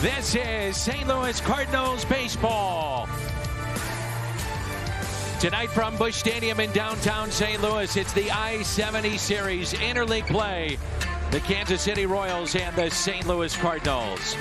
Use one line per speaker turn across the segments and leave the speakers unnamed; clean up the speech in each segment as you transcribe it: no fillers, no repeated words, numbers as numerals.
This is St. Louis Cardinals baseball. Tonight from Busch Stadium in downtown St. Louis, it's the I-70 Series interleague play. The Kansas City Royals and the St. Louis Cardinals.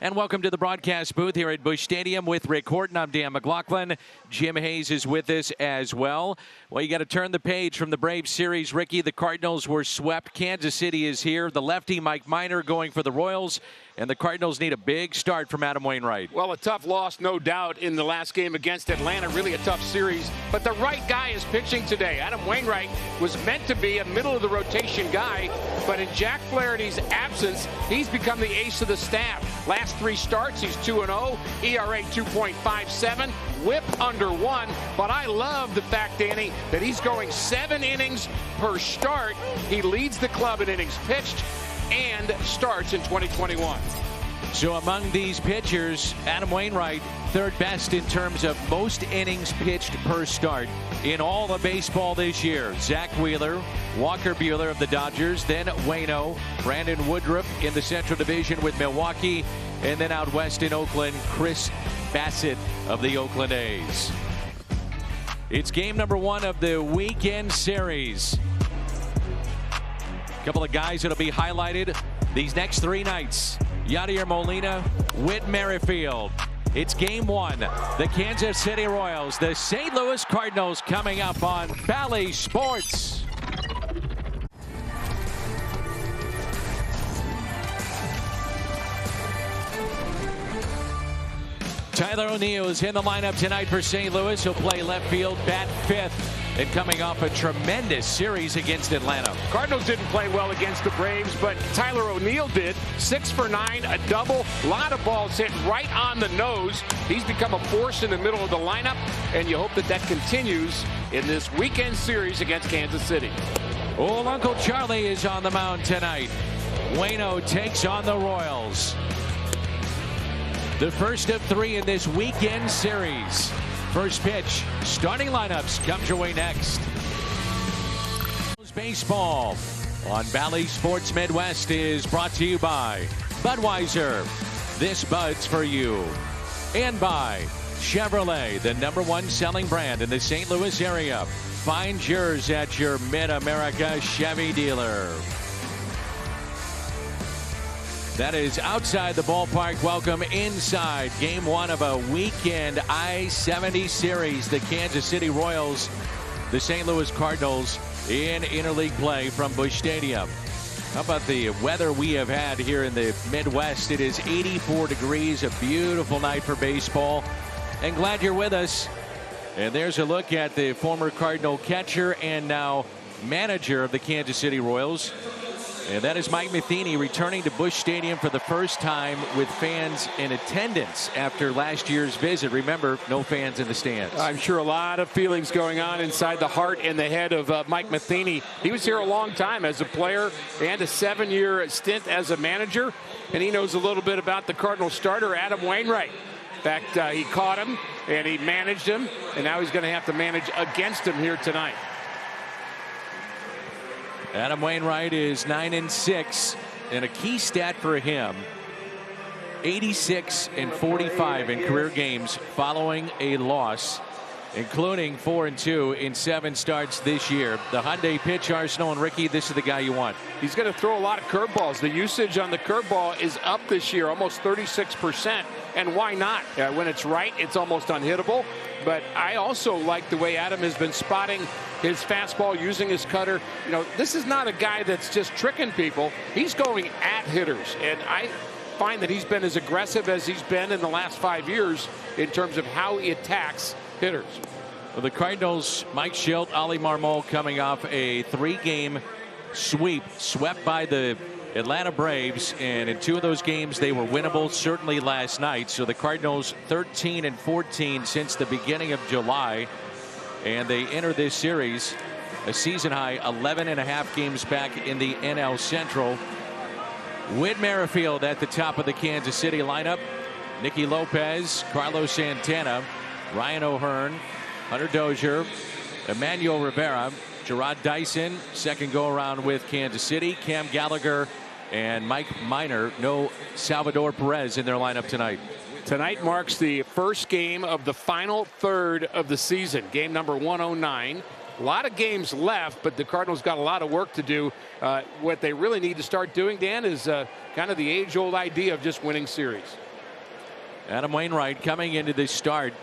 And welcome to the broadcast booth here at Busch Stadium with Rick Horton. I'm Dan McLaughlin. Jim Hayes is with us as well. Well, you got to turn the page from the Braves series, Ricky. The Cardinals were swept. Kansas City is here. The lefty Mike Minor going for the Royals. And the Cardinals need a big start from Adam Wainwright.
Well, a tough loss, no doubt, in the last game against Atlanta. Really a tough series. But the right guy is pitching today. Adam Wainwright was meant to be a middle-of-the-rotation guy. But in Jack Flaherty's absence, he's become the ace of the staff. Last three starts, he's 2-0. ERA 2.57. Whip under 1. But I love the fact, Danny, that he's going 7 innings per start. He leads the club in innings pitched and starts in 2021.
So among these pitchers, Adam Wainwright, third best in terms of most innings pitched per start in all of baseball this year. Zach Wheeler, Walker Buehler of the Dodgers, then Waino, Brandon Woodruff in the Central Division with Milwaukee, and then out west in Oakland, Chris Bassett of the Oakland A's. It's game number 1 of the weekend series. Couple of guys that'll be highlighted these next 3 nights. Yadier Molina, Whit Merrifield. It's game 1. The Kansas City Royals, the St. Louis Cardinals coming up on Bally Sports. Tyler O'Neill is in the lineup tonight for St. Louis. He'll play left field, bat 5th. And coming off a tremendous series against Atlanta.
Cardinals didn't play well against the Braves, but Tyler O'Neill did. 6 for 9, a double. A lot of balls hit right on the nose. He's become a force in the middle of the lineup, and you hope that that continues in this weekend series against Kansas City.
Old Uncle Charlie is on the mound tonight. Waino takes on the Royals. The first of 3 in this weekend series. First pitch, starting lineups comes your way next. Baseball on Bally Sports Midwest is brought to you by Budweiser. This Bud's for you. And by Chevrolet, the #1 selling brand in the St. Louis area. Find yours at your Mid-America Chevy dealer. That is outside the ballpark. Welcome inside game 1 of a weekend I-70 series. The Kansas City Royals, the St. Louis Cardinals in interleague play from Busch Stadium. How about the weather we have had here in the Midwest? It is 84 degrees, a beautiful night for baseball. And glad you're with us. And there's a look at the former Cardinal catcher and now manager of the Kansas City Royals. And that is Mike Matheny returning to Busch Stadium for the first time with fans in attendance after last year's visit. Remember, no fans in the stands.
I'm sure a lot of feelings going on inside the heart and the head of Mike Matheny. He was here a long time as a player and a 7-year stint as a manager. And he knows a little bit about the Cardinal starter, Adam Wainwright. In fact, he caught him and he managed him. And now he's going to have to manage against him here tonight.
Adam Wainwright is 9-6, and a key stat for him, 86-45 in career games following a loss, including 4-2 in 7 starts this year. The Hyundai pitch arsenal, and Ricky, this is the guy you want.
He's going to throw a lot of curveballs. The usage on the curveball is up this year, almost 36%. And why not? When it's right, it's almost unhittable. But I also like the way Adam has been spotting his fastball, using his cutter. You know, this is not a guy that's just tricking people. He's going at hitters. And I find that he's been as aggressive as he's been in the last 5 years in terms of how he attacks hitters.
Well, the Cardinals, Mike Shildt, Ali Marmol coming off a 3-game sweep, swept by the Atlanta Braves, and in 2 of those games they were winnable, certainly last night. So the Cardinals 13-14 since the beginning of July, and they enter this series a season high 11.5 games back in the NL Central. Whit Merrifield at the top of the Kansas City lineup. Nicky Lopez, Carlos Santana, Ryan O'Hearn, Hunter Dozier, Emmanuel Rivera, Gerard Dyson, second go around with Kansas City, Cam Gallagher, and Mike Minor. No Salvador Perez in their lineup tonight.
Tonight marks the first game of the final third of the season. Game number 109. A lot of games left, but the Cardinals got a lot of work to do. What they really need to start doing, Dan, is kind of the age-old idea of just winning series.
Adam Wainwright coming into this start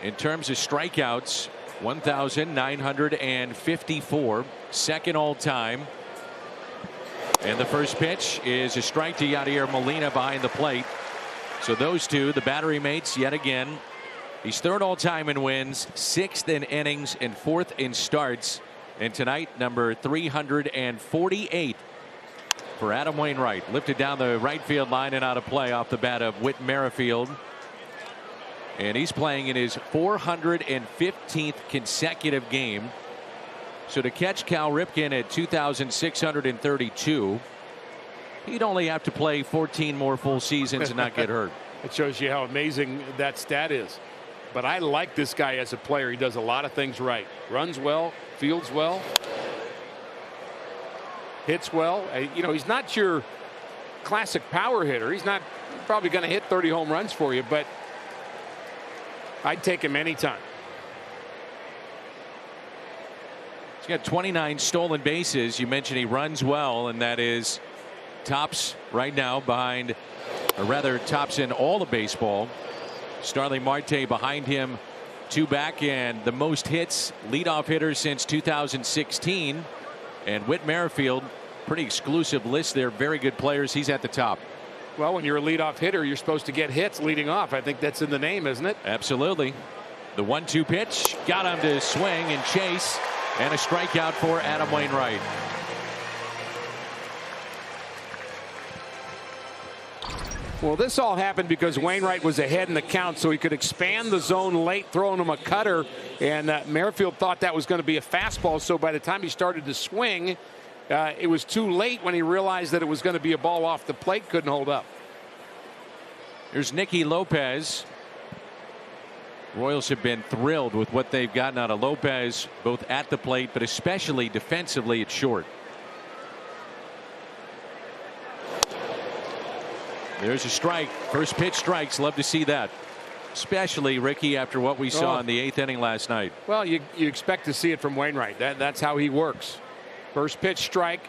in terms of strikeouts, 1,954, second all time. And the first pitch is a strike to Yadier Molina behind the plate. So those two, the battery mates yet again. He's third all time in wins, sixth in innings, and fourth in starts. And tonight, number 348 for Adam Wainwright. Lifted down the right field line and out of play off the bat of Whit Merrifield. And he's playing in his 415th consecutive game. So to catch Cal Ripken at 2,632, he'd only have to play 14 more full seasons and not get hurt.
It shows you how amazing that stat is. But I like this guy as a player. He does a lot of things right. Runs well, fields well, hits well. You know, he's not your classic power hitter. He's not probably going to hit 30 home runs for you, but I'd take him anytime.
He's got 29 stolen bases. You mentioned he runs well, and that is tops right now behind, or rather tops in all of baseball. Starling Marte behind him, two back, and the most hits, leadoff hitter since 2016. And Whit Merrifield, pretty exclusive list there. Very good players. He's at the top.
Well, when you're a leadoff hitter, you're supposed to get hits leading off. I think that's in the name, isn't it?
Absolutely. The 1-2 pitch got him to swing and chase, and a strikeout for Adam Wainwright.
Well, this all happened because Wainwright was ahead in the count, so he could expand the zone late, throwing him a cutter. And Merrifield thought that was going to be a fastball, so by the time he started to swing, it was too late when he realized that it was going to be a ball off the plate. Couldn't hold up.
Here's Nicky Lopez. Royals have been thrilled with what they've gotten out of Lopez, both at the plate, but especially defensively at short. There's a strike. First pitch strikes. Love to see that. Especially, Ricky, after what we saw in the 8th inning last night.
Well, you expect to see it from Wainwright. That's how he works. First pitch strike,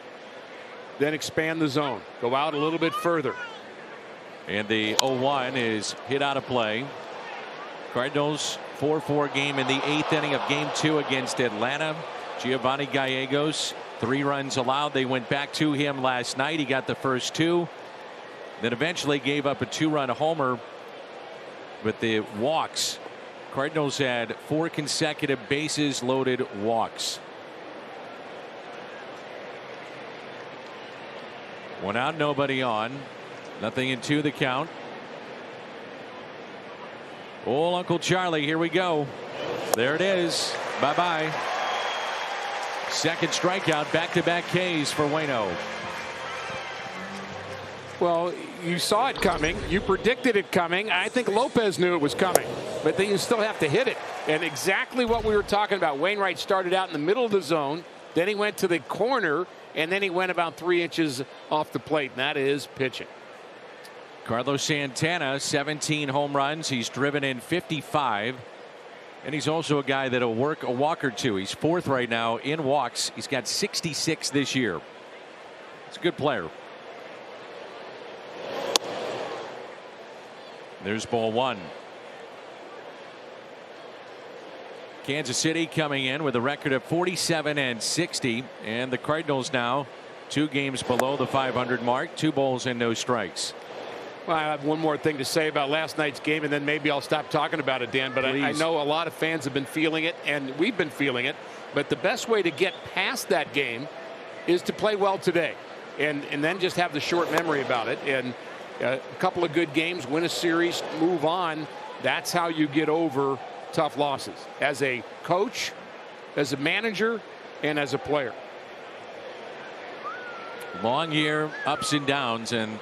then expand the zone. Go out a little bit further.
And the 0-1 is hit out of play. Cardinals 4-4 game in the 8th inning of game 2 against Atlanta. Giovanni Gallegos, 3 runs allowed. They went back to him last night. He got the first 2. Then eventually gave up a 2-run homer with the walks. Cardinals had 4 consecutive bases loaded walks. 1 out, nobody on. Nothing in 2 the count. Old Uncle Charlie, here we go. There it is. Bye-bye. Second strikeout, back-to-back Ks for Waino.
Well, you saw it coming. You predicted it coming. I think Lopez knew it was coming, but then you still have to hit it. And exactly what we were talking about. Wainwright started out in the middle of the zone. Then he went to the corner, and then he went about 3 inches off the plate, and that is pitching.
Carlos Santana, 17 home runs. He's driven in 55. And he's also a guy that'll work a walk or two. He's 4th right now in walks. He's got 66 this year. He's a good player. There's ball 1. Kansas City coming in with a record of 47-60, and the Cardinals now 2 games below the 500 mark, 2 balls and no strikes.
Well, I have one more thing to say about last night's game, and then maybe I'll stop talking about it, Dan. But I know a lot of fans have been feeling it, and we've been feeling it. But the best way to get past that game is to play well today, and then just have the short memory about it. And a couple of good games, win a series, move on. That's how you get over tough losses as a coach, as a manager, and as a player.
Long year, ups and downs, and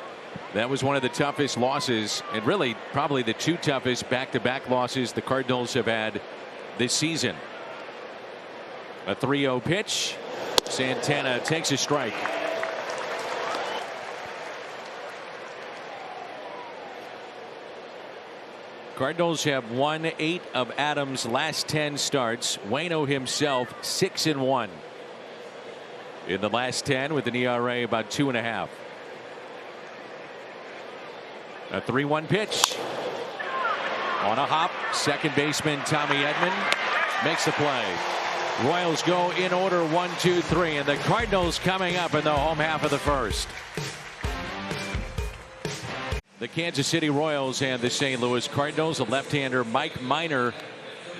that was one of the toughest losses, and really probably the 2 toughest back-to-back losses the Cardinals have had this season. A 3-0 pitch. Santana takes a strike. Cardinals have won 8 of Adams' last 10 starts. Waino himself 6-1 in the last 10 with an ERA about 2.5. A 3-1 pitch on a hop. Second baseman Tommy Edman makes the play. Royals go in order 1, 2, 3, and the Cardinals coming up in the home half of the first. The Kansas City Royals and the St. Louis Cardinals. The left-hander Mike Minor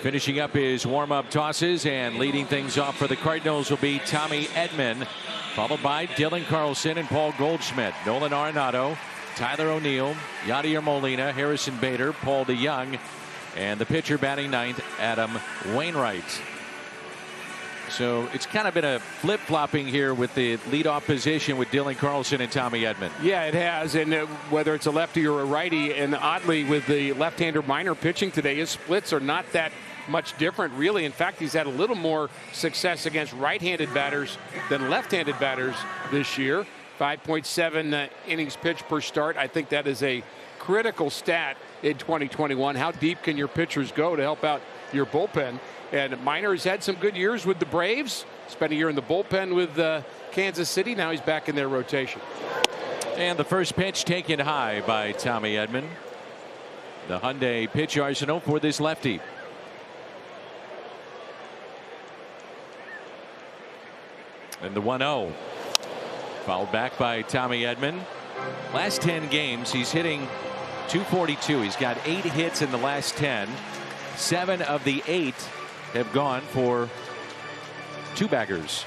finishing up his warm-up tosses, and leading things off for the Cardinals will be Tommy Edman, followed by Dylan Carlson and Paul Goldschmidt. Nolan Arenado, Tyler O'Neill, Yadier Molina, Harrison Bader, Paul DeYoung, and the pitcher batting ninth, Adam Wainwright. So it's kind of been a flip-flopping here with the leadoff position with Dylan Carlson and Tommy Edman.
Yeah, it has, and whether it's a lefty or a righty, and oddly with the left-hander Minor pitching today, his splits are not that much different, really. In fact, he's had a little more success against right-handed batters than left-handed batters this year. 5.7 innings pitched per start. I think that is a critical stat in 2021. How deep can your pitchers go to help out your bullpen? And Minor has had some good years with the Braves. Spent a year in the bullpen with Kansas City. Now he's back in their rotation.
And the first pitch taken high by Tommy Edman. The Hyundai pitch arsenal for this lefty. And the 1-0. Fouled back by Tommy Edman. Last 10 games, he's hitting .242. He's got 8 hits in the last 10. 7 of the 8 have gone for 2-baggers.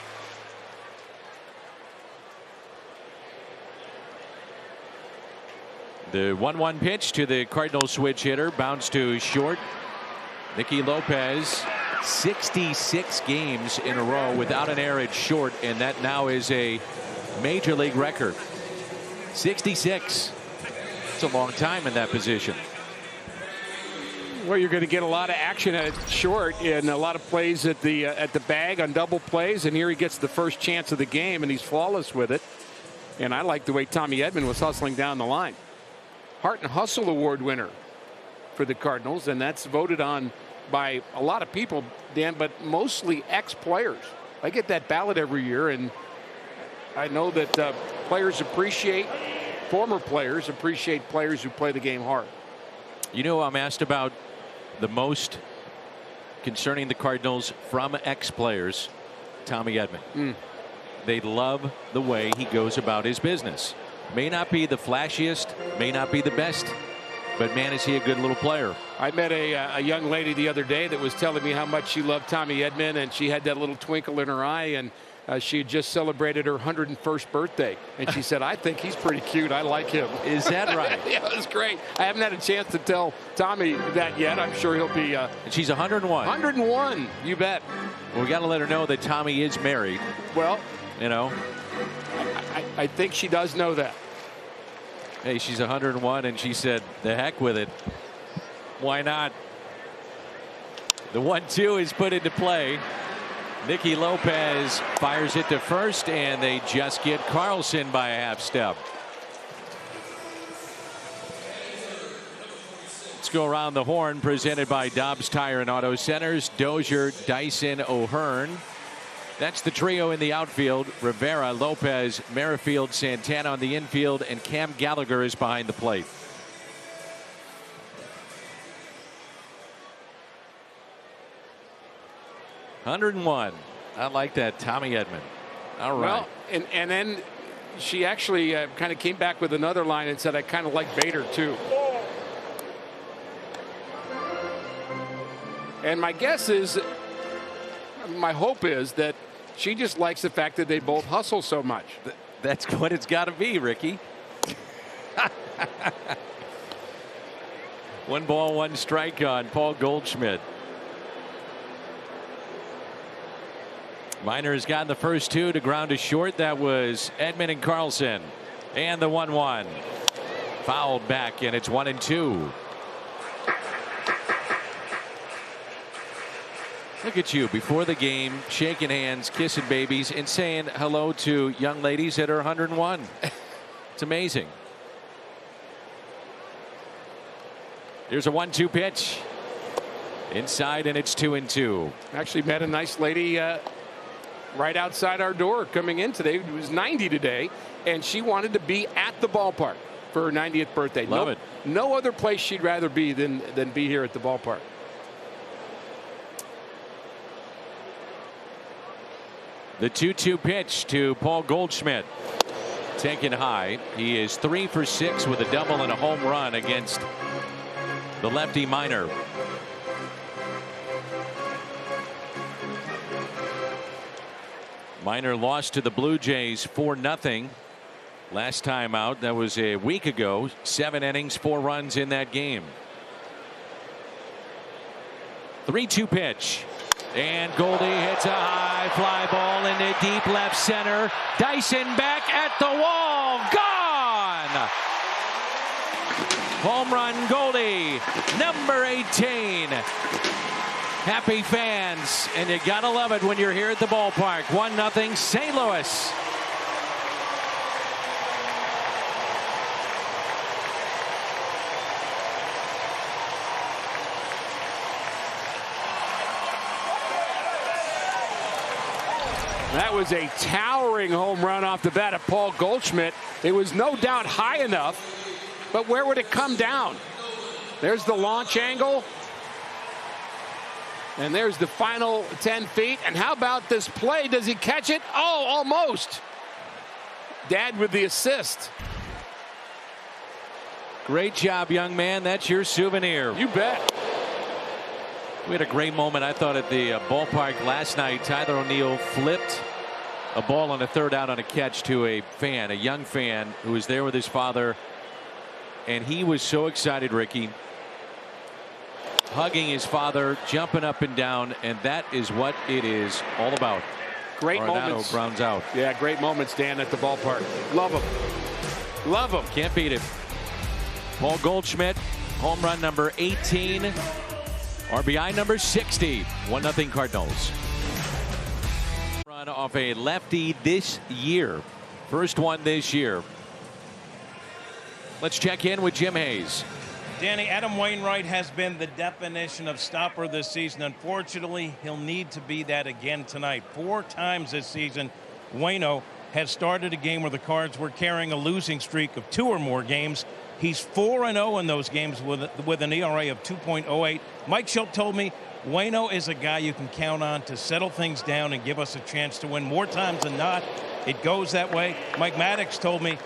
The 1-1 pitch to the Cardinals switch hitter, bounced to short. Nicky Lopez, 66 games in a row without an error at short, and that now is a major league record. 66. It's a long time in that position.
Well, you're going to get a lot of action at short and a lot of plays at the bag on double plays, and here he gets the first chance of the game, and he's flawless with it. And I like the way Tommy Edman was hustling down the line. Heart and Hustle Award winner for the Cardinals, and that's voted on by a lot of people, Dan, but mostly ex-players. I get that ballot every year, and I know that players appreciate, former players appreciate players who play the game hard.
You know, I'm asked about the most concerning the Cardinals from ex-players, Tommy Edman. They love the way he goes about his business. May not be the flashiest, may not be the best, but man, is he a good little player.
I met a young lady the other day that was telling me how much she loved Tommy Edman, and she had that little twinkle in her eye, and she had just celebrated her 101st birthday, and she said, I think he's pretty cute. I like him.
Is that right?
Yeah, it was great. I haven't had a chance to tell Tommy that yet. I'm sure he'll be.
And she's 101.
101, you bet.
Well, we got to let her know that Tommy is married.
Well,
you know,
I think she does know that.
Hey, she's 101, and she said, the heck with it. Why not? The 1-2 is put into play. Nicky Lopez fires it to first, and they just get Carlson by a half step. Let's go around the horn, presented by Dobbs Tire and Auto Centers. Dozier, Dyson, O'Hearn. That's the trio in the outfield. Rivera, Lopez, Merrifield, Santana on the infield, and Cam Gallagher is behind the plate. .101. I like that, Tommy Edman. All right.
Well, and then she actually kind of came back with another line and said, I kind of like Bader too. And my guess is, my hope is that she just likes the fact that they both hustle so much.
That's what it's got to be, Ricky. 1 ball, 1 strike on Paul Goldschmidt. Minor has gotten the first 2 to ground to short. That was Edman and Carlson. And the 1-1. Fouled back, and it's 1-2. Look at you before the game, shaking hands, kissing babies, and saying hello to young ladies that are 101. It's amazing. Here's a 1-2 pitch. Inside, and it's 2-2.
Actually met a nice lady right outside our door coming in today. It was 90 today, and she wanted to be at the ballpark for her 90th birthday.
Love it.
No other place she'd rather be than be here at the ballpark.
The 2-2 pitch to Paul Goldschmidt. Taken high. He is 3 for 6 with a double and a home run against the lefty Minor. Minor lost to the Blue Jays 4-0 last time out. That was a week ago. 7 innings, 4 runs in that game. 3-2 pitch. And Goldie hits a high fly ball into deep left center. Dyson back at the wall. Gone! Home run Goldie, number 18. Happy fans, and you gotta love it when you're here at the ballpark. 1-0 St. Louis.
That was a towering home run off the bat of Paul Goldschmidt. It was no doubt high enough, but where would it come down? There's the launch angle. And there's the final 10 feet. And how about this play? Does he catch it? Oh, almost. Dad with the assist.
Great job, young man. That's your souvenir.
You bet.
We had a great moment, I thought, at the ballpark last night. Tyler O'Neill flipped a ball on a third out on a catch to a fan, a young fan who was there with his father. And he was so excited, Ricky, hugging his father, jumping up and down, and that is what it is all about.
Great
Arenado
moments.
grounds out.
Yeah, great moments, Dan, at the ballpark. Love them. Love them.
Can't beat it. Paul Goldschmidt, home run number 18. RBI number 60. 1-0 Cardinals. Run off a lefty this year. First one this year. Let's check in with Jim Hayes.
Danny, Adam Wainwright has been the definition of stopper this season. Unfortunately, he'll need to be that again tonight. 4 times this season, Waino has started a game where the Cards were carrying a losing streak of 2 or more games. He's 4-0 in those games with an ERA of 2.08. Mike Schultz told me Waino is a guy you can count on to settle things down and give us a chance to win. More times than not, it goes that way. Mike Maddox told me,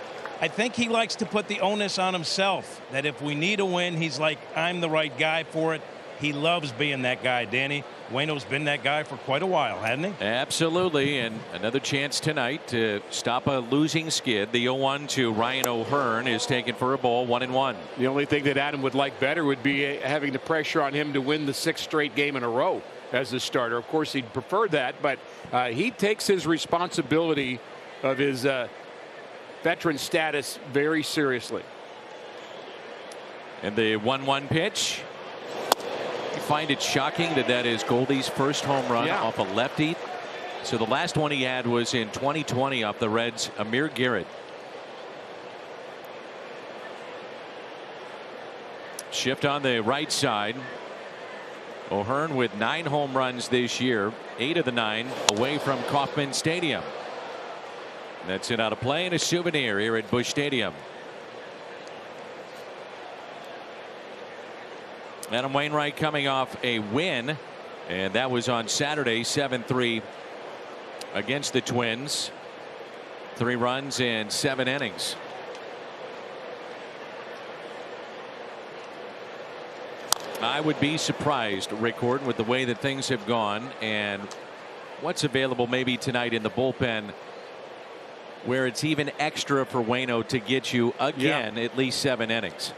I think he likes to put the onus on himself, that if we need a win, he's like, I'm the right guy for it. He loves being that guy, Danny. Waino's been that guy for quite a while, hasn't he?
Absolutely, and another chance tonight to stop a losing skid. The 0-1 to Ryan O'Hearn is taken for a ball, 1-1.
The only thing that Adam would like better would be having the pressure on him to win the 6th straight game in a row as a starter. Of course, he'd prefer that, but he takes his responsibility of his veteran status very seriously.
And the 1-1 pitch. You find it shocking that that is Goldie's first home run off a lefty. So the last one he had was in 2020 off the Reds' Amir Garrett. Shift on the right side. O'Hearn with 9 home runs this year, 8 of the 9 away from Kauffman Stadium. That's it out of play and a souvenir here at Busch Stadium. Adam Wainwright coming off a win, and that was on Saturday, 7-3 against the Twins. 3 runs in 7 innings. I would be surprised, Rick Horton, with the way that things have gone and what's available maybe tonight in the bullpen, where it's even extra for Waino to get you again at least 7 innings.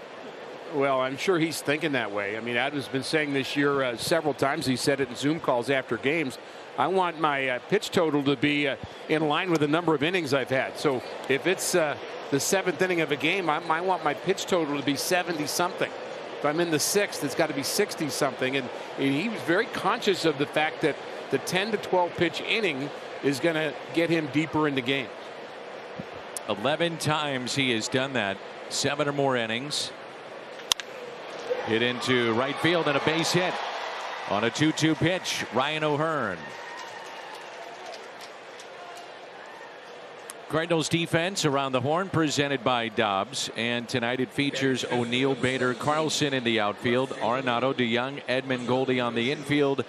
Well, I'm sure he's thinking that way. I mean, Adam's been saying this year several times. He said it in Zoom calls after games. I want my pitch total to be in line with the number of innings I've had. So if it's the 7th inning of a game, I want my pitch total to be 70 something. If I'm in the 6th, it's got to be 60 something. And he was very conscious of the fact that the 10 to 12 pitch inning is going to get him deeper into games.
11 times he has done that, 7 or more innings. Hit into right field and a base hit on a 2-2 pitch. Ryan O'Hearn. Cardinals defense around the horn presented by Dobbs, and tonight it features O'Neill, Bader, Carlson in the outfield, Arenado, DeYoung, Edman, Goldie on the infield,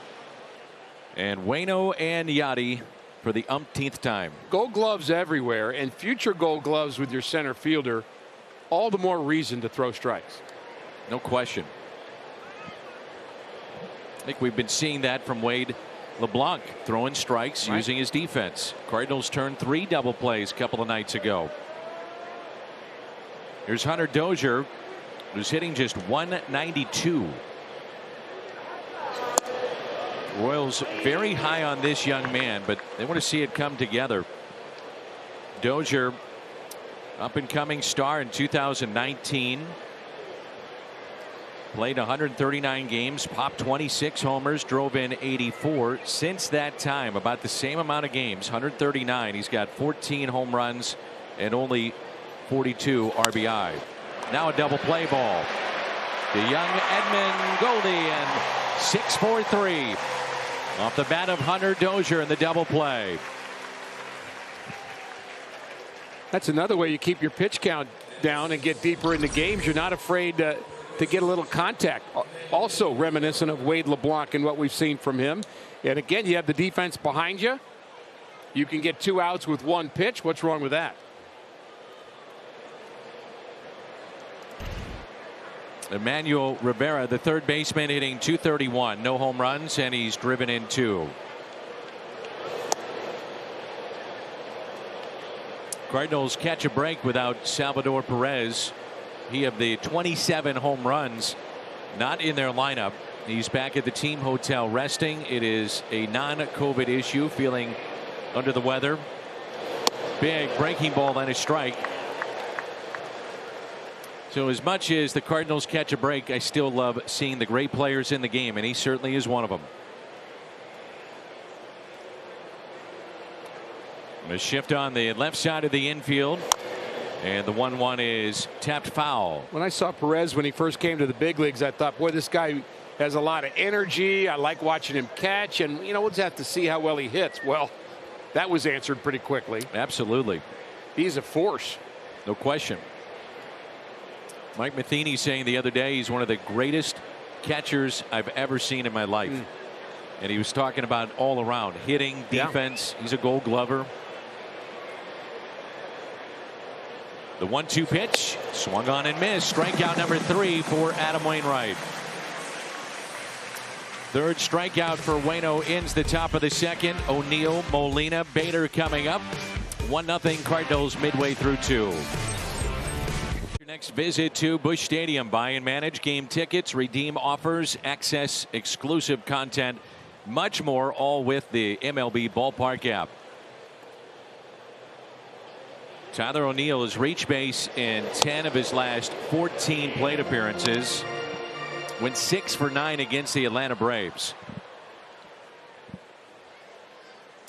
and Waino and Yachty for the umpteenth time.
Gold gloves everywhere, and future gold gloves with your center fielder. All the more reason to throw strikes.
No question. I think we've been seeing that from Wade LeBlanc, throwing strikes,
right,
using his defense. Cardinals turned 3 double plays a couple of nights ago. Here's Hunter Dozier, who's hitting just 192. Royals very high on this young man, but they want to see it come together. Dozier, up and coming star in 2019. Played 139 games, popped 26 homers, drove in 84. Since that time, about the same amount of games, 139. He's got 14 home runs and only 42 RBI. Now a double play ball. DeYoung, Edman, Goldie, and 6-4-3 off the bat of Hunter Dozier in the double play.
That's another way you keep your pitch count down and get deeper into games. You're not afraid to get a little contact. Also reminiscent of Wade LeBlanc and what we've seen from him. And again, you have the defense behind you. You can get 2 outs with 1 pitch. What's wrong with that?
Emmanuel Rivera, the third baseman, hitting .231. No home runs, and he's driven in 2. Cardinals catch a break without Salvador Perez. He of the 27 home runs not in their lineup. He's back at the team hotel resting. It is a non-COVID issue, feeling under the weather. Big breaking ball and a strike. So as much as the Cardinals catch a break, I still love seeing the great players in the game, and he certainly is one of them. A shift on the left side of the infield. And the 1-1 is tapped foul.
When I saw Perez when he first came to the big leagues, I thought, boy, this guy has a lot of energy. I like watching him catch, and we'll just have to see how well he hits. Well, that was answered pretty quickly.
Absolutely.
He's a force.
No question. Mike Matheny saying the other day he's one of the greatest catchers I've ever seen in my life. And he was talking about all around hitting, defense. Yeah. He's a Gold Glover. The 1-2 pitch, swung on and missed. Strikeout number 3 for Adam Wainwright. Third strikeout for Waino ends the top of the second. O'Neill, Molina, Bader coming up. 1-0 Cardinals midway through 2. Your next visit to Busch Stadium. Buy and manage game tickets, redeem offers, access exclusive content, much more, all with the MLB Ballpark app. Tyler O'Neill has reached base in 10 of his last 14 plate appearances. Went 6 for 9 against the Atlanta Braves.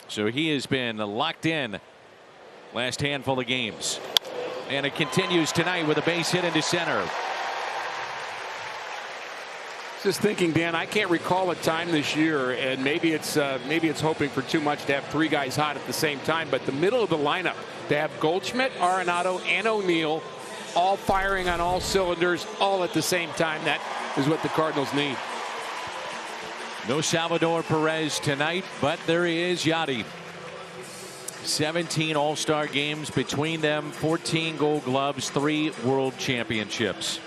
So he has been locked in last handful of games. And it continues tonight with a base hit into center.
Just thinking, Dan, I can't recall a time this year, and maybe it's hoping for too much to have 3 guys hot at the same time, but the middle of the lineup to have Goldschmidt, Arenado, and O'Neill all firing on all cylinders all at the same time, that is what the Cardinals need.
No Salvador Perez tonight, but there is Yachty. 17 All-Star games between them, 14 Gold Gloves, 3 World Championships.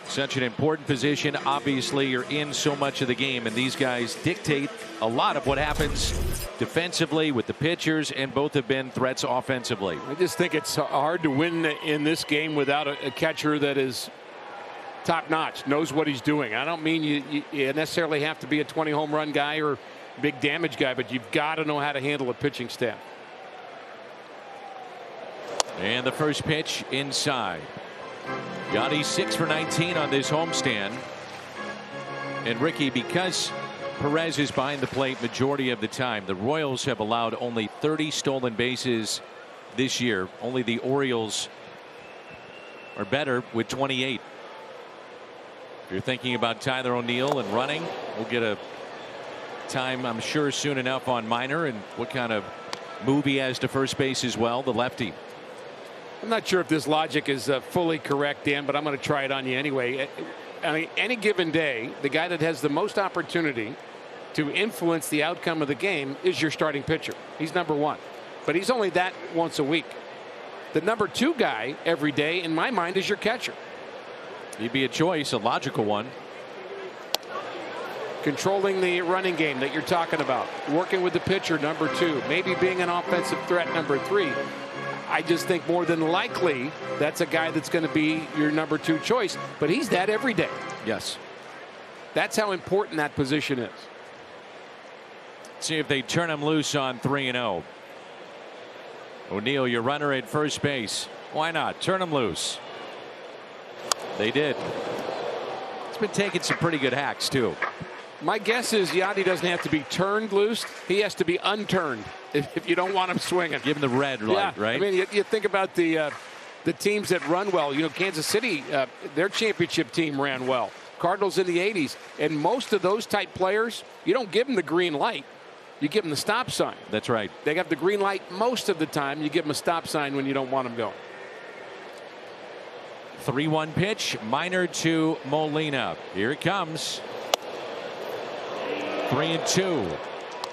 Such an important position. Obviously, you're in so much of the game, and these guys dictate a lot of what happens defensively with the pitchers, and both have been threats offensively.
I just think it's hard to win in this game without a catcher that is top-notch, knows what he's doing. I don't mean you necessarily have to be a 20 home run guy or big damage guy, but you've got to know how to handle a pitching staff.
And the first pitch inside. Yachty 6 for 19 on this homestand. And Ricky, because Perez is behind the plate majority of the time, the Royals have allowed only 30 stolen bases this year. Only the Orioles are better with 28. If you're thinking about Tyler O'Neill and running, we'll get a time, I'm sure, soon enough on Minor and what kind of move he has to first base as well, the lefty.
I'm not sure if this logic is fully correct, Dan, but I'm going to try it on you anyway. I mean, any given day, the guy that has the most opportunity to influence the outcome of the game is your starting pitcher. He's number one, but he's only that once a week. The number two guy every day, in my mind, is your catcher.
He'd be a choice, a logical one.
Controlling the running game that you're talking about, working with the pitcher, number two, maybe being an offensive threat, number three. I just think more than likely that's a guy that's going to be your number two choice, but he's that every day.
Yes.
That's how important that position is.
See if they turn him loose on 3-0. O'Neill, your runner at first base. Why not? Turn him loose. They did. It's been taking some pretty good hacks, too.
My guess is Yadi doesn't have to be turned loose. He has to be unturned if you don't want him swinging.
Give him the red light, right?
I mean, you think about the teams that run well. You know, Kansas City, their championship team ran well. Cardinals in the 80s. And most of those type players, you don't give them the green light. You give them the stop sign.
That's right.
They have the green light most of the time. You give them a stop sign when you don't want them going.
3-1 pitch. Minor to Molina. Here it comes. 3-2.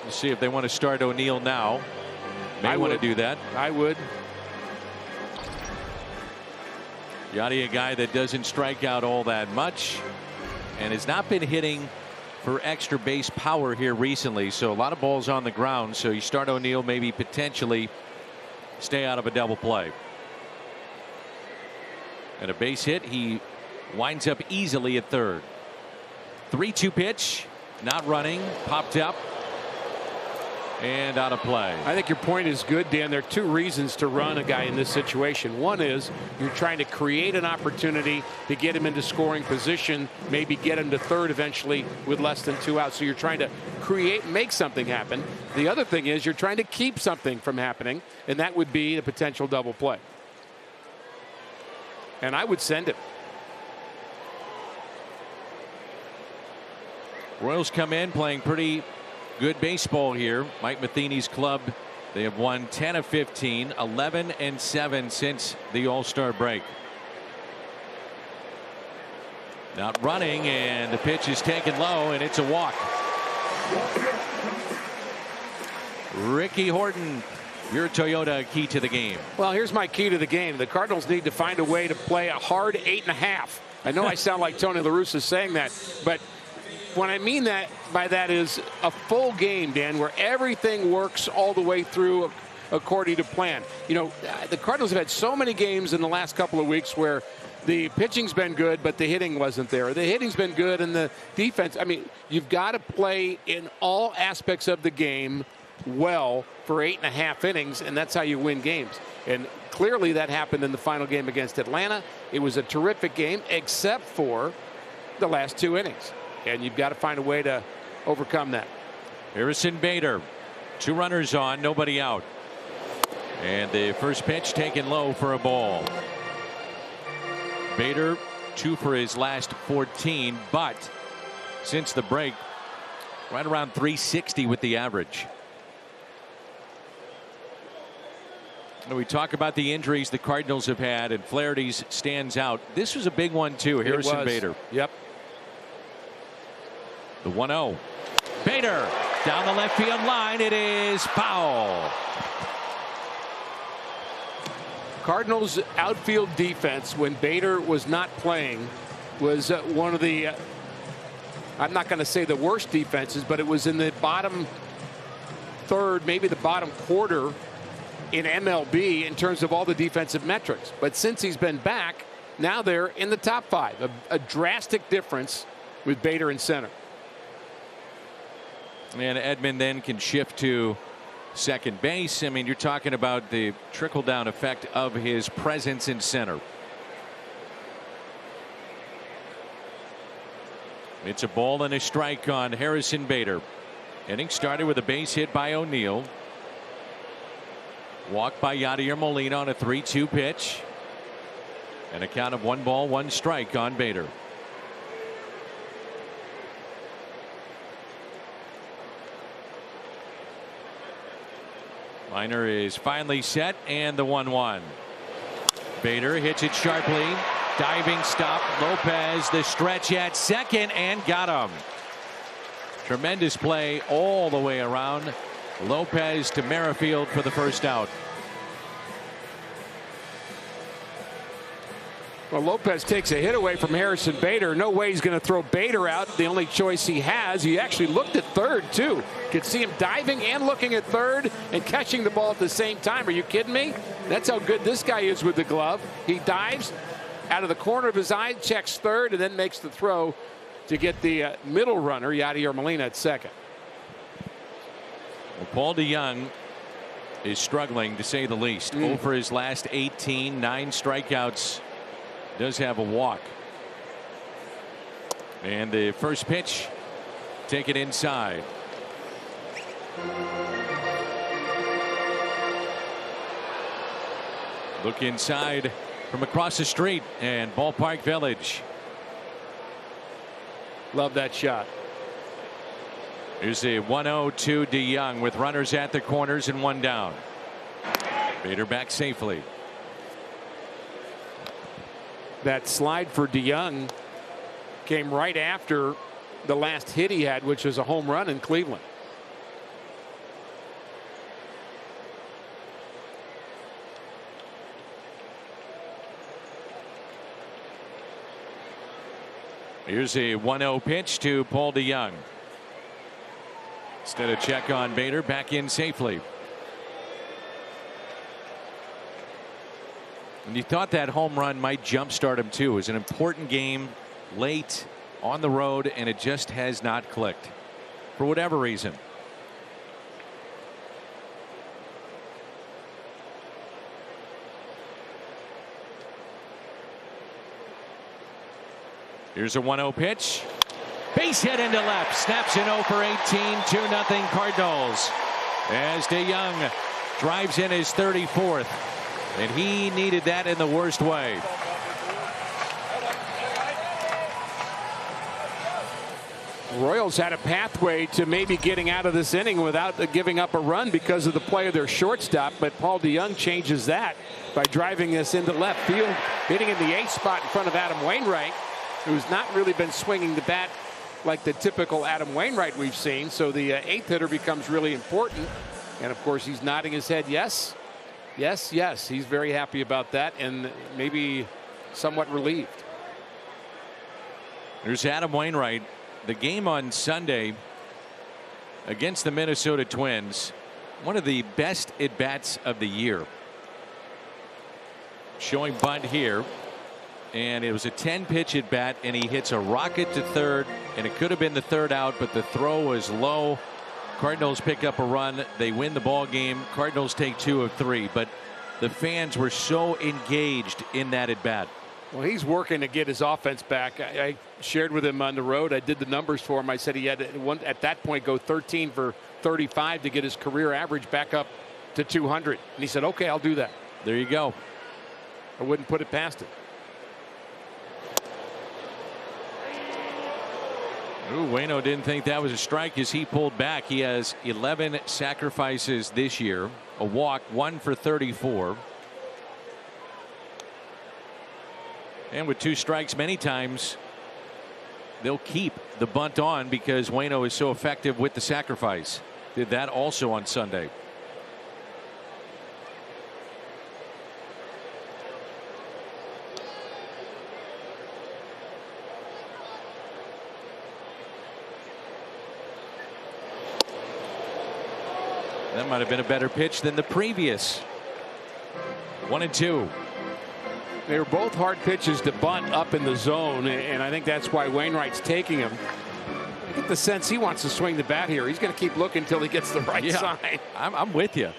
Let's see if they want to start O'Neill now. May want to do that.
I would.
Yadi, a guy that doesn't strike out all that much and has not been hitting for extra base power here recently. So a lot of balls on the ground. So you start O'Neill, maybe potentially stay out of a double play. And a base hit. He winds up easily at third. 3-2 pitch. Not running. Popped up. And out of play.
I think your point is good, Dan. There are two reasons to run a guy in this situation. One is you're trying to create an opportunity to get him into scoring position, maybe get him to third eventually with less than 2 outs. So you're trying to make something happen. The other thing is you're trying to keep something from happening, and that would be a potential double play. And I would send it.
Royals come in playing pretty good baseball here. Mike Matheny's club, they have won 10 of 15, 11-7 since the All-Star break. Not running, and the pitch is taken low, and it's a walk. Ricky Horton, your Toyota key to the game.
Well, here's my key to the game. The Cardinals need to find a way to play a hard 8.5. I know I sound like Tony La Russa saying that, but what I mean by that is a full game, Dan, where everything works all the way through according to plan. You know, the Cardinals have had so many games in the last couple of weeks where the pitching's been good, but the hitting wasn't there. The hitting's been good, and the defense. I mean, you've got to play in all aspects of the game well for 8.5 innings, and that's how you win games. And clearly that happened in the final game against Atlanta. It was a terrific game, except for the last 2 innings. And you've got to find a way to overcome that.
Harrison Bader, 2 runners on, nobody out. And the first pitch taken low for a ball. Bader 2 for his last 14, but since the break, right around 360 with the average. And we talk about the injuries the Cardinals have had, and Flaherty's stands out. This was a big one too. Harrison Bader.
Yep.
The 1-0. Bader down the left field line. It is foul.
Cardinals outfield defense when Bader was not playing was one of the I'm not going to say the worst defenses, but it was in the bottom third, maybe the bottom quarter in MLB in terms of all the defensive metrics. But since he's been back, now they're in the top 5. A drastic difference with Bader in center.
And Edman then can shift to second base. I mean, you're talking about the trickle down effect of his presence in center. It's a ball and a strike on Harrison Bader. Inning started with a base hit by O'Neill. Walk by Yadier Molina on a 3-2 pitch. And a count of 1 ball, 1 strike on Bader. Minor is finally set, and the 1-1. Bader hits it sharply. Diving stop. Lopez the stretch at second and got him. Tremendous play all the way around. Lopez to Merrifield for the first out.
Well, Lopez takes a hit away from Harrison Bader. No way he's going to throw Bader out. The only choice he has. He actually looked at third, too. Could see him diving and looking at third and catching the ball at the same time. Are you kidding me? That's how good this guy is with the glove. He dives out of the corner of his eye, checks third, and then makes the throw to get the middle runner, Yadier Molina, at second.
Well, Paul DeJong is struggling, to say the least. 0 for his last 18, 9 strikeouts. Does have a walk. And the first pitch, take it inside. Look inside from across the street and Ballpark Village.
Love that shot.
Here's a 1-0 to DeJong with runners at the corners and 1 down. Bader back safely.
That slide for DeJong came right after the last hit he had, which was a home run in Cleveland.
Here's a 1-0 pitch to Paul DeJong. Instead of check on Bader, back in safely. And you thought that home run might jumpstart him too. It was an important game late on the road, and it just has not clicked for whatever reason. Here's a 1-0 pitch. Base hit into left. Snaps in 0 for 18. 2-0 Cardinals. As DeJong drives in his 34th. And he needed that in the worst way.
Royals had a pathway to maybe getting out of this inning without giving up a run because of the play of their shortstop, but Paul DeJong changes that by driving this into left field, hitting in the 8th spot in front of Adam Wainwright, who's not really been swinging the bat like the typical Adam Wainwright we've seen. So the 8th hitter becomes really important. And of course, he's nodding his head yes. Yes, yes. He's very happy about that and maybe somewhat relieved.
There's Adam Wainwright. The game on Sunday against the Minnesota Twins, one of the best at bats of the year. Showing bunt here. And it was a 10-pitch at bat, and he hits a rocket to third, and it could have been the third out, but the throw was low. Cardinals pick up a run. They win the ball game. Cardinals take 2 of 3, but the fans were so engaged in that at bat.
Well, he's working to get his offense back. I shared with him on the road. I did the numbers for him. I said he had at that point go 13 for 35 to get his career average back up to 200. And he said, okay, I'll do that.
There you go.
I wouldn't put it past him.
Ooh, Waino didn't think that was a strike as he pulled back. He has 11 sacrifices this year, a walk, 1 for 34. And with 2 strikes, many times they'll keep the bunt on because Waino is so effective with the sacrifice. Did that also on Sunday. That might have been a better pitch than the previous. 1-2.
They were both hard pitches to bunt up in the zone, and I think that's why Wainwright's taking him. I get the sense he wants to swing the bat here. He's going to keep looking until he gets the right sign.
I'm with you.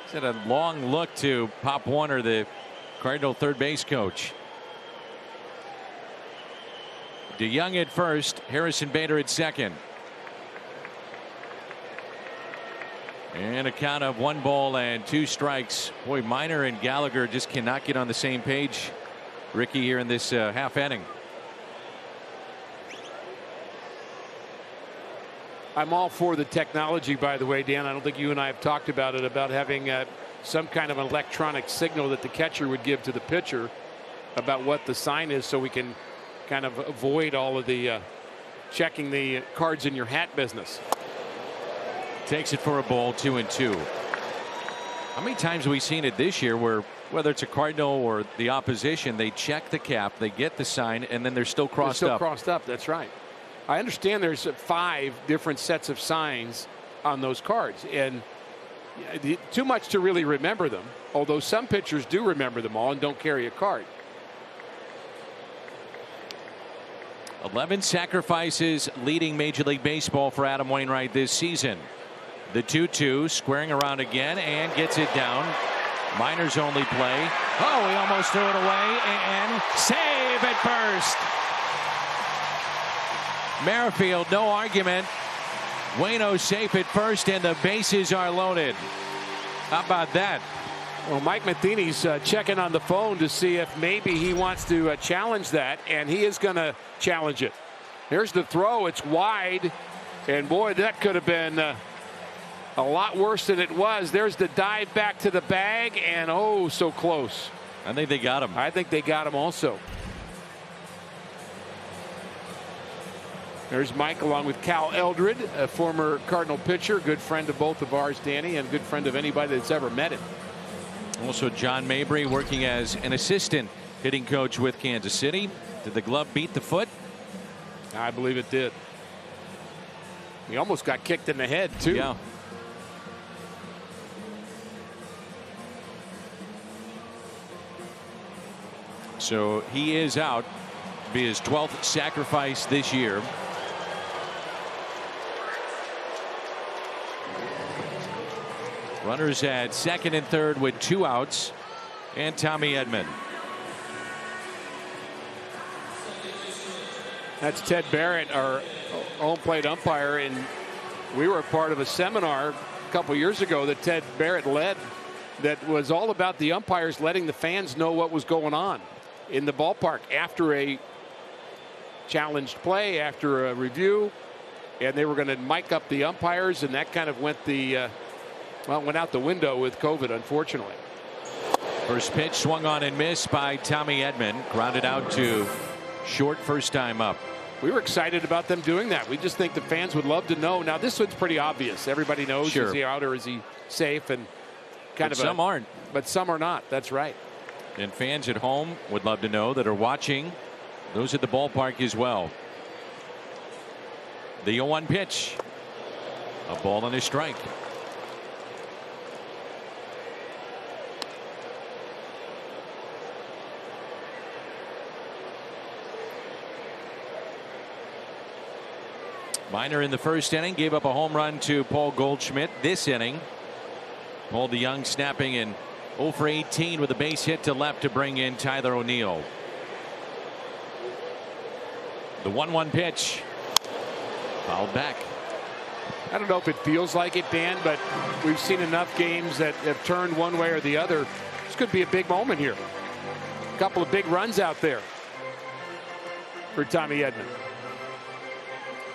He's had a long look to Pop Warner, the Cardinal third base coach. DeJong at first, Harrison Bader at second. And a count of 1 ball and 2 strikes. Boy, Minor and Gallagher just cannot get on the same page, Ricky, here in this half inning.
I'm all for the technology, by the way, Dan. I don't think you and I have talked about it, about having some kind of an electronic signal that the catcher would give to the pitcher about what the sign is, so we can kind of avoid all of the checking the cards in your hat business.
Takes it for a ball, 2-2. How many times have we seen it this year where, whether it's a Cardinal or the opposition, they check the cap, they get the sign, and then they're still crossed up?
Crossed up. That's right. I understand there's 5 different sets of signs on those cards, and too much to really remember them, although some pitchers do remember them all and don't carry a card.
11 sacrifices leading Major League Baseball for Adam Wainwright this season. The 2-2, squaring around again and gets it down. Minor's only play. Oh, he almost threw it away, and save at first. Merrifield, no argument. Waino safe at first, and the bases are loaded. How about that?
Well, Mike Matheny's checking on the phone to see if maybe he wants to challenge that, and he is going to challenge it. Here's the throw. It's wide, and boy, that could have been a lot worse than it was. There's the dive back to the bag, and oh, so close.
I think they got him.
I think they got him also. There's Mike along with Cal Eldred, a former Cardinal pitcher, good friend of both of ours, Danny, and good friend of anybody that's ever met him.
Also John Mabry working as an assistant hitting coach with Kansas City. Did the glove beat the foot?
I believe it did. He almost got kicked in the head, too.
Yeah. So he is out. Be his 12th sacrifice this year. Runners at second and third with 2 outs, and Tommy Edman.
That's Ted Barrett, our home plate umpire, and we were a part of a seminar a couple years ago that Ted Barrett led that was all about the umpires letting the fans know what was going on in the ballpark after a challenged play, after a review, and they were going to mic up the umpires, and that kind of went out the window with COVID, unfortunately.
First pitch swung on and missed by Tommy Edman, grounded out to short first time up.
We were excited about them doing that. We just think the fans would love to know. Now this one's pretty obvious. Everybody knows,
sure.
Is he out or is he safe? And kind
but
of
some aren't.
But some are not. That's right.
And fans at home would love to know, that are watching, those at the ballpark as well. The 0-1 pitch. A ball and a strike. Minor in the first inning gave up a home run to Paul Goldschmidt. This inning, Paul DeYoung snapping in 0 for 18 with a base hit to left to bring in Tyler O'Neill. The 1-1 pitch. Fouled back.
I don't know if it feels like it, Dan, but we've seen enough games that have turned one way or the other. This could be a big moment here. A couple of big runs out there for Tommy Edman.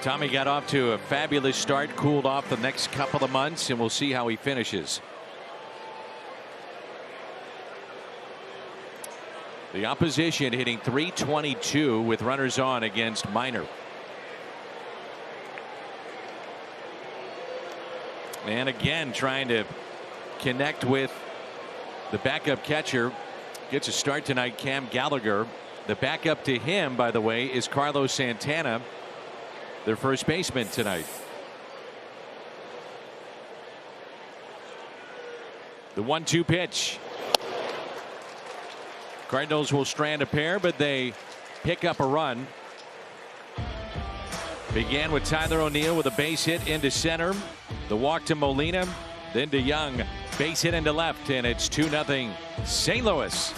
Tommy got off to a fabulous start, cooled off the next couple of months, and we'll see how he finishes. The opposition hitting .322 with runners on against Minor. And again, trying to connect with the backup catcher. Gets a start tonight, Cam Gallagher. The backup to him, by the way, is Carlos Santana, their first baseman tonight. The 1-2 pitch. Cardinals will strand a pair, but they pick up a run. Began with Tyler O'Neill with a base hit into center. The walk to Molina, then to Young. Base hit into left, and it's 2-0 St. Louis.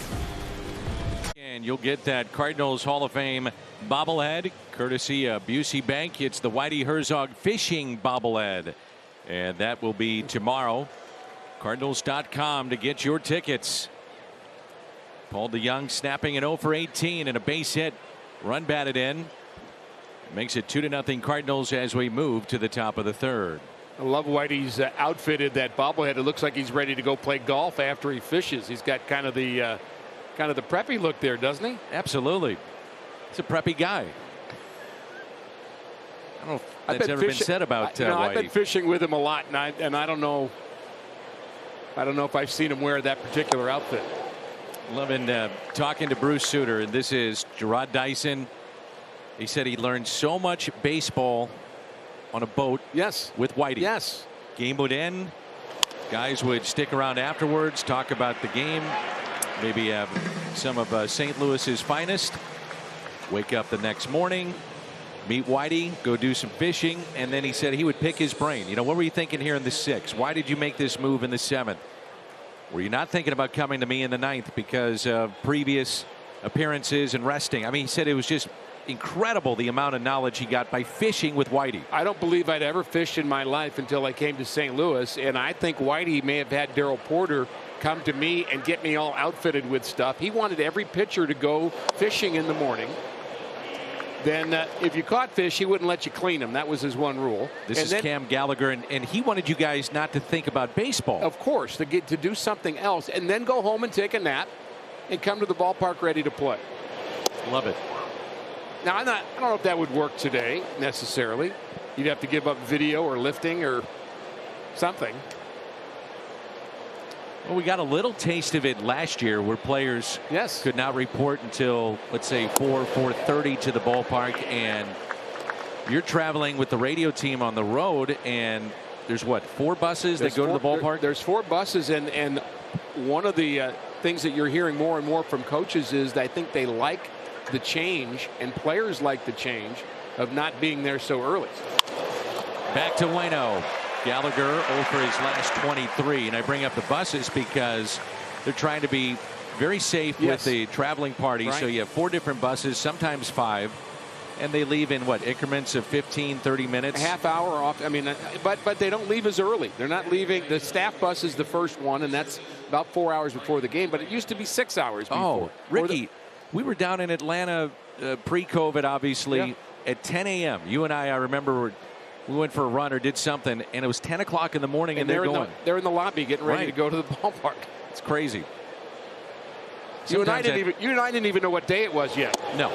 And you'll get that Cardinals Hall of Fame bobblehead courtesy of Busey Bank. It's the Whitey Herzog fishing bobblehead, and that will be tomorrow. Cardinals.com to get your tickets. Paul DeYoung snapping an 0 for 18 and a base hit. Run batted in. Makes it 2-0 Cardinals as we move to the top of the third.
I love Whitey's outfitted that bobblehead. It looks like he's ready to go play golf after he fishes. He's got kind of the preppy look there, doesn't he?
Absolutely. He's a preppy guy. I don't know if that's ever been said about Whitey.
I've been fishing with him a lot, and I don't know. I don't know if I've seen him wear that particular outfit.
Loving talking to Bruce Sutter, and this is Gerard Dyson. He said he learned so much baseball on a boat.
Yes.
With Whitey.
Yes.
Game would end. Guys would stick around afterwards, talk about the game, maybe have some of St. Louis's finest. Wake up the next morning, meet Whitey, go do some fishing, and then he said he would pick his brain. You know, what were you thinking here in the 6th? Why did you make this move in the 7th? Were you not thinking about coming to me in the 9th because of previous appearances and resting? I mean, he said it was just incredible the amount of knowledge he got by fishing with Whitey.
I don't believe I'd ever fished in my life until I came to St. Louis, and I think Whitey may have had Darryl Porter come to me and get me all outfitted with stuff. He wanted every pitcher to go fishing in the morning. Then if you caught fish, he wouldn't let you clean them. That was his one rule.
This is Cam Gallagher, and he wanted you guys not to think about baseball.
Of course, to do something else, and then go home and take a nap and come to the ballpark ready to play.
Love it.
Now, I don't know if that would work today necessarily. You'd have to give up video or lifting or something.
Well, we got a little taste of it last year where players could not report until, let's say, 4:30 to the ballpark, and you're traveling with the radio team on the road, and there's what, 4 buses that go to the ballpark?
There's 4 buses, and one of the things that you're hearing more and more from coaches is that I think they like the change, and players like the change of not being there so early.
Back to Waino. Gallagher over his last 23, and I bring up the buses because they're trying to be very safe with the traveling party. So you have 4 different buses, sometimes 5, and they leave in what, increments of 15-30 minutes,
a half hour off. I mean, but they don't leave as early. They're not leaving. The staff bus is the first one, and that's about 4 hours before the game, but it used to be 6 hours before.
Oh, Ricky, we were down in Atlanta pre-COVID, obviously, at 10 a.m. You and I remember we went for a run or did something, and it was 10 o'clock in the morning, and they're going.
They're in the lobby getting ready to go to the ballpark.
It's crazy.
You and I didn't even know what day it was yet.
No.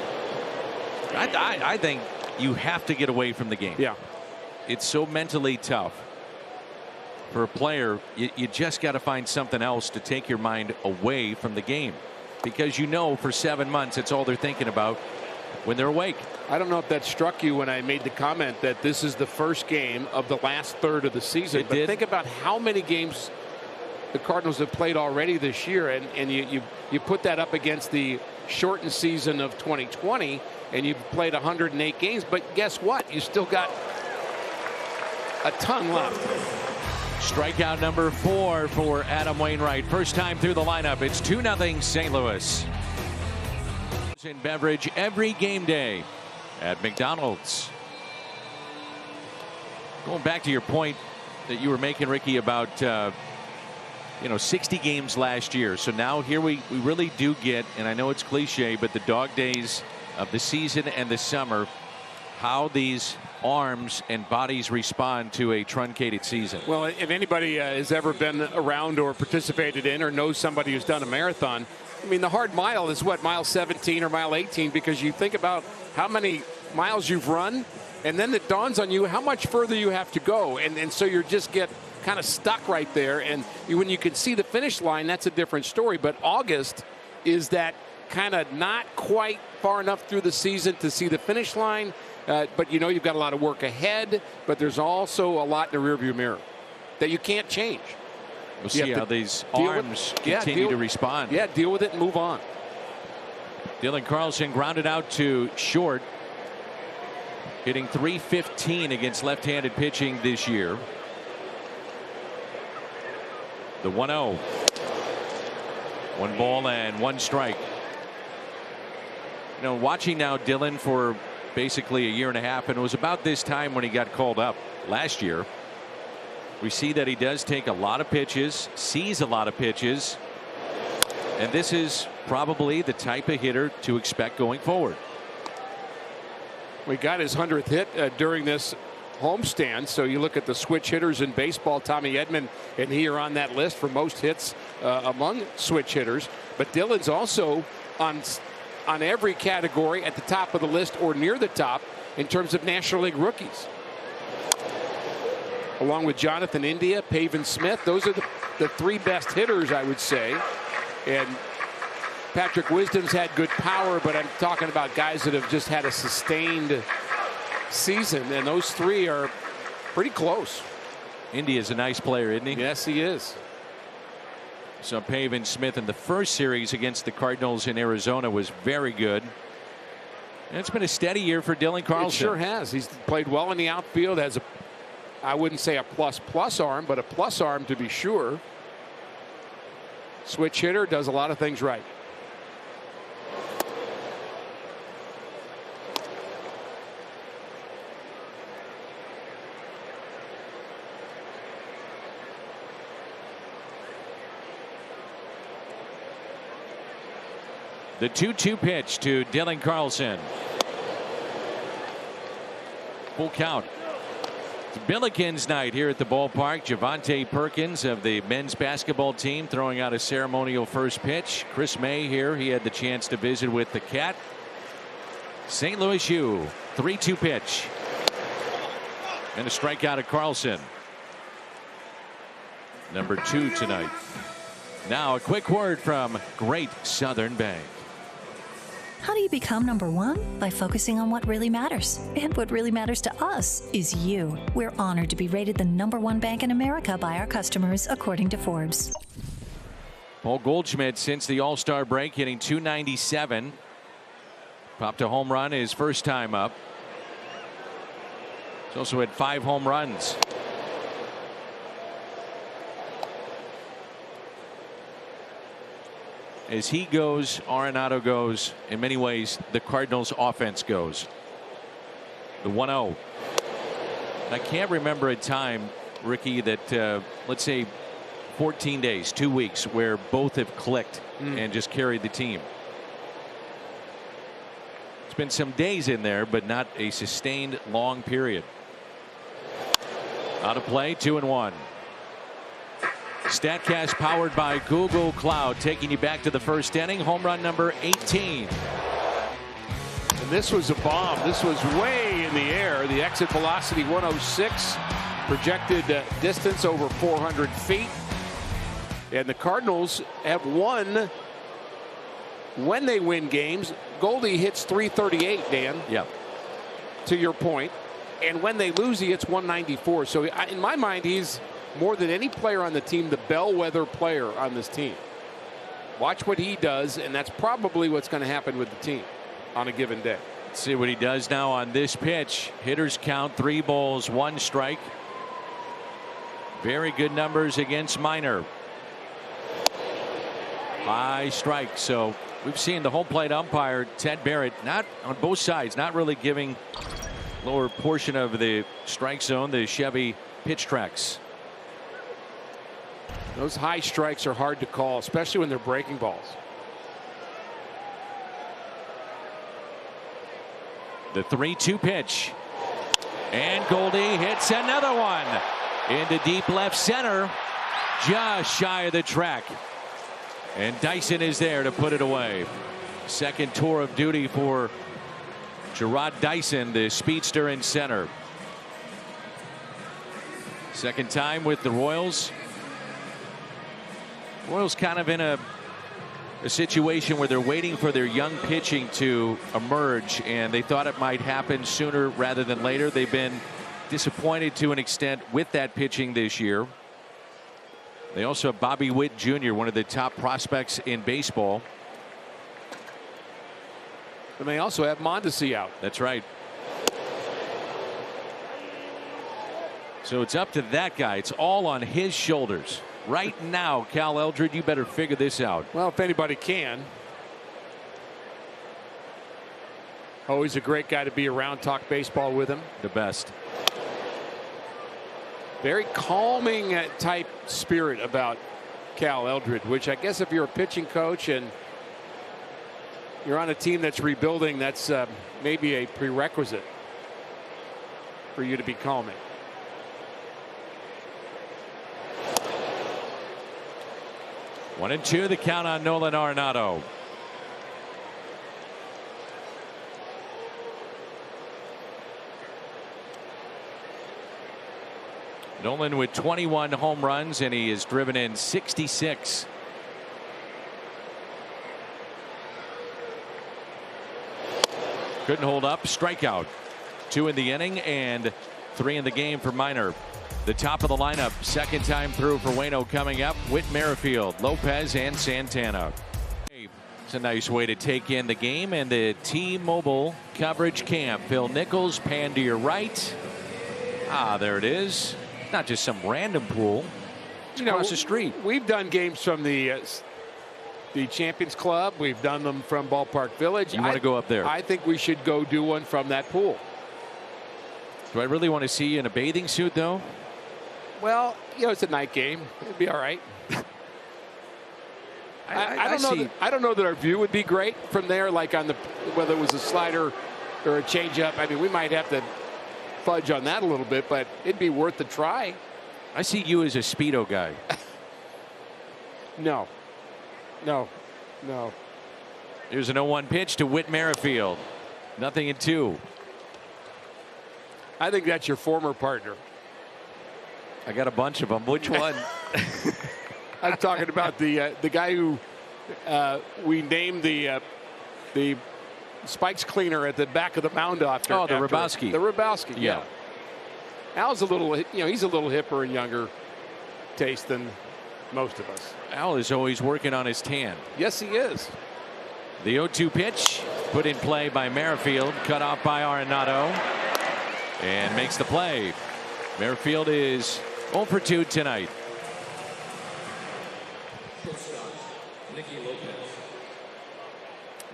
I think you have to get away from the game.
Yeah.
It's so mentally tough for a player. You just got to find something else to take your mind away from the game, because you know for 7 months it's all they're thinking about when they're awake.
I don't know if that struck you when I made the comment that this is the first game of the last third of the season. But think about how many games the Cardinals have played already this year, and you put that up against the shortened season of 2020, and you've played 108 games. But guess what? You still got a ton left.
Strikeout number 4 for Adam Wainwright. First time through the lineup. It's 2-0 St. Louis. In beverage every game day at McDonald's. Going back to your point that you were making, Ricky, about 60 games last year. So now here we really do get, and I know it's cliche, but the dog days of the season and the summer, how these arms and bodies respond to a truncated season.
Well, if anybody has ever been around or participated in or knows somebody who's done a marathon, I mean, the hard mile is what, mile 17 or mile 18, because you think about how many miles you've run, and then it dawns on you how much further you have to go. And so you just get kind of stuck right there. And when you can see the finish line, that's a different story. But August is that kind of not quite far enough through the season to see the finish line. But you know you've got a lot of work ahead, but there's also a lot in the rearview mirror that you can't change.
We'll see how these arms continue to respond.
Yeah, deal with it and move on.
Dylan Carlson grounded out to short, hitting .315 against left-handed pitching this year. The 1-0. 1 ball and 1 strike. You know, watching now Dylan for basically a year and a half, and it was about this time when he got called up last year. We see that he does take a lot of pitches, sees a lot of pitches, and this is probably the type of hitter to expect going forward.
We got his 100th hit during this homestand. So you look at the switch hitters in baseball, Tommy Edman and he are on that list for most hits among switch hitters. But Dylan's also on every category at the top of the list or near the top in terms of National League rookies. Along with Jonathan India, Pavin Smith, those are the three best hitters, I would say. And Patrick Wisdom's had good power, but I'm talking about guys that have just had a sustained season, and those three are pretty close.
India's a nice player, isn't he?
Yes, he is.
So Pavin Smith in the first series against the Cardinals in Arizona was very good. And it's been a steady year for Dylan Carlson.
It sure has. He's played well in the outfield, has I wouldn't say a plus arm, but a plus arm to be sure. Switch hitter, does a lot of things right.
The 2-2 pitch to Dylan Carlson. Full count. It's Billikens night here at the ballpark. Javante Perkins of the men's basketball team throwing out a ceremonial first pitch. Chris May here. He had the chance to visit with the Cat. St. Louis U. 3-2 pitch. And a strikeout of Carlson. Number 2 tonight. Now a quick word from Great Southern Bank.
How do you become number one? By focusing on what really matters. And what really matters to us is you. We're honored to be rated the #1 bank in America by our customers, according to Forbes.
Paul Goldschmidt, since the All-Star break, hitting .297. Popped a home run his first time up. He's also had 5 home runs. As he goes, Arenado goes. In many ways, the Cardinals offense goes. The 1-0. I can't remember a time, Ricky, that let's say 14 days, 2 weeks, where both have clicked and just carried the team. It's been some days in there, but not a sustained long period. Out of play, 2-1. StatCast powered by Google Cloud, taking you back to the first inning. Home run number 18.
And this was a bomb. This was way in the air. The exit velocity 106. Projected distance over 400 feet. And the Cardinals have won when they win games. Goldie hits 338, Dan.
Yeah.
To your point. And when they lose, he hits 194. So in my mind, he's more than any player on the team, the bellwether player on this team. Watch what he does, and that's probably what's going to happen with the team on a given day.
Let's see what he does now on this pitch. Hitters count 3 balls, 1 strike. Very good numbers against Minor. High strike. So we've seen the home plate umpire, Ted Barrett, not on both sides, not really giving lower portion of the strike zone, the Chevy pitch tracks.
Those high strikes are hard to call, especially when they're breaking balls.
The 3-2 pitch. And Goldie hits another one into deep left center, just shy of the track. And Dyson is there to put it away. Second tour of duty for Gerard Dyson, the speedster in center. Second time with the Royals. Royals kind of in a situation where they're waiting for their young pitching to emerge, and they thought it might happen sooner rather than later. They've been disappointed to an extent with that pitching this year. They also have Bobby Witt Jr., one of the top prospects in baseball.
And they also have Mondesi out.
That's right. So it's up to that guy. It's all on his shoulders. Right now, Cal Eldred, you better figure this out.
Well, if anybody can. Always a great guy to be around, talk baseball with him.
The best.
Very calming type spirit about Cal Eldred, which I guess if you're a pitching coach and you're on a team that's rebuilding, that's maybe a prerequisite for you to be calming.
One and two, the count on Nolan Arenado. Nolan with 21 home runs, and he has driven in 66. Couldn't hold up. Strikeout. 2 in the inning and 3 in the game for Minor. The top of the lineup, second time through for Waino coming up. Whit Merrifield, Lopez, and Santana. It's a nice way to take in the game and the T-Mobile coverage camp. Phil Nichols, pan to your right. There it is. Not just some random pool. It's across the street.
We've done games from the Champions Club. We've done them from Ballpark Village.
You want to go up there?
I think we should go do one from that pool.
Do I really want to see you in a bathing suit, though?
Well, it's a night game. It'd be all right. I don't know that our view would be great from there, like on whether it was a slider or a changeup. I mean, we might have to fudge on that a little bit, but it'd be worth the try.
I see you as a Speedo guy.
No.
Here's an 0-1 pitch to Whit Merrifield. 0-2.
I think that's your former partner.
I got a bunch of them. Which one?
I'm talking about the guy who we named the spikes cleaner at the back of the mound after.
Oh, the Hrabowski.
The Hrabowski. Yeah. Al's a little, he's a little hipper and younger taste than most of us.
Al is always working on his tan.
Yes, he is.
The 0-2 pitch put in play by Merrifield, cut off by Arenado, and makes the play. Merrifield is 0 for 2 tonight.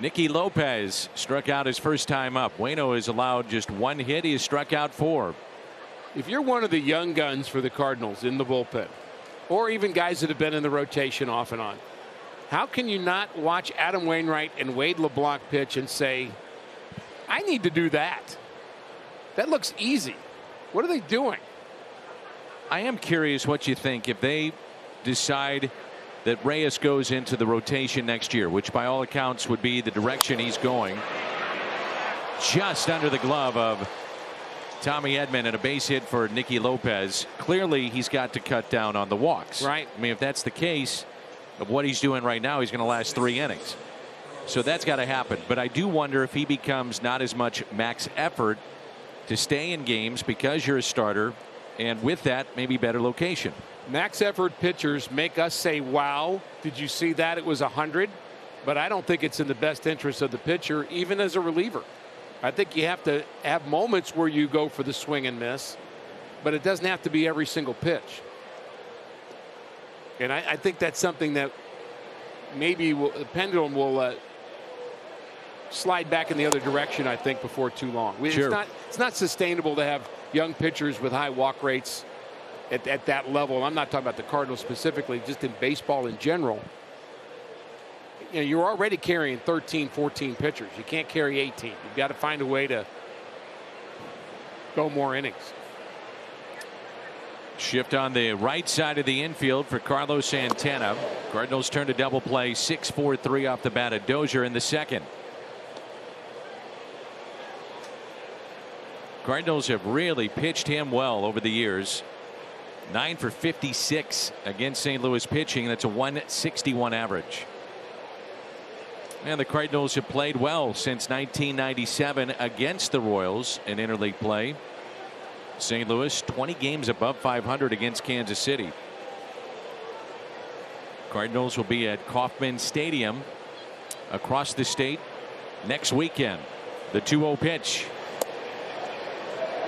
Nicky Lopez struck out his first time up. Waino has allowed just 1 hit. He has struck out 4.
If you're one of the young guns for the Cardinals in the bullpen, or even guys that have been in the rotation off and on, how can you not watch Adam Wainwright and Wade LeBlanc pitch and say, I need to do that? That looks easy. What are they doing?
I am curious what you think if they decide that Reyes goes into the rotation next year, which by all accounts would be the direction he's going. Just under the glove of Tommy Edman and a base hit for Nicky Lopez. Clearly he's got to cut down on the walks.
Right.
I mean, if that's the case of what he's doing right now, he's going to last 3 innings. So that's got to happen. But I do wonder if he becomes not as much max effort to stay in games because you're a starter, and with that, maybe better location.
Max effort pitchers make us say, wow, did you see that? It was 100. But I don't think it's in the best interest of the pitcher, even as a reliever. I think you have to have moments where you go for the swing and miss, but it doesn't have to be every single pitch. And I think that's something that maybe the pendulum will slide back in the other direction, I think, before too long.
Sure.
It's not sustainable to have young pitchers with high walk rates at that level. I'm not talking about the Cardinals specifically, just in baseball in general. You're already carrying 13, 14 pitchers. You can't carry 18. You've got to find a way to go more innings.
Shift on the right side of the infield for Carlos Santana. Cardinals turn to double play. 6-4-3 off the bat of Dozier in the second. Cardinals have really pitched him well over the years. 9 for 56 against St. Louis pitching. That's a 161 average. And the Cardinals have played well since 1997 against the Royals in interleague play. St. Louis 20 games above 500 against Kansas City. Cardinals will be at Kauffman Stadium across the state next weekend. The 2-0 pitch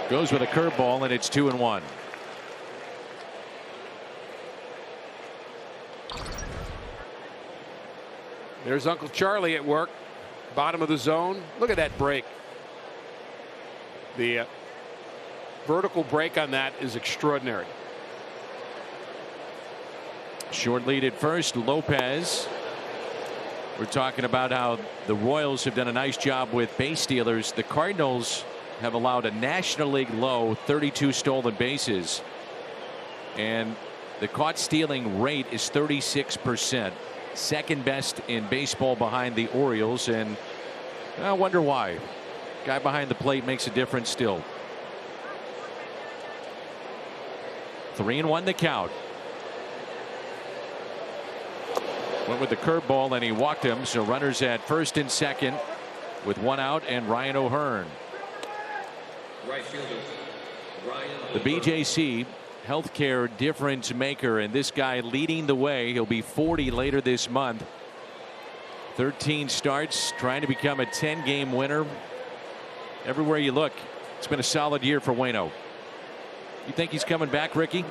goes with a curveball, and it's 2-1.
There's Uncle Charlie at work. Bottom of the zone. Look at that break. The vertical break on that is extraordinary.
Short lead at first. Lopez We're talking about how the Royals have done a nice job with base stealers. The Cardinals have allowed a National League low 32 stolen bases. And the caught stealing rate is 36%. Second best in baseball behind the Orioles. And I wonder why. Guy behind the plate makes a difference still. 3-1 the count. Went with the curveball and he walked him. So runners at first and second with one out and Ryan O'Hearn.
Right fielder, Ryan
The BJC healthcare difference maker, and this guy leading the way. He'll be 40 later this month. 13 starts, trying to become a 10-game winner. Everywhere you look, it's been a solid year for Waino. You think he's coming back, Ricky?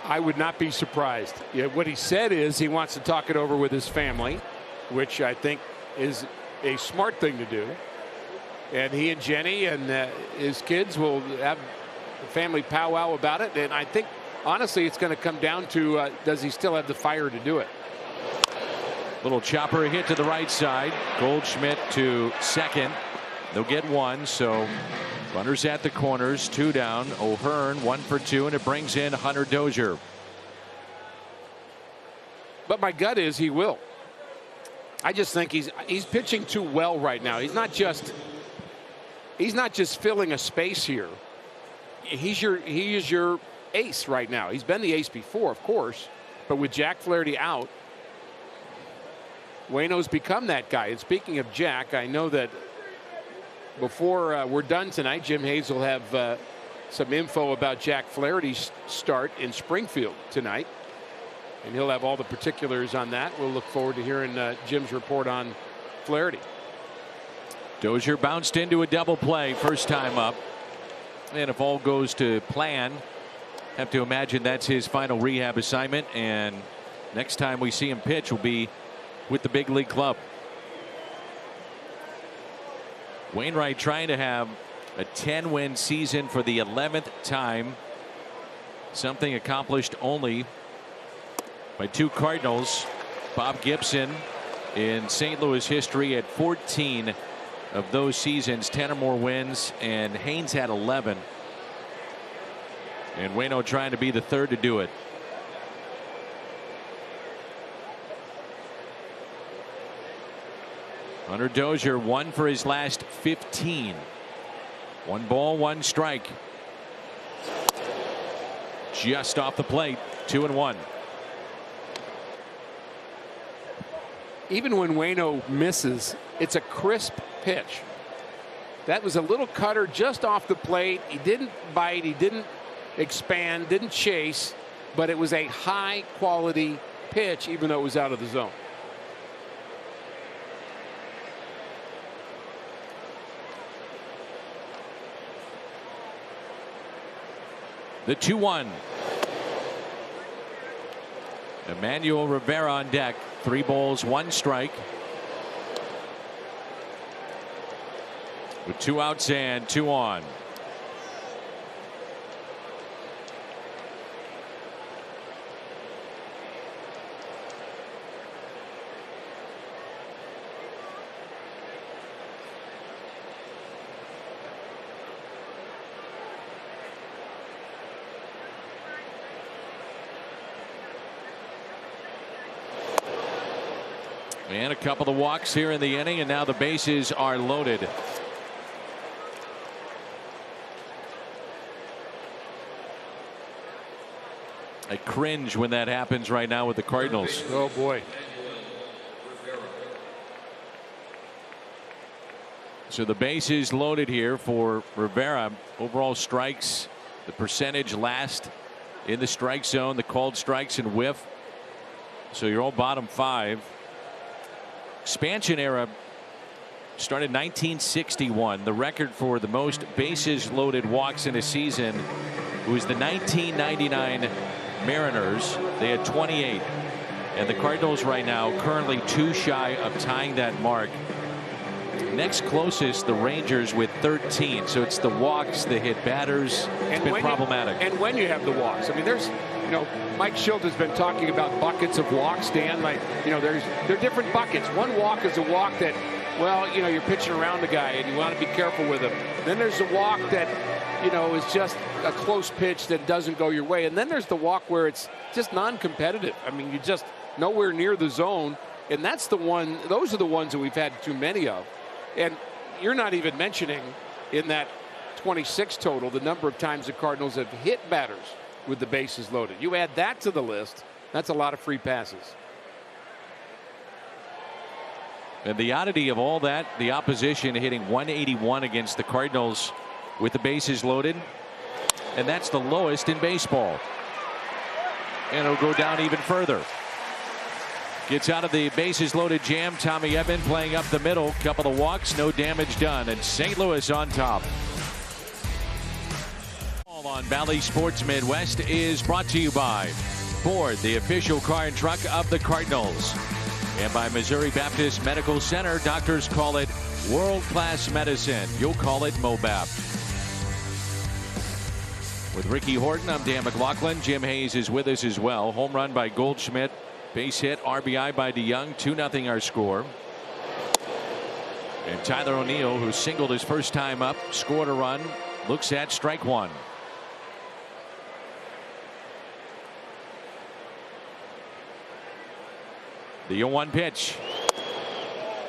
I would not be surprised. Yeah, what he said is he wants to talk it over with his family, which I think is a smart thing to do. And he and Jenny and his kids will have a family powwow about it. And I think, honestly, it's going to come down to does he still have the fire to do it?
Little chopper hit to the right side. Goldschmidt to second. They'll get one. So runners at the corners, 2 down. O'Hearn 1 for 2, and it brings in Hunter Dozier.
But my gut is he will. I just think he's pitching too well right now. He's not just filling a space here. He is your ace right now. He's been the ace before, of course, but with Jack Flaherty out, Waino's become that guy. And speaking of Jack, I know that before we're done tonight, Jim Hayes will have some info about Jack Flaherty's start in Springfield tonight, and he'll have all the particulars on that. We'll look forward to hearing Jim's report on Flaherty.
Dozier bounced into a double play first time up, and if all goes to plan, have to imagine that's his final rehab assignment, and next time we see him pitch will be with the big league club. Wainwright trying to have a 10-win season for the 11th time, something accomplished only by 2 Cardinals. Bob Gibson in St. Louis history at 14 of those seasons, 10 or more wins, and Haynes had 11. And Waino trying to be the third to do it. Hunter Dozier 1 for his last 15. 1 ball, 1 strike. Just off the plate, 2-1.
Even when Waino misses, it's a crisp pitch. That was a little cutter just off the plate. He didn't bite, he didn't expand, didn't chase, but it was a high quality pitch even though it was out of the zone.
The 2-1. Emmanuel Rivera on deck. 3 balls, 1 strike. With 2 outs and 2 on. And a couple of walks here in the inning, and now the bases are loaded. I cringe when that happens right now with the Cardinals.
Oh boy.
So the bases loaded here for Rivera. Overall strikes, the percentage last in the strike zone, the called strikes and whiff. So you're all bottom 5. Expansion era started 1961. The record for the most bases loaded walks in a season was the 1999 Mariners. They had 28, and the Cardinals right now currently 2 shy of tying that mark. Next closest, the Rangers with 13. So it's the walks that hit batters. It's been problematic.
And when you have the walks, I mean, there's Mike Schilt has been talking about buckets of walks, Dan. Like, there are different buckets. One walk is a walk that, well, you're pitching around the guy and you want to be careful with him. Then there's a walk that, is just a close pitch that doesn't go your way. And then there's the walk where it's just non-competitive. I mean, you're just nowhere near the zone. And that's the one, those are the ones that we've had too many of. And you're not even mentioning in that 26 total the number of times the Cardinals have hit batters with the bases loaded. You add that to the list, that's a lot of free passes.
And the oddity of all that, the opposition hitting 181 against the Cardinals with the bases loaded. And that's the lowest in baseball. And it'll go down even further. Gets out of the bases loaded jam. Tommy Edman playing up the middle. Couple of walks, no damage done. And St. Louis on top. All on Valley Sports Midwest is brought to you by Ford, the official car and truck of the Cardinals. And by Missouri Baptist Medical Center. Doctors call it world-class medicine. You'll call it MOBAP. With Ricky Horton, I'm Dan McLaughlin. Jim Hayes is with us as well. Home run by Goldschmidt. Base hit, RBI by DeYoung. 2-0 our score. And Tyler O'Neill, who singled his first time up, scored a run. Looks at strike one. The 0-1 pitch.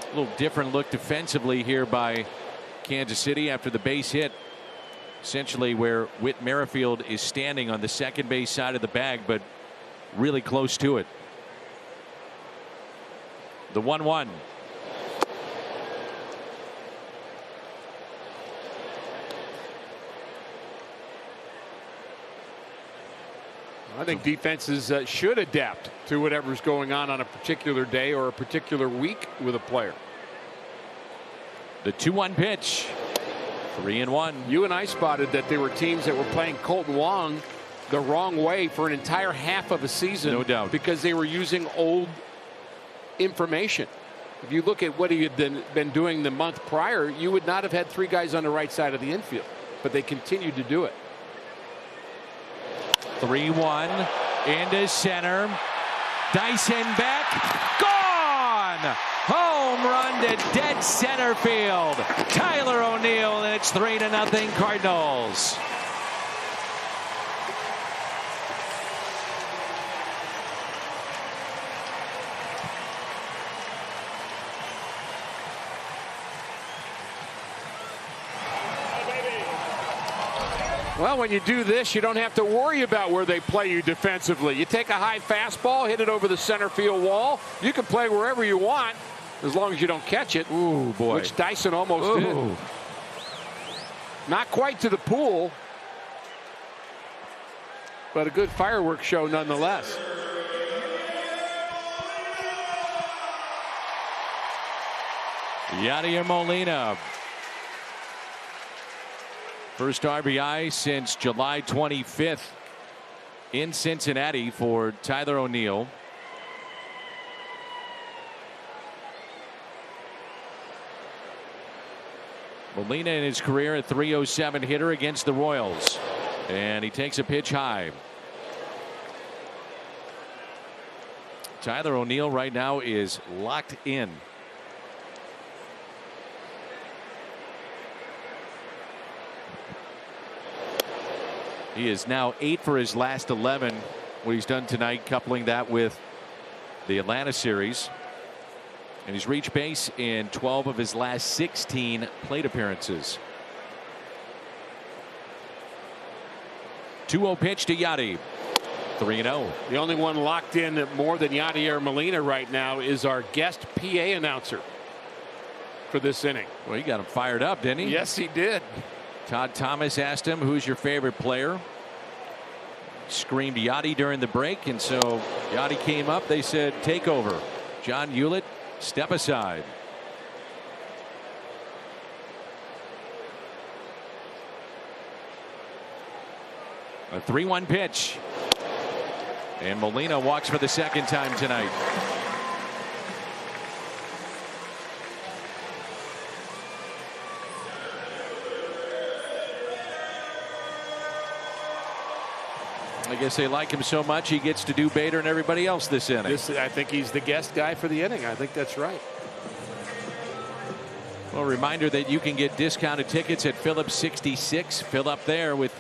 A little different look defensively here by Kansas City after the base hit. Essentially where Whit Merrifield is standing on the second base side of the bag, but really close to it. The 1-1.
I think defenses should adapt to whatever's going on a particular day or a particular week with a player.
The 2-1 pitch. 3-1.
You and I spotted that there were teams that were playing Colton Wong the wrong way for an entire half of a season.
No doubt.
Because they were using old information. If you look at what he had been doing the month prior, you would not have had three guys on the right side of the infield. But they continued to do it.
3-1 into center. Dyson back. Gone! Home run to dead center field. Tyler O'Neill, and it's 3-0 Cardinals.
Well, when you do this, you don't have to worry about where they play you defensively. You take a high fastball, hit it over the center field wall. You can play wherever you want as long as you don't catch it.
Ooh, boy.
Which Dyson almost did. Not quite to the pool, but a good fireworks show nonetheless.
Yadier Molina. First RBI since July 25th in Cincinnati for Tyler O'Neill. Molina in his career a .307 hitter against the Royals. And he takes a pitch high. Tyler O'Neill right now is locked in. He is now 8 for his last 11. What he's done tonight, coupling that with the Atlanta series. And he's reached base in 12 of his last 16 plate appearances. 2-0 pitch to Yadi. 3-0.
The only one locked in more than Yadier Molina right now is our guest PA announcer for this inning.
Well, he got him fired up, didn't he?
Yes, he did.
Todd Thomas asked him, who's your favorite player? Screamed Yadi during the break, and so Yadi came up. They said, take over. John Hewlett, step aside. A 3-1 pitch. And Molina walks for the second time tonight. I guess they like him so much he gets to do Bader and everybody else this inning.
I think he's the guest guy for the inning. I think that's right.
Well, reminder that you can get discounted tickets at Phillips 66. Fill up there with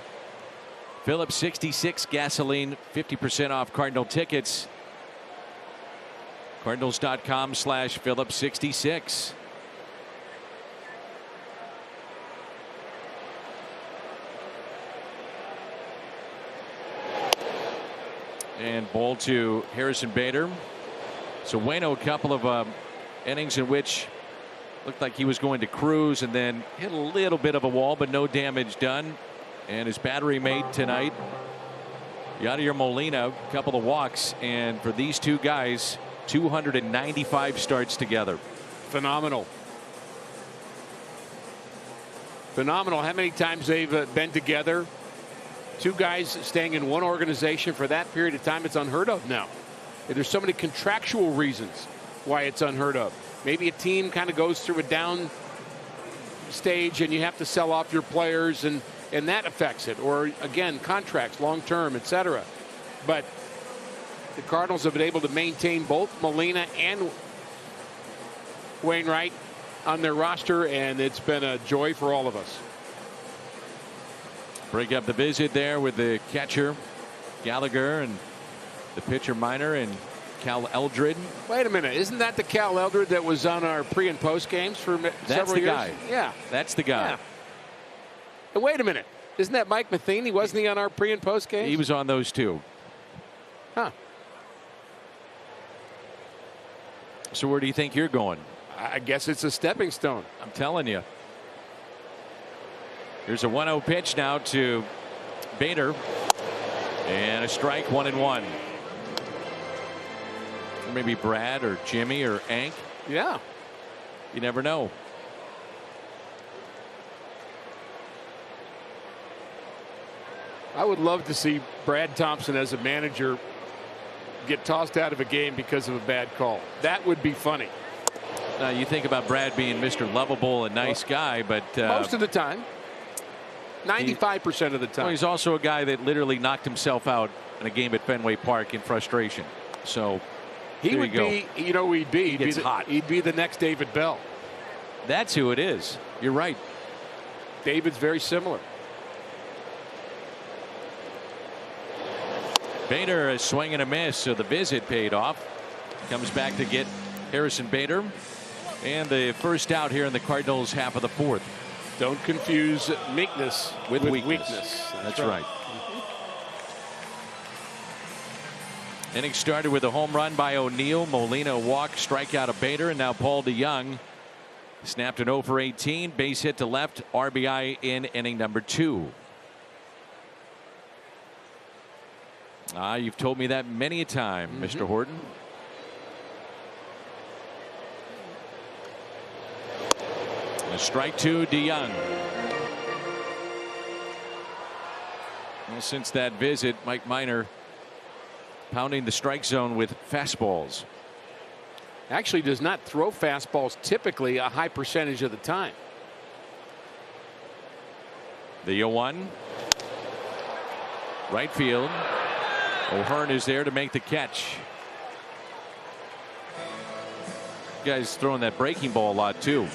Phillips 66 gasoline, 50% off Cardinal tickets. Cardinals.com/Phillips 66. And ball to Harrison Bader. So Waino, a couple of innings in which looked like he was going to cruise and then hit a little bit of a wall, but no damage done. And his battery mate tonight, Yadier Molina, a couple of walks. And for these two guys, 295 starts together.
Phenomenal. Phenomenal how many times they've been together. Two guys staying in one organization for that period of time. It's unheard of now. There's so many contractual reasons why it's unheard of. Maybe a team kind of goes through a down stage and you have to sell off your players and that affects it. Or again, contracts, long term, etc. But the Cardinals have been able to maintain both Molina and Wainwright on their roster, and it's been a joy for all of us.
Break up the visit there with the catcher Gallagher and the pitcher Minor and Cal Eldred.
Wait a minute, isn't that the Cal Eldred that was on our pre and post games for several years?
Guy.
Yeah,
that's the guy.
Yeah. And wait a minute, isn't that Mike Matheny? Wasn't he on our pre and post games?
He was on those too.
Huh.
So where do you think you're going?
I guess it's a stepping stone.
I'm telling you. Here's a 1-0 pitch now to Bader. And a strike, 1-1. Or maybe Brad or Jimmy or Ank.
Yeah.
You never know.
I would love to see Brad Thompson as a manager get tossed out of a game because of a bad call. That would be funny.
Now you think about Brad being Mr. Lovable, a nice guy, but
most of the time. 95% of the time.
Well, he's also a guy that literally knocked himself out in a game at Fenway Park in frustration. So
he would be, you know, he'd be
hot.
He'd be the next David Bell.
That's who it is. You're right.
David's very similar.
Bader is swing and a miss, so the visit paid off. Comes back to get Harrison Bader. And the first out here in the Cardinals half of the fourth.
Don't confuse meekness with weakness.
That's right. Inning started with a home run by O'Neill. Molina walk, strikeout of Bader, and now Paul DeYoung snapped an 0 for 18. Base hit to left. RBI in inning number 2. You've told me that many a time, Mr. Horton. A strike 2, DeYoung. Well, since that visit, Mike Minor pounding the strike zone with fastballs.
Actually does not throw fastballs typically a high percentage of the time.
The 0-1. Right field. O'Hearn is there to make the catch. Guy's throwing that breaking ball a lot too.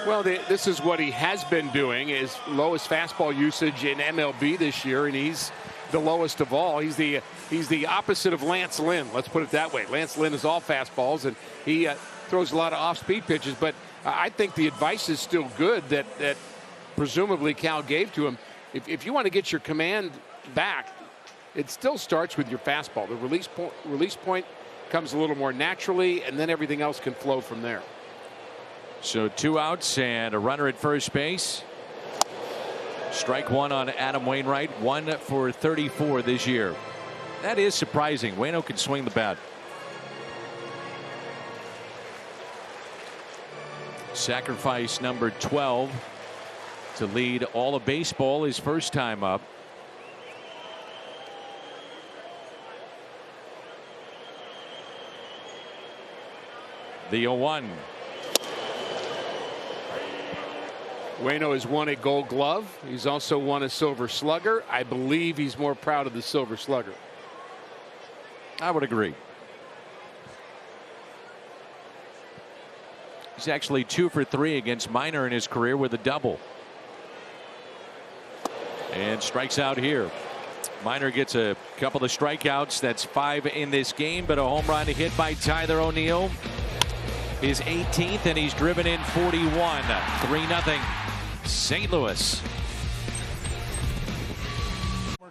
Well, this is what he has been doing, is lowest fastball usage in MLB this year, and he's the lowest of all. He's the opposite of Lance Lynn. Let's put it that way. Lance Lynn is all fastballs, and he throws a lot of off-speed pitches. But I think the advice is still good that presumably Cal gave to him. If you want to get your command back, it still starts with your fastball. The release point comes a little more naturally, and then everything else can flow from there.
So 2 outs and a runner at first base. Strike 1 on Adam Wainwright. 1 for 34 this year. That is surprising. Waino can swing the bat. Sacrifice number 12 to lead all of baseball his first time up. The 0-1.
Waino has won a Gold Glove. He's also won a Silver Slugger. I believe he's more proud of the Silver Slugger.
I would agree. He's actually 2 for 3 against Minor in his career with a double. And strikes out here. Minor gets a couple of strikeouts. That's 5 in this game, but a home run hit by Tyler O'Neill. His 18th, and he's driven in 41. 3-0 St. Louis.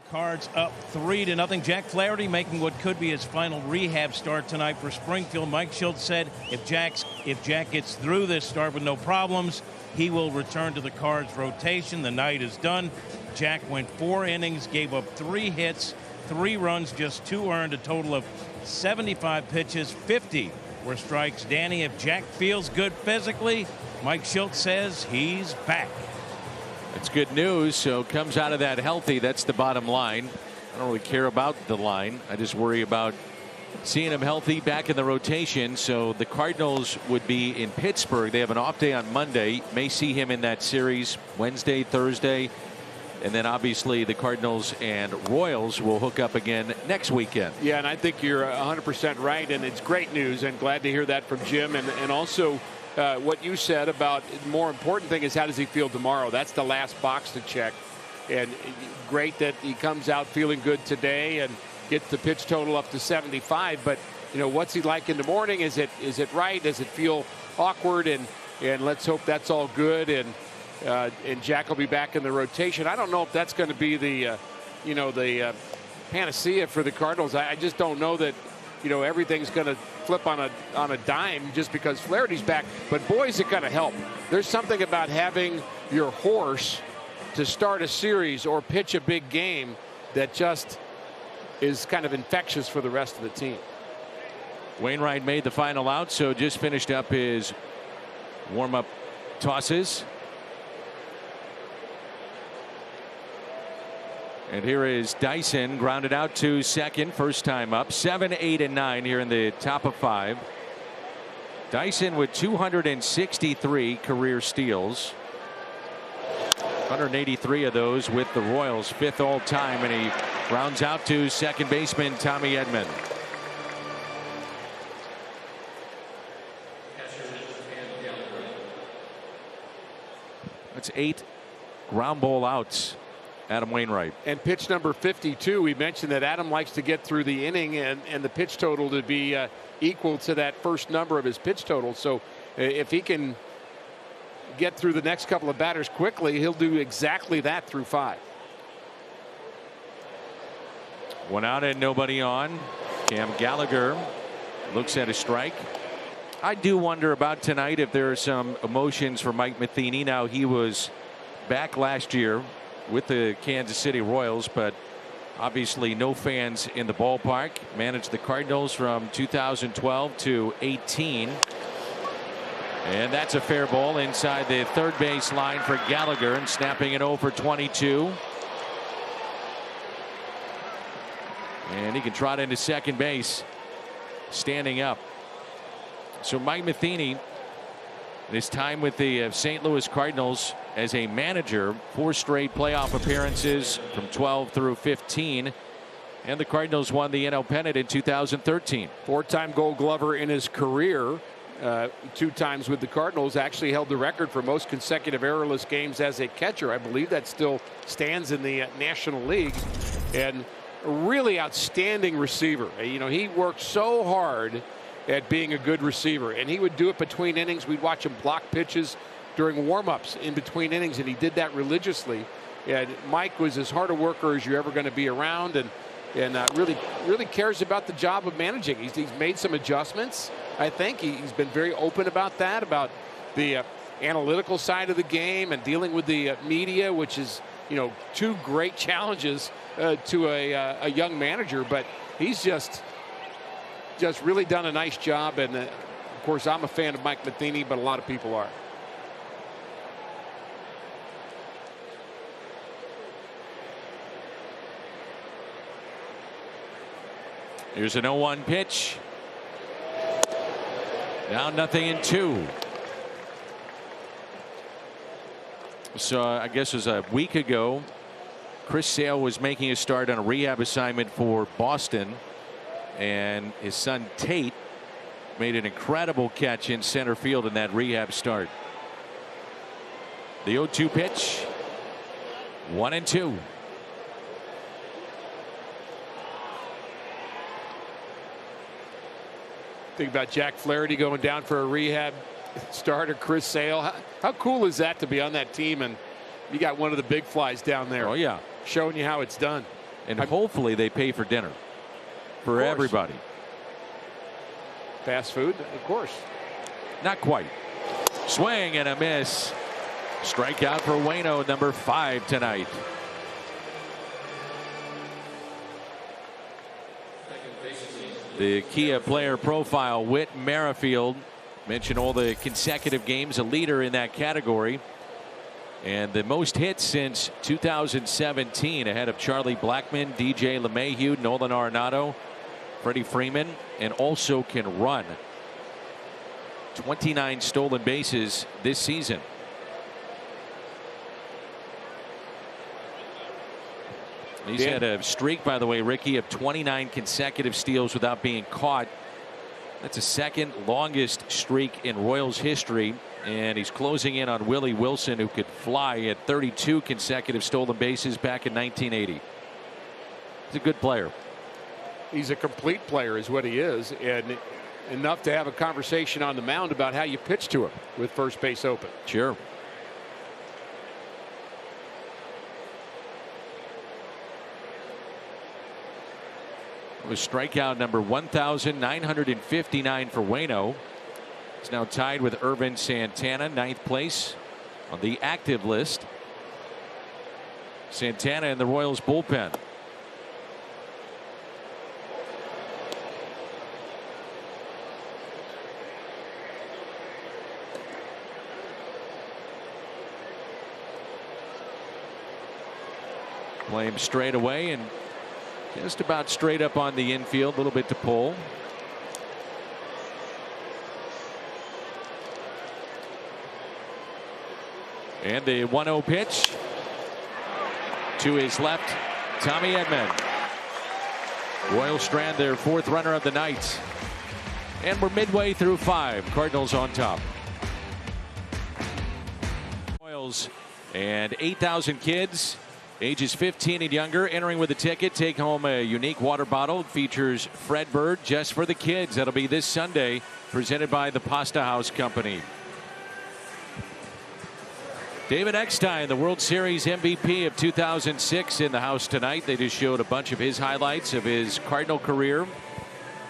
Cards up 3-0. Jack Flaherty making what could be his final rehab start tonight for Springfield. Mike Schultz said if Jack gets through this start with no problems, he will return to the Cards rotation. The night is done. Jack went 4 innings, gave up 3 hits, 3 runs, just 2 earned, a total of 75 pitches, 50 were strikes. Danny, if Jack feels good physically, Mike Schultz says he's back.
It's good news. So comes out of that healthy. That's the bottom line. I don't really care about the line. I just worry about seeing him healthy back in the rotation. So the Cardinals would be in Pittsburgh. They have an off day on Monday. May see him in that series Wednesday, Thursday. And then obviously the Cardinals and Royals will hook up again next weekend.
Yeah, and I think you're 100% right. And it's great news. And glad to hear that from Jim. And also what you said about the more important thing is how does he feel tomorrow? That's the last box to check. And great that he comes out feeling good today and gets the pitch total up to 75. But, you know, what's he like in the morning? Is it right? Does it feel awkward? And let's hope that's all good. And Jack will be back in the rotation. I don't know if that's going to be the panacea for the Cardinals. I just don't know that, you know, everything's going to flip on a dime just because Flaherty's back. But boy, is it going to help. There's something about having your horse to start a series or pitch a big game that just is kind of infectious for the rest of the team.
Wainwright made the final out, so just finished up his warm-up tosses. And here is Dyson, grounded out to second, first time up. 7, 8, and 9 here in the top of 5. Dyson with 263 career steals. 183 of those with the Royals, 5th all time, and he rounds out to second baseman Tommy Edman. That's 8 ground ball outs. Adam Wainwright.
And pitch number 52, we mentioned that Adam likes to get through the inning and the pitch total to be equal to that first number of his pitch total. So if he can get through the next couple of batters quickly, he'll do exactly that through 5.
1 out and nobody on. Cam Gallagher looks at a strike. I do wonder about tonight if there are some emotions for Mike Matheny. Now, he was back last year with the Kansas City Royals, but obviously no fans in the ballpark. Managed the Cardinals from 2012 to 18. And that's a fair ball inside the third base line for Gallagher, and snapping it over 22. And he can trot into second base standing up. So Mike Matheny, his time with the St. Louis Cardinals as a manager, 4 straight playoff appearances from 12 through 15. And the Cardinals won the NL pennant in 2013.
4-time Gold Glover in his career. 2 times with the Cardinals. Actually held the record for most consecutive errorless games as a catcher. I believe that still stands in the National League. And a really outstanding receiver. You know, he worked so hard at being a good receiver, and he would do it between innings. We'd watch him block pitches during warm-ups in between innings, and he did that religiously. And Mike was as hard a worker as you're ever going to be around, and really cares about the job of managing. He's made some adjustments. I think he's been very open about that, about the analytical side of the game and dealing with the media, which is, you know, 2 great challenges to a young manager. But he's just really done a nice job. And of course, I'm a fan of Mike Matheny, but a lot of people are.
Here's an 0-1 pitch. Now 0-2. So I guess it was a week ago. Chris Sale was making a start on a rehab assignment for Boston, and his son Tate made an incredible catch in center field in that rehab start. The 0-2 pitch. 1-2.
Think about Jack Flaherty going down for a rehab starter. Chris Sale. How cool is that to be on that team, and you got one of the big flies down there.
Oh yeah,
showing you how it's done.
And hopefully they pay for dinner for everybody.
Fast food, of course.
Not quite. Swing and a miss. Strikeout for Waino, number 5 tonight. The Kia player profile, Whit Merrifield. Mentioned all the consecutive games, a leader in that category. And the most hits since 2017, ahead of Charlie Blackmon, DJ LeMahieu, Nolan Arenado, Freddie Freeman, and also can run. 29 stolen bases this season. He's had a streak, by the way, Ricky, of 29 consecutive steals without being caught. That's the second longest streak in Royals history. And he's closing in on Willie Wilson, who could fly at 32 consecutive stolen bases back in 1980. He's a good player.
He's a complete player is what he is, and enough to have a conversation on the mound about how you pitch to him with first base open.
Sure. It was strikeout number 1,959 for Waino. He's now tied with Irvin Santana, 9th place on the active list. Santana in the Royals bullpen. Play him straight away and just about straight up on the infield, a little bit to pull. And the 1-0 pitch to his left, Tommy Edman. Royals strand their 4th runner of the night. And we're midway through 5. Cardinals on top. Royals and 8,000 kids ages 15 and younger entering with a ticket. Take home a unique water bottle. It features Fred Bird just for the kids. That'll be this Sunday, presented by the Pasta House Company. David Eckstein, the World Series MVP of 2006, in the house tonight. They just showed a bunch of his highlights of his Cardinal career.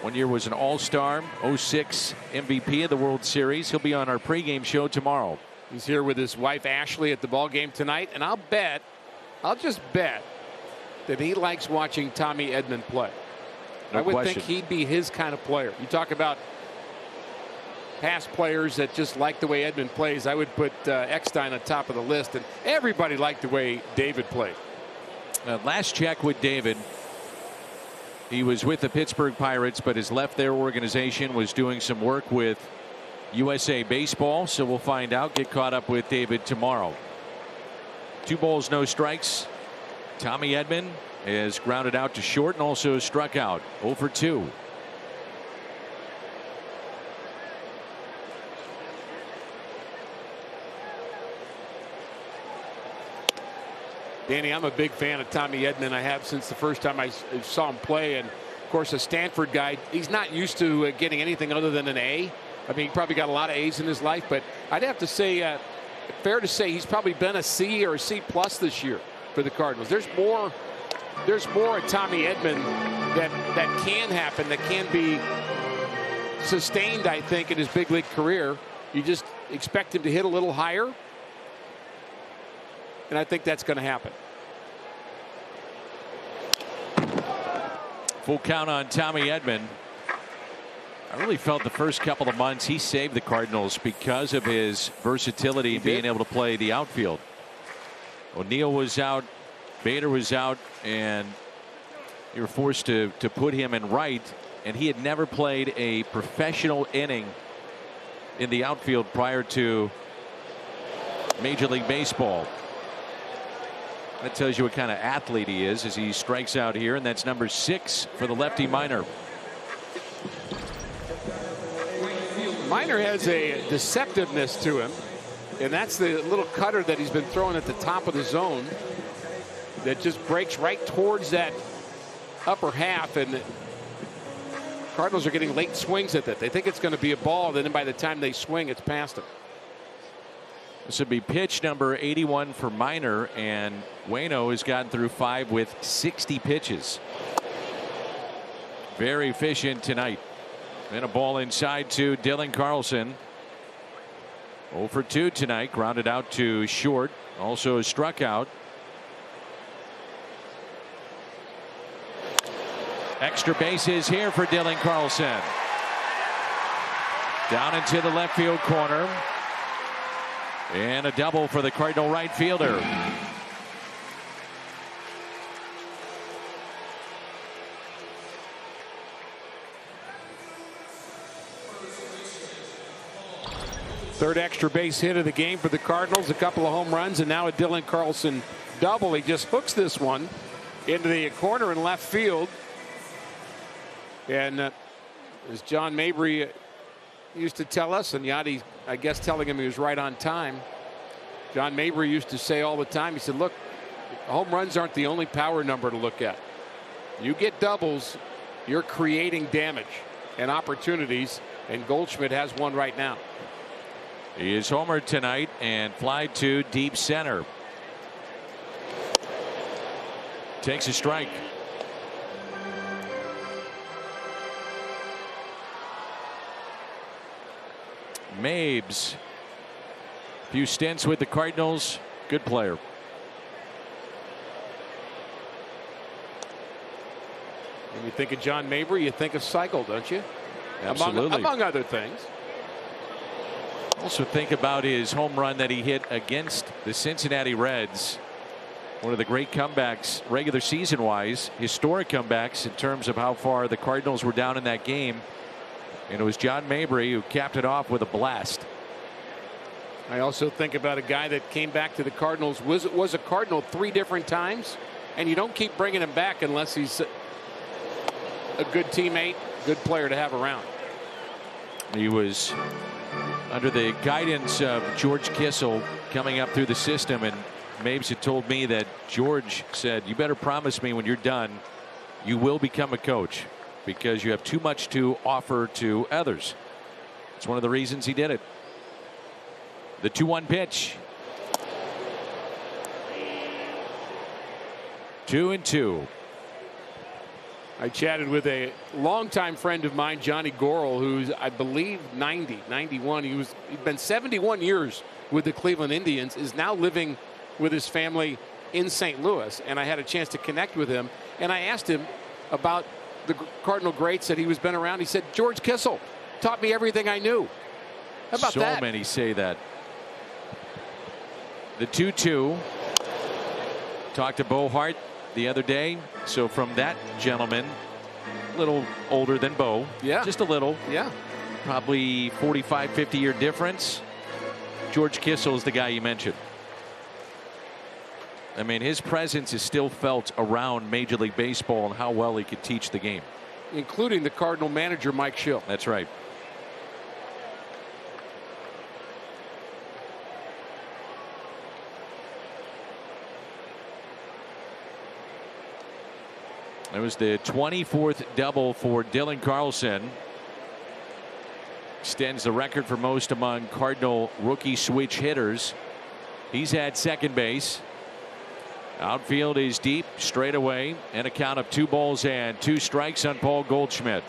One year was an All-Star, 06 MVP of the World Series. He'll be on our pregame show tomorrow.
He's here with his wife Ashley at the ball game tonight, and I'll just bet that he likes watching Tommy Edman play.
No
I would
question.
think he'd be his kind of player. You talk about past players that just like the way Edman plays. I would put Eckstein on top of the list, and everybody liked the way David played.
Last check with David, he was with the Pittsburgh Pirates, but has left their organization, was doing some work with USA Baseball. So we'll find out, get caught up with David tomorrow. 2 balls, no strikes. Tommy Edman is grounded out to short and also struck out. 0 for 2.
Danny, I'm a big fan of Tommy Edman. I have since the first time I saw him play. And of course, a Stanford guy, he's not used to getting anything other than an A. I mean, he probably got a lot of A's in his life, but I'd have to say, fair to say, he's probably been a C or a C+ this year for the Cardinals. There's more at Tommy Edman that can happen, that can be sustained, I think, in his big league career. You just expect him to hit a little higher, and I think that's going to happen.
Full count on Tommy Edman. I really felt the first couple of months he saved the Cardinals because of his versatility and being able to play the outfield. O'Neill was out, Bader was out, and you were forced to put him in right, and he had never played a professional inning in the outfield prior to Major League Baseball. That tells you what kind of athlete he is as he strikes out here, and that's number 6 for the lefty Minor.
Minor has a deceptiveness to him, and that's the little cutter that he's been throwing at the top of the zone that just breaks right towards that upper half, and the Cardinals are getting late swings at that. They think it's going to be a ball, then by the time they swing, it's past them.
This would be pitch number 81 for Minor, and Waino has gotten through 5 with 60 pitches. Very efficient tonight. And a ball inside to Dylan Carlson. 0 for 2 tonight, grounded out to short, also struck out. Extra bases here for Dylan Carlson. Down into the left field corner. And a double for the Cardinal right fielder.
Third extra base hit of the game for the Cardinals. A couple of home runs, and now a Dylan Carlson double. He just hooks this one into the corner in left field. And as John Mabry used to tell us, and Yadi, I guess, telling him he was right on time. John Mabry used to say all the time, he said, look, home runs aren't the only power number to look at. You get doubles, you're creating damage and opportunities, and Goldschmidt has one right now.
He is homered tonight and fly to deep center. Takes a strike. Mabes, few stints with the Cardinals. Good player.
When you think of John Mabry, you think of cycle, don't you?
Absolutely.
Among other things.
Also think about his home run that he hit against the Cincinnati Reds. One of the great comebacks regular season wise, historic comebacks in terms of how far the Cardinals were down in that game. And it was John Mabry who capped it off with a blast.
I also think about a guy that came back to the Cardinals, was a Cardinal 3 different times, and you don't keep bringing him back unless he's a good teammate, good player to have around.
He was under the guidance of George Kissel coming up through the system, and Mabes had told me that George said, you better promise me when you're done you will become a coach because you have too much to offer to others. It's one of the reasons he did it. The 2-1 pitch. 2-2.
I chatted with a longtime friend of mine, Johnny Gorel, who's, I believe, 91. He'd been 71 years with the Cleveland Indians, is now living with his family in St. Louis. And I had a chance to connect with him. And I asked him about the Cardinal greats that he was been around. He said, George Kissel taught me everything I knew. How about that?
So many say that. The 2-2. Talked to Bo Hart the other day. So from that gentleman, a little older than Bo.
Yeah.
Just a little.
Yeah.
Probably 45, 50-year difference. George Kissel is the guy you mentioned. I mean, his presence is still felt around Major League Baseball and how well he could teach the game.
Including the Cardinal manager, Mike Schill.
That's right. It was the 24th double for Dylan Carlson. Extends the record for most among Cardinal rookie switch hitters. He's at second base. Outfield is deep, straight away, and a count of 2 balls and 2 strikes on Paul Goldschmidt.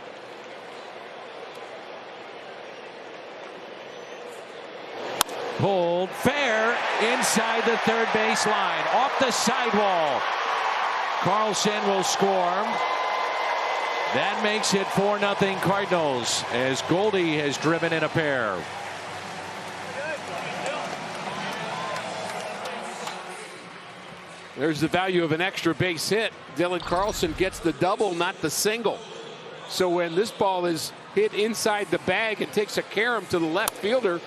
Pulled fair inside the third base line, off the sidewall. Carlson will score. That makes it 4-0 Cardinals as Goldie has driven in a pair.
There's the value of an extra base hit. Dylan Carlson gets the double, not the single. So when this ball is hit inside the bag and takes a carom to the left fielder,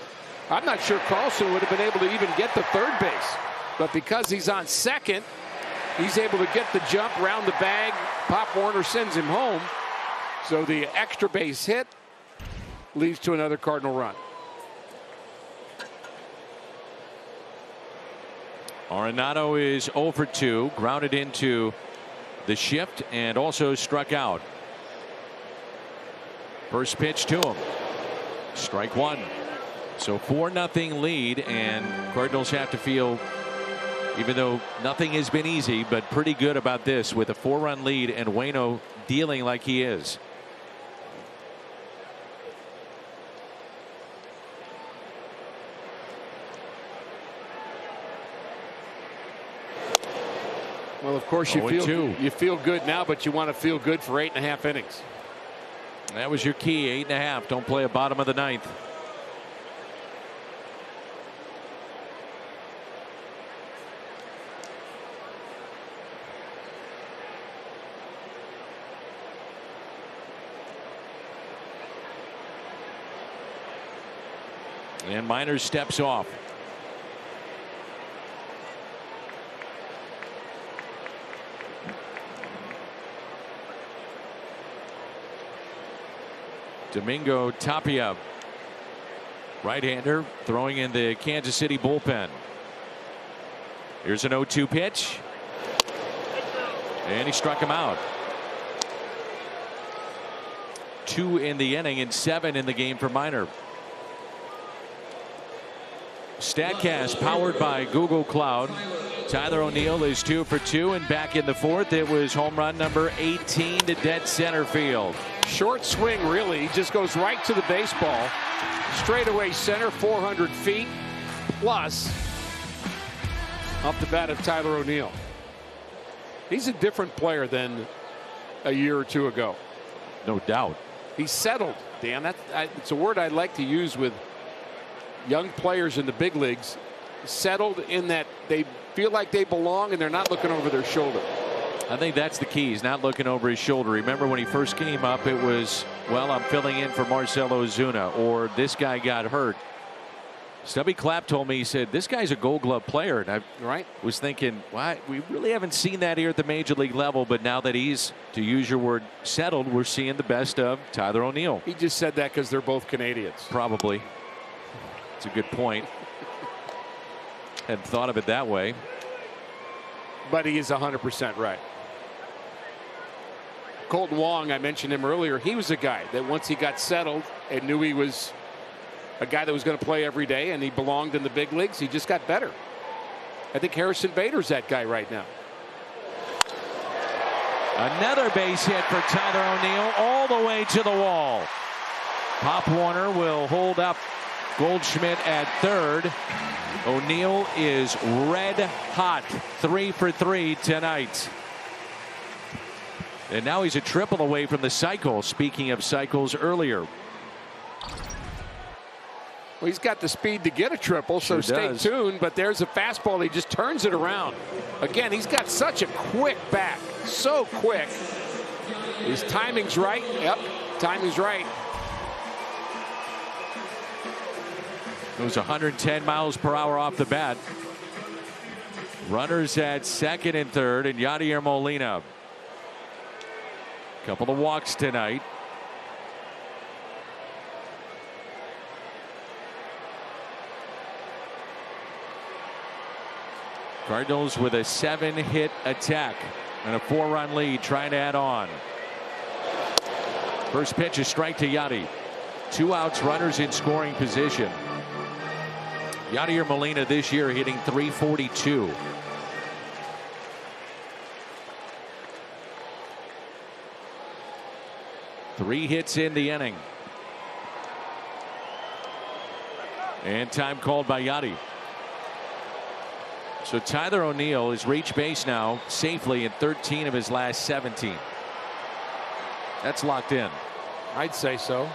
I'm not sure Carlson would have been able to even get to third base. But because he's on second, he's able to get the jump round the bag. Pop Warner sends him home. So the extra base hit leads to another Cardinal run.
Arenado is 0 for 2, grounded into the shift and also struck out. First pitch to him. Strike one. So 4-0 lead, and Cardinals have to feel, even though nothing has been easy, but pretty good about this with a 4-run lead and Waino dealing like he is.
Well, of course, you feel good now, but you want to feel good for 8.5 innings.
That was your key, 8.5. Don't play a bottom of the ninth. And Minor steps off. Domingo Tapia, right-hander, throwing in the Kansas City bullpen. Here's an 0-2 pitch. And he struck him out. 2 in the inning and 7 in the game for Minor. Statcast powered by Google Cloud. Tyler O'Neill is 2 for 2, and back in the fourth it was home run number 18 to dead center field.
Short swing, really. He just goes right to the baseball. Straightaway center, 400 feet plus. Off the bat of Tyler O'Neill. He's a different player than a year or two ago.
No doubt.
He's settled, Dan. It's a word I'd like to use with young players in the big leagues. Settled in that they feel like they belong and they're not looking over their shoulder.
I think that's the key. He's not looking over his shoulder. Remember when he first came up, it was, well, I'm filling in for Marcelo Ozuna, or this guy got hurt. Stubby Clapp told me, he said, this guy's a Gold Glove player. And I was thinking, why? We really haven't seen that here at the major league level. But now that he's, to use your word, settled, we're seeing the best of Tyler O'Neill.
He just said that because they're both Canadians.
Probably. It's a good point. Hadn't thought of it that way.
But he is 100% right. Colton Wong, I mentioned him earlier. He was a guy that once he got settled and knew he was a guy that was going to play every day and he belonged in the big leagues, he just got better. I think Harrison Bader's that guy right now.
Another base hit for Tyler O'Neill all the way to the wall. Pop Warner will hold up Goldschmidt at third. O'Neill is red hot, 3 for 3 tonight. And now he's a triple away from the cycle. Speaking of cycles earlier.
Well, he's got the speed to get a triple, so stay tuned. But there's a fastball. He just turns it around. Again, he's got such a quick bat. So quick. His timing's right. Yep, timing's right.
Goes 110 miles per hour off the bat. Runners at second and third, and Yadier Molina. Couple of walks tonight. Cardinals with a 7-hit attack and a 4-run lead, trying to add on. First pitch, a strike to Yadi. 2 outs, runners in scoring position. Yadier Molina this year hitting .342. Three hits in the inning. And time called by Yadi. So Tyler O'Neill has reached base now safely in 13 of his last 17. That's locked in.
I'd say so.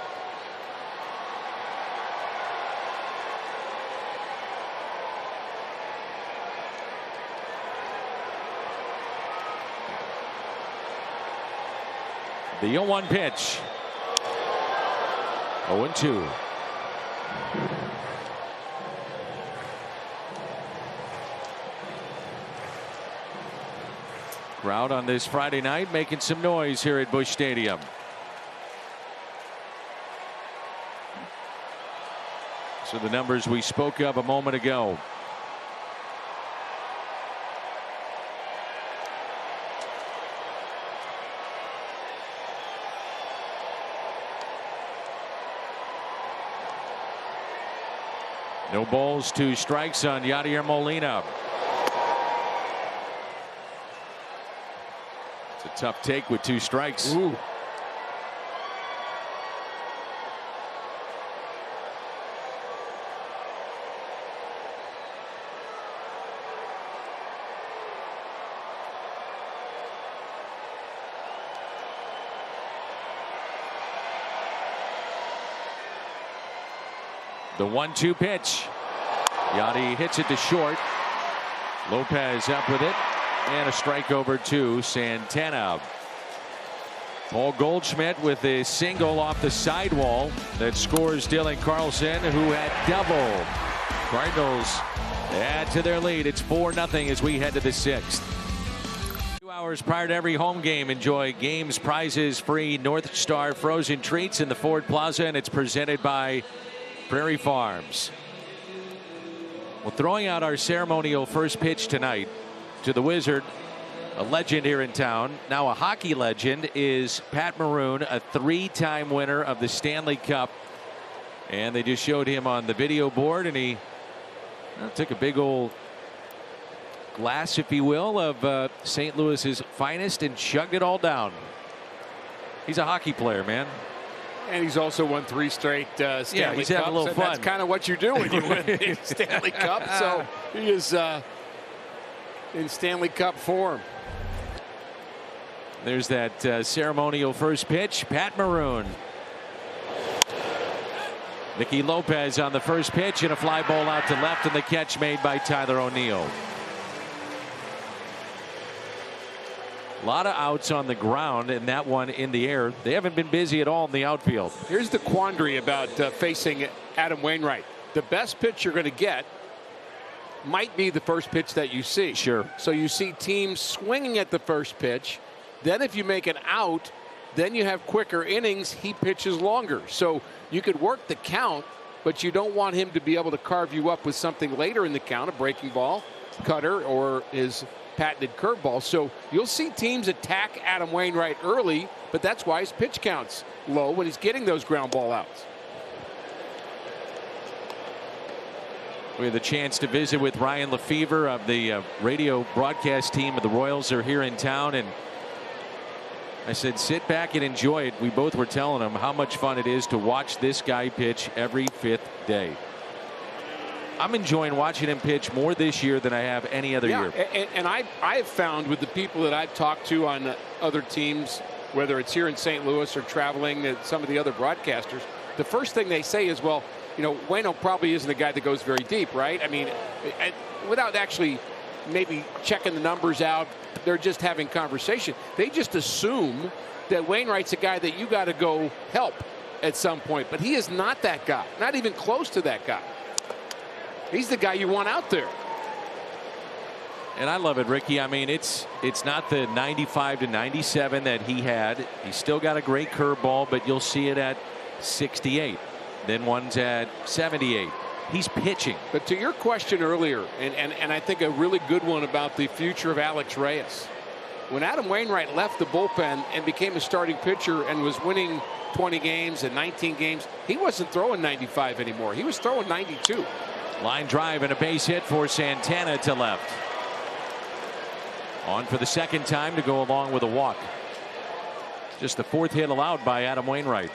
The 0-1 pitch. 0-2. Crowd on this Friday night making some noise here at Busch Stadium. So the numbers we spoke of a moment ago. No balls, 2 strikes on Yadier Molina. It's a tough take with 2 strikes.
Ooh.
The 1-2 pitch. Yadi hits it to short. Lopez up with it. And a strike over to Santana. Paul Goldschmidt with a single off the sidewall that scores Dylan Carlson, who had double. Cardinals add to their lead. It's 4-0 as we head to the 6th. 2 hours prior to every home game, enjoy games, prizes, free North Star frozen treats in the Ford Plaza, and it's presented by Prairie Farms. Well, throwing out our ceremonial first pitch tonight to the Wizard, a legend here in town, now a hockey legend, is Pat Maroon, a 3-time winner of the Stanley Cup. And they just showed him on the video board, and he took a big old glass, if you will, of St. Louis's finest and chugged it all down. He's a hockey player, man.
And he's also won 3 straight Stanley Cups.
Yeah, he's having a little fun.
That's kind of what you do when you win the Stanley Cup. So he is in Stanley Cup form.
There's that ceremonial first pitch. Pat Maroon. Nicky Lopez on the first pitch, and a fly ball out to left, and the catch made by Tyler O'Neill. A lot of outs on the ground, and that one in the air. They haven't been busy at all in the outfield.
Here's the quandary about facing Adam Wainwright. The best pitch you're going to get might be the first pitch that you see.
Sure.
So you see teams swinging at the first pitch. Then if you make an out, then you have quicker innings. He pitches longer. So you could work the count, but you don't want him to be able to carve you up with something later in the count, a breaking ball, cutter, or his patented curveball. So you'll see teams attack Adam Wainwright early, but that's why his pitch count's low when he's getting those ground ball outs.
We had the chance to visit with Ryan Lefevre of the radio broadcast team of the Royals. Are here in town, and I said, sit back and enjoy it. We both were telling him how much fun it is to watch this guy pitch every 5th day. I'm enjoying watching him pitch more this year than I have any other year.
And I have found with the people that I've talked to on other teams, whether it's here in St. Louis or traveling to some of the other broadcasters, the first thing they say is, well, you know, Waino probably isn't a guy that goes very deep, right? I mean, without actually maybe checking the numbers out, they're just having conversation. They just assume that Wainwright's a guy that you got to go help at some point. But he is not that guy, not even close to that guy. He's the guy you want out there.
And I love it, Ricky. I mean, it's not the 95 to 97 that he had. He's still got a great curveball, but you'll see it at 68. Then one's at 78. He's pitching.
But to your question earlier, and I think a really good one about the future of Alex Reyes. When Adam Wainwright left the bullpen and became a starting pitcher and was winning 20 games and 19 games, he wasn't throwing 95 anymore. He was throwing 92.
Line drive and a base hit for Santana to left. On for the second time to go along with a walk. Just the 4th hit allowed by Adam Wainwright.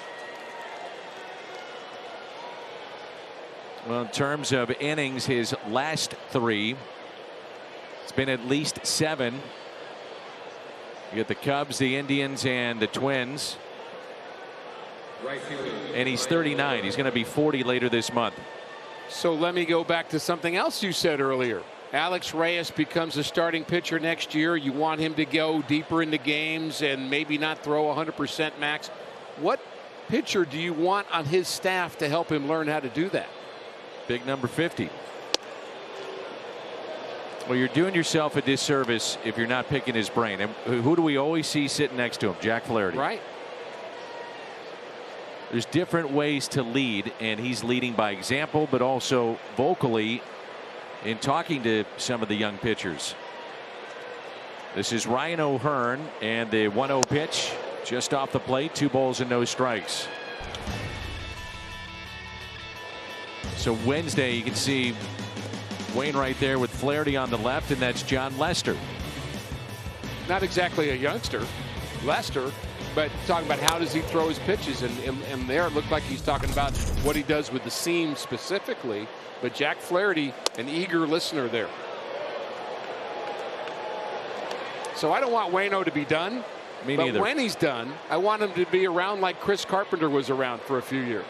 Well, in terms of innings, his last 3, it's been at least 7. You get the Cubs, the Indians, and the Twins. And he's 39. He's going to be 40 later this month.
So let me go back to something else you said earlier. Alex Reyes becomes a starting pitcher next year. You want him to go deeper into games and maybe not throw 100% max. What pitcher do you want on his staff to help him learn how to do that?
Big number 50. Well, you're doing yourself a disservice if you're not picking his brain. And who do we always see sitting next to him? Jack Flaherty.
Right.
There's different ways to lead, and he's leading by example, but also vocally in talking to some of the young pitchers. This is Ryan O'Hearn, and the 1-0 pitch just off the plate. 2 balls and no strikes. So Wednesday, you can see Wainwright there with Flaherty on the left, and that's John Lester.
Not exactly a youngster, Lester, but talking about how does he throw his pitches, and there it looked like he's talking about what he does with the seam specifically. But Jack Flaherty, an eager listener there. So I don't want Waino to be done.
Me
but
neither.
When he's done, I want him to be around like Chris Carpenter was around for a few years.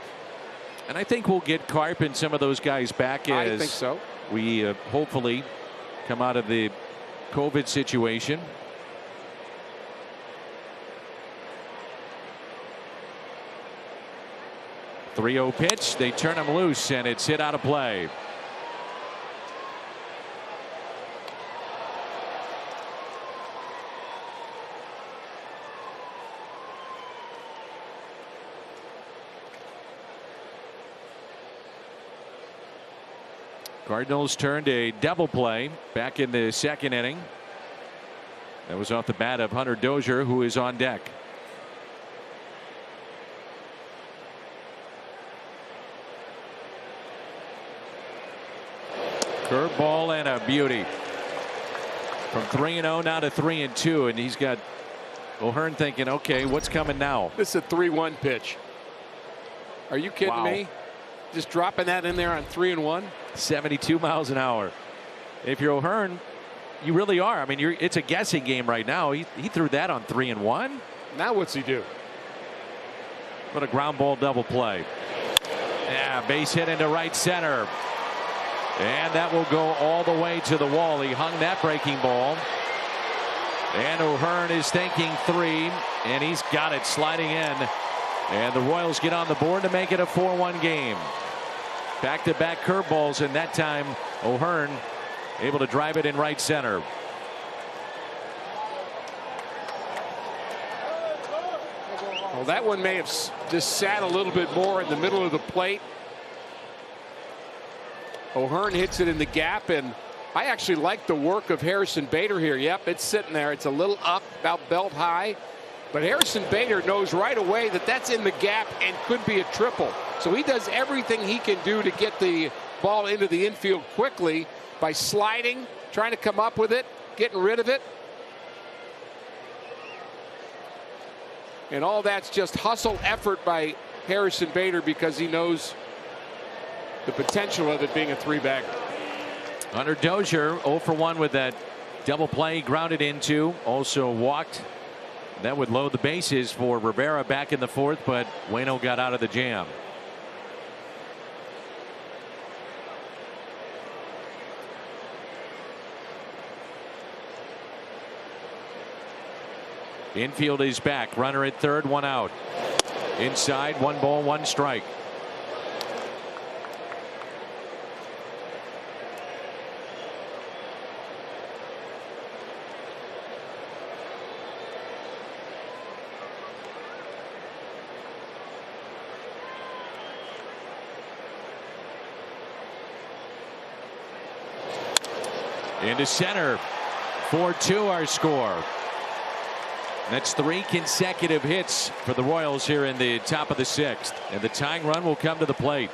And I think we'll get Carp and some of those guys back as
I think so.
We hopefully come out of the COVID situation. .30 pitch. They turn him loose, and it's hit out of play. Cardinals turned a double play back in the 2nd inning. That was off the bat of Hunter Dozier, who is on deck. Curveball and a beauty. From 3-0 now to 3-2, and he's got O'Hearn thinking, okay, what's coming now?
This is a 3-1 pitch. Are you kidding
Wow.
me? Just dropping that in there on 3-1.
72 miles an hour. If you're O'Hearn, you really are. I mean, it's a guessing game right now. He threw that on 3-1.
Now what's he do?
What a ground ball double play. Yeah, base hit into right center. And that will go all the way to the wall. He hung that breaking ball. And O'Hearn is thinking 3, and he's got it sliding in. And the Royals get on the board to make it a 4-1 game. Back-to-back curveballs, and that time O'Hearn able to drive it in right center.
Well, that one may have just sat a little bit more in the middle of the plate. O'Hearn hits it in the gap, and I actually like the work of Harrison Bader here. Yep, it's sitting there. It's a little up, about belt high. But Harrison Bader knows right away that that's in the gap and could be a triple. So he does everything he can do to get the ball into the infield quickly by sliding, trying to come up with it, getting rid of it. And all that's just hustle effort by Harrison Bader because he knows the potential of it being a 3-bagger.
Hunter Dozier 0 for 1 with that double play, grounded into, also walked. That would load the bases for Rivera back in the 4th, but Waino got out of the jam. Infield is back. Runner at 3rd, 1 out. Inside, 1 ball, 1 strike. Into center. 4-2 our score. That's 3 consecutive hits for the Royals here in the top of the 6th. And the tying run will come to the plate.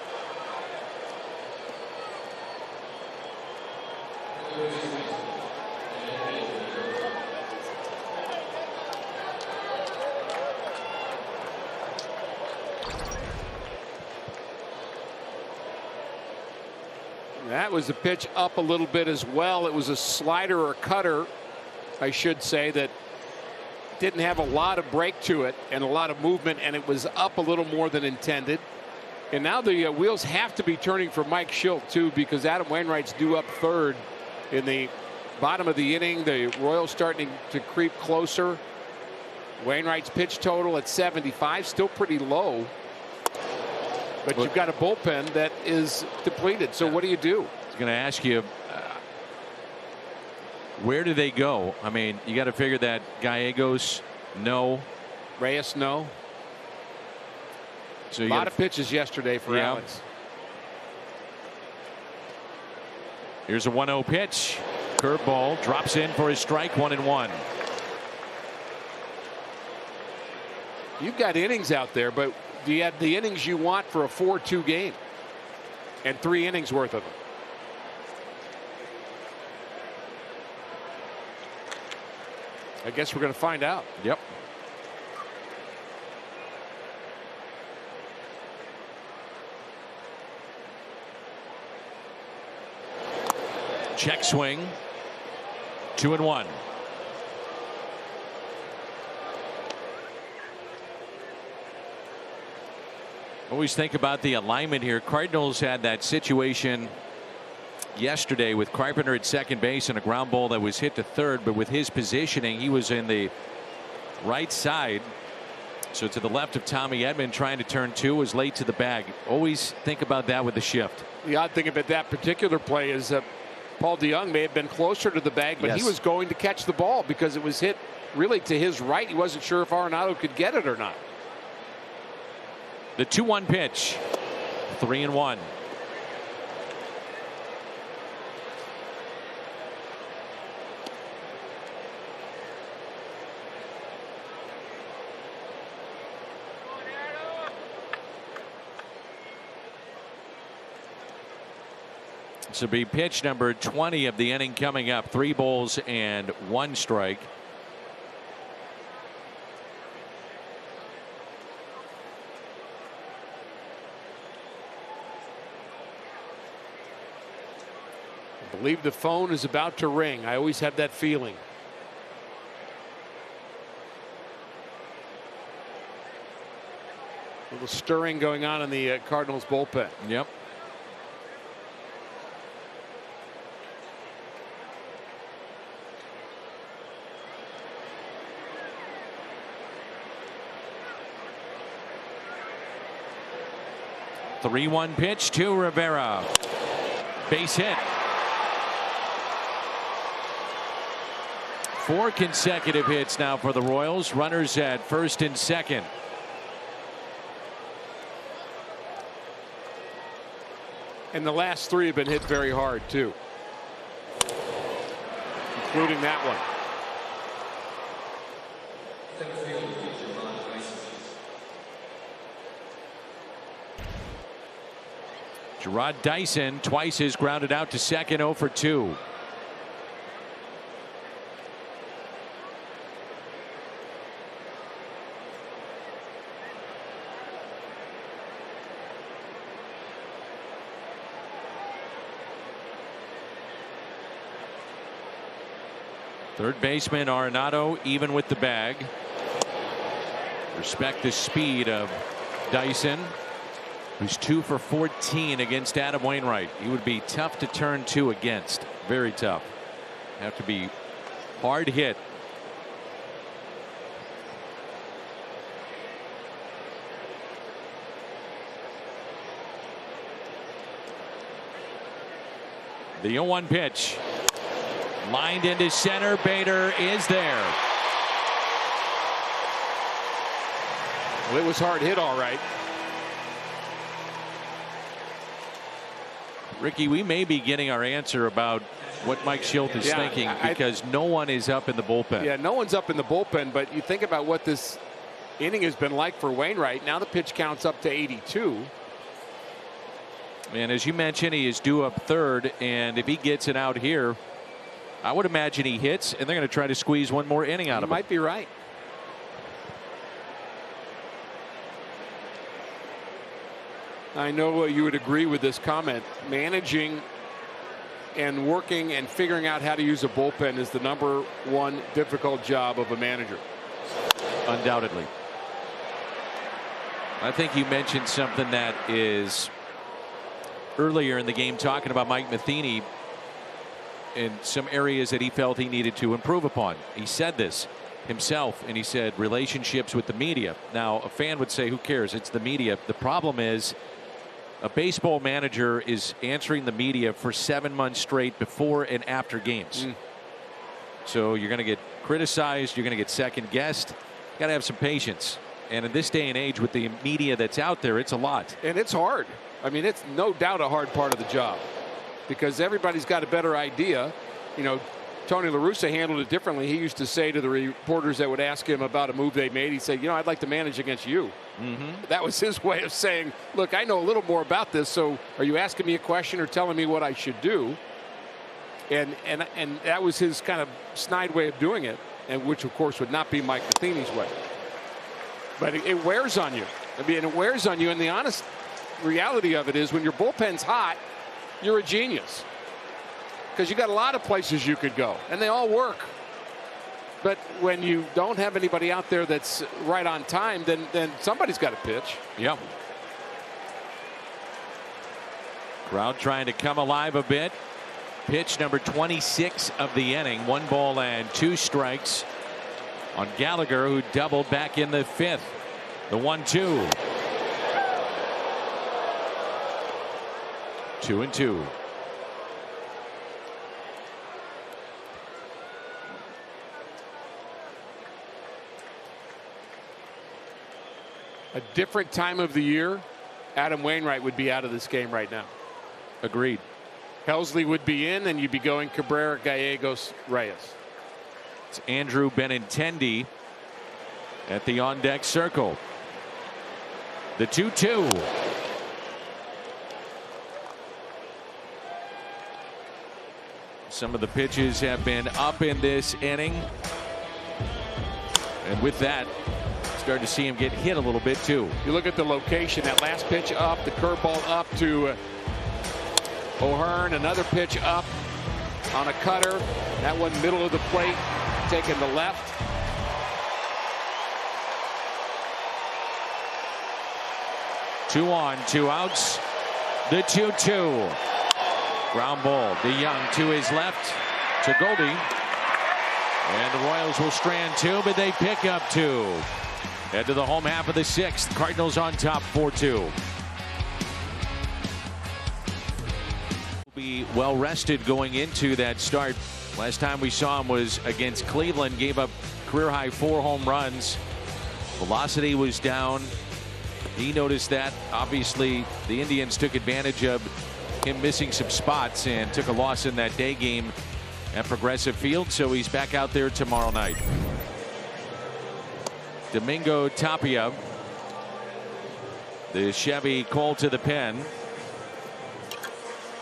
That was a pitch up a little bit as well. It was a slider or cutter, I should say, that didn't have a lot of break to it and a lot of movement, and it was up a little more than intended. And now the wheels have to be turning for Mike Schilt too, because Adam Wainwright's due up 3rd in the bottom of the inning. The Royals starting to creep closer. Wainwright's pitch total at 75, still pretty low. But you've got a bullpen that is depleted. So what do you do?
I was going to ask you, Where do they go? I mean, you got to figure that Gallegos, no.
Reyes, no.
So
A lot of pitches yesterday for Alex.
Here's a 1-0 pitch. Curveball drops in for his strike, 1-1.
You've got innings out there, but do you have the innings you want for a 4-2 game? And 3 innings worth of them. I guess we're going to find out.
Yep. Check swing. 2-1. Always think about the alignment here. Cardinals had that situation yesterday with Carpenter at second base and a ground ball that was hit to third, but with his positioning, he was in the right side. So to the left of Tommy Edman, trying to turn 2, was late to the bag. Always think about that with the shift.
The odd thing about that particular play is that Paul DeJong may have been closer to the bag, but he was going to catch the ball because it was hit really to his right. He wasn't sure if Arenado could get it or not.
The 2-1 pitch. 3-1. This will be pitch number 20 of the inning coming up. 3 balls and 1 strike.
I believe the phone is about to ring. I always have that feeling. A little stirring going on in the Cardinals bullpen.
Yep. The 3-1 pitch to Rivera. Base hit. 4 consecutive hits now for the Royals. Runners at first and second.
And the last 3 have been hit very hard too, including that one.
Gerard Dyson twice is grounded out to second, 0 for 2. Third baseman Arenado even with the bag. Respect the speed of Dyson, who's 2 for 14 against Adam Wainwright. He would be tough to turn 2 against. Very tough. Have to be hard hit. The 0-1 pitch. Lined into center. Bader is there.
Well, it was hard hit, all right.
Ricky, we may be getting our answer about what Mike Schilt is thinking, because no one is up in the bullpen.
Yeah, no one's up in the bullpen, but you think about what this inning has been like for Wainwright. Now the pitch counts up to 82.
And as you mentioned, he is due up third, and if he gets it out here, I would imagine he hits, and they're going to try to squeeze one more inning out of him.
You might be right. I know you would agree with this comment. Managing and working and figuring out how to use a bullpen is the #1 difficult job of a manager.
Undoubtedly. I think you mentioned something that is earlier in the game, talking about Mike Matheny in some areas that he felt he needed to improve upon. He said this himself, and he said relationships with the media. Now, a fan would say, who cares? It's the media. The problem is, a baseball manager is answering the media for 7 months straight before and after games. So you're going to get criticized. You're going to get second guessed. Got to have some patience. And in this day and age with the media that's out there, it's a lot.
And it's hard. I mean, it's no doubt a hard part of the job because everybody's got a better idea. You know, Tony La Russa handled it differently. He used to say to the reporters that would ask him about a move they made, he'd say, you know, I'd like to manage against you. That was his way of saying, look, I know a little more about this, so are you asking me a question or telling me what I should do? And that was his kind of snide way of doing it, and which, of course, would not be Mike Matheny's way. But it wears on you. I mean, it wears on you, and the honest reality of it is when your bullpen's hot, you're a genius. Because you got a lot of places you could go, and they all work. But when you don't have anybody out there that's right on time, then somebody's got to pitch.
Yeah. Crowd trying to come alive a bit. Pitch number 26 of the inning. 1 ball and 2 strikes on Gallagher, who doubled back in the 5th. The 1-2. 2-2.
A different time of the year, Adam Wainwright would be out of this game right now.
Agreed.
Helsley would be in, and you'd be going Cabrera, Gallegos, Reyes.
It's Andrew Benintendi at the on-deck circle. The 2-2. Some of the pitches have been up in this inning. And with that, starting to see him get hit a little bit too.
You look at the location, that last pitch up, the curveball up to O'Hearn, another pitch up on a cutter. That one middle of the plate, taking the left.
Two on, 2 outs. The 2-2. Ground ball. DeYoung to his left to Goldie. And the Royals will strand 2, but they pick up 2. Head to the home half of the 6th. Cardinals on top 4-2. Will be well rested going into that start. Last time we saw him was against Cleveland. Gave up career high 4 home runs. Velocity was down. He noticed that. Obviously, the Indians took advantage of him missing some spots and took a loss in that day game at Progressive Field. So he's back out there tomorrow night. Domingo Tapia, the Chevy called to the pen.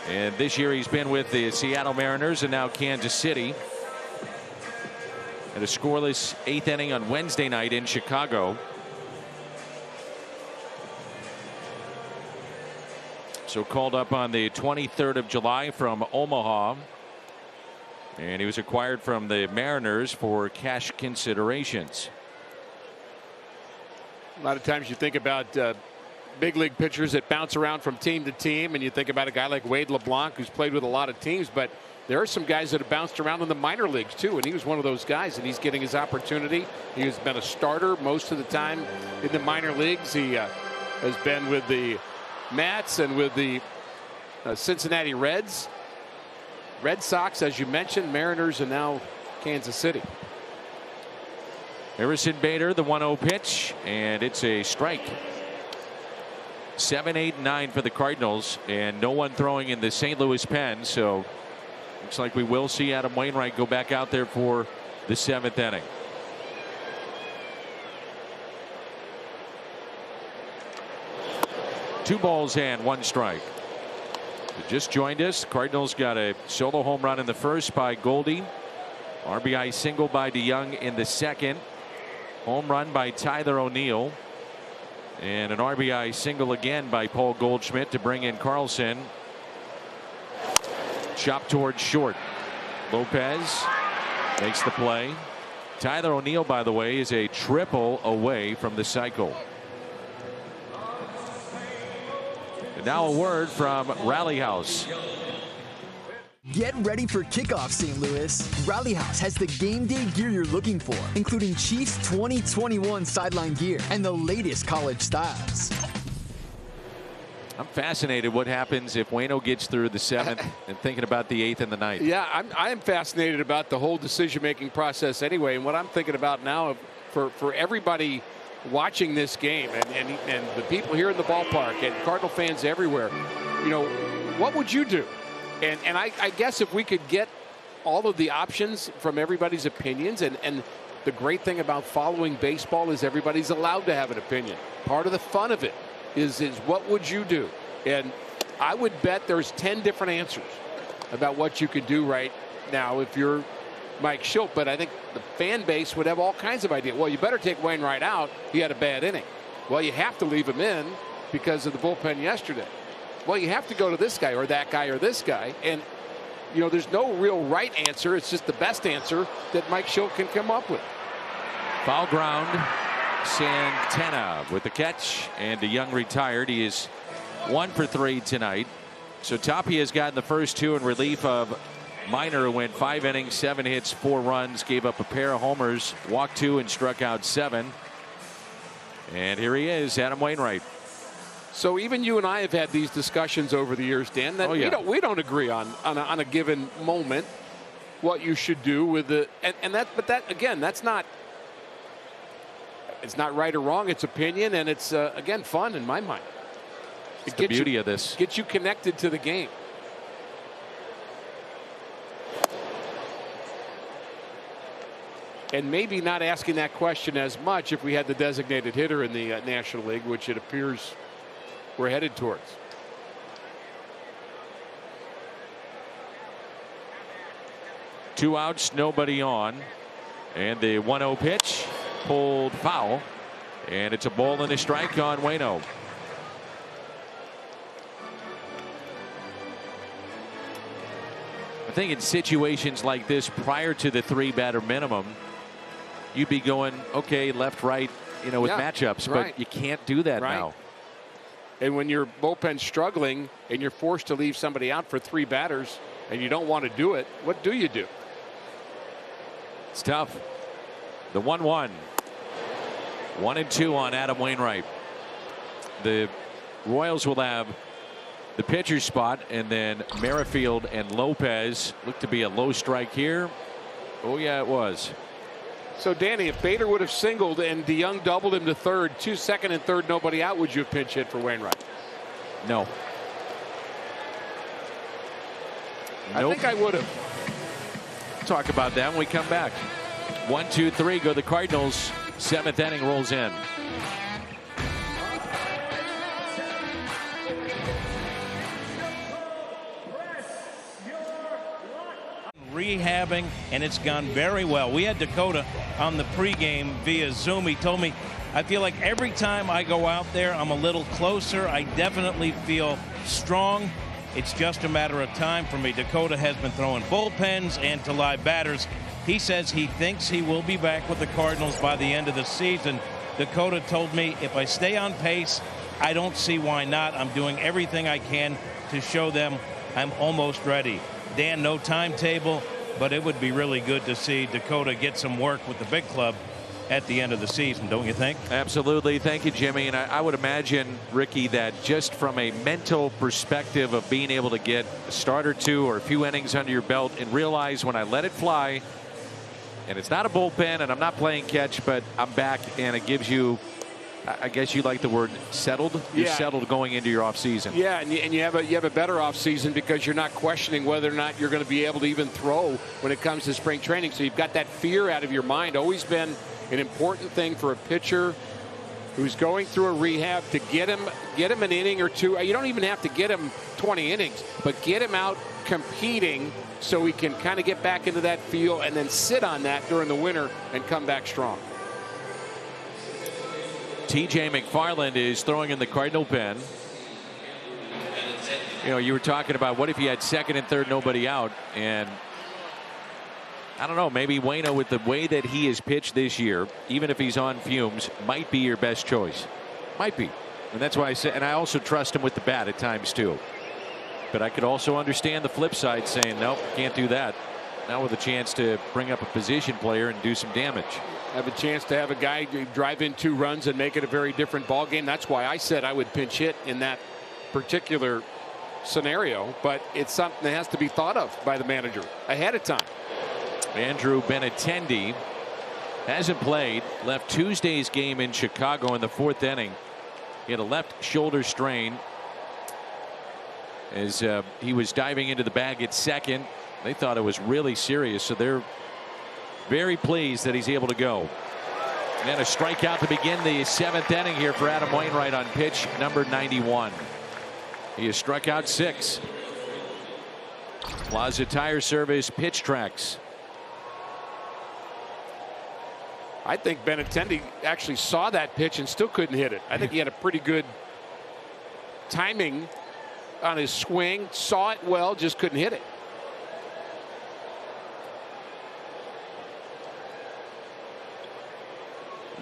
And this year he's been with the Seattle Mariners and now Kansas City. At a scoreless 8th inning on Wednesday night in Chicago. So called up on the 23rd of July from Omaha. And he was acquired from the Mariners for cash considerations.
A lot of times you think about big league pitchers that bounce around from team to team, and you think about a guy like Wade LeBlanc, who's played with a lot of teams, but there are some guys that have bounced around in the minor leagues too, and he was one of those guys, and he's getting his opportunity. He has been a starter most of the time in the minor leagues. He has been with the Mets and with the Cincinnati Reds, Red Sox, as you mentioned, Mariners, and now Kansas City.
Harrison Bader, the 1-0 pitch, and it's a strike. 7, 8, 9 for the Cardinals, and no one throwing in the St. Louis pen. So looks like we will see Adam Wainwright go back out there for the 7th inning. Two balls and 1 strike. Just joined us. Cardinals got a solo home run in the first by Goldie. RBI single by DeYoung in the second. Home run by Tyler O'Neill. And an RBI single again by Paul Goldschmidt to bring in Carlson. Chop towards short. Lopez makes the play. Tyler O'Neill, by the way, is a triple away from the cycle. And now a word from Rally House.
Get ready for kickoff, St. Louis. Rally House has the game day gear you're looking for, including Chiefs 2021 sideline gear and the latest college styles.
I'm fascinated what happens if Waino gets through the 7th and thinking about the 8th and the 9th.
Yeah, I am fascinated about the whole decision-making process anyway. And what I'm thinking about now for everybody watching this game and the people here in the ballpark and Cardinal fans everywhere, you know, what would you do? And I guess if we could get all of the options from everybody's opinions, and the great thing about following baseball is everybody's allowed to have an opinion. Part of the fun of it is what would you do? And I would bet there's 10 different answers about what you could do right now if you're Mike Shildt. But I think the fan base would have all kinds of ideas. Well, you better take Wainwright out. He had a bad inning. Well, you have to leave him in because of the bullpen yesterday. Well, you have to go to this guy or that guy or this guy. And, you know, there's no real right answer. It's just the best answer that Mike Shildt can come up with.
Foul ground. Santana with the catch, and DeYoung retired. He is 1 for 3 tonight. So Tapia has gotten the first 2 in relief of Minor, who went 5 innings, 7 hits, 4 runs, gave up a pair of homers, walked 2 and struck out 7. And here he is, Adam Wainwright.
So even you and I have had these discussions over the years, Dan, that we don't agree on a given moment what you should do with the but that again, that's not. It's not right or wrong. It's opinion, and it's, again, fun in my mind.
It's the beauty of this.
Gets you connected to the game. And maybe not asking that question as much if we had the designated hitter in the National League, which it appears we're headed towards.
Two outs, nobody on. And the 1-0 pitch. Pulled foul, and it's a ball and a strike on Waino. I think in situations like this, prior to the 3-batter minimum, you'd be going, okay, left, right, you know, with matchups,
right.
But you can't do that now.
And when your bullpen's struggling and you're forced to leave somebody out for 3 batters and you don't want to do it, what do you do?
It's tough. The 1-1. 1-2 on Adam Wainwright. The Royals will have the pitcher's spot, and then Merrifield and Lopez. Look to be a low strike here. Oh, yeah, it was.
So, Danny, if Bader would have singled and DeYoung doubled him to third, 2 second and third, nobody out, would you have pinch hit for Wainwright?
No.
I think I would have.
Talk about that when we come back. 1, 2, 3 go the Cardinals. 7th inning rolls in.
Rehabbing, and it's gone very well. We had Dakota on the pregame via Zoom. He told me, I feel like every time I go out there, I'm a little closer. I definitely feel strong. It's just a matter of time for me. Dakota has been throwing bullpens and to live batters. He says he thinks he will be back with the Cardinals by the end of the season. Dakota told me if I stay on pace, I don't see why not. I'm doing everything I can to show them I'm almost ready. Dan, no timetable, but it would be really good to see Dakota get some work with the big club at the end of the season, don't you think?
Absolutely. Thank you, Jimmy. And I would imagine, Ricky, that just from a mental perspective of being able to get a start or 2 or a few innings under your belt and realize when I let it fly, and it's not a bullpen and I'm not playing catch, but I'm back, and it gives you, I guess you like the word settled. You're settled going into your offseason.
Yeah, and you have a better offseason because you're not questioning whether or not you're going to be able to even throw when it comes to spring training. So you've got that fear out of your mind. Always been an important thing for a pitcher who's going through a rehab to get him an inning or 2. You don't even have to get him 20 innings, but get him out competing so he can kind of get back into that feel and then sit on that during the winter and come back strong.
TJ McFarland is throwing in the Cardinal pen. You know, you were talking about what if you had second and third, nobody out, and I don't know, maybe Waino, with the way that he has pitched this year, even if he's on fumes, might be your best choice. Might be. And that's why I say, and I also trust him with the bat at times too. But I could also understand the flip side saying, nope, can't do that. Now with a chance to bring up a position player and do some damage.
Have a chance to have a guy drive in 2 runs and make it a very different ball game. That's why I said I would pinch hit in that particular scenario, but it's something that has to be thought of by the manager ahead of time.
Andrew Benintendi hasn't played. Left Tuesday's game in Chicago in the 4th inning. He had a left shoulder strain as he was diving into the bag at second. They thought it was really serious, so they're very pleased that he's able to go. And a strikeout to begin the 7th inning here for Adam Wainwright on pitch number 91. He has struck out 6. Plaza Tire Service pitch tracks.
I think Benintendi actually saw that pitch and still couldn't hit it. I think he had a pretty good timing on his swing, saw it well, just couldn't hit it.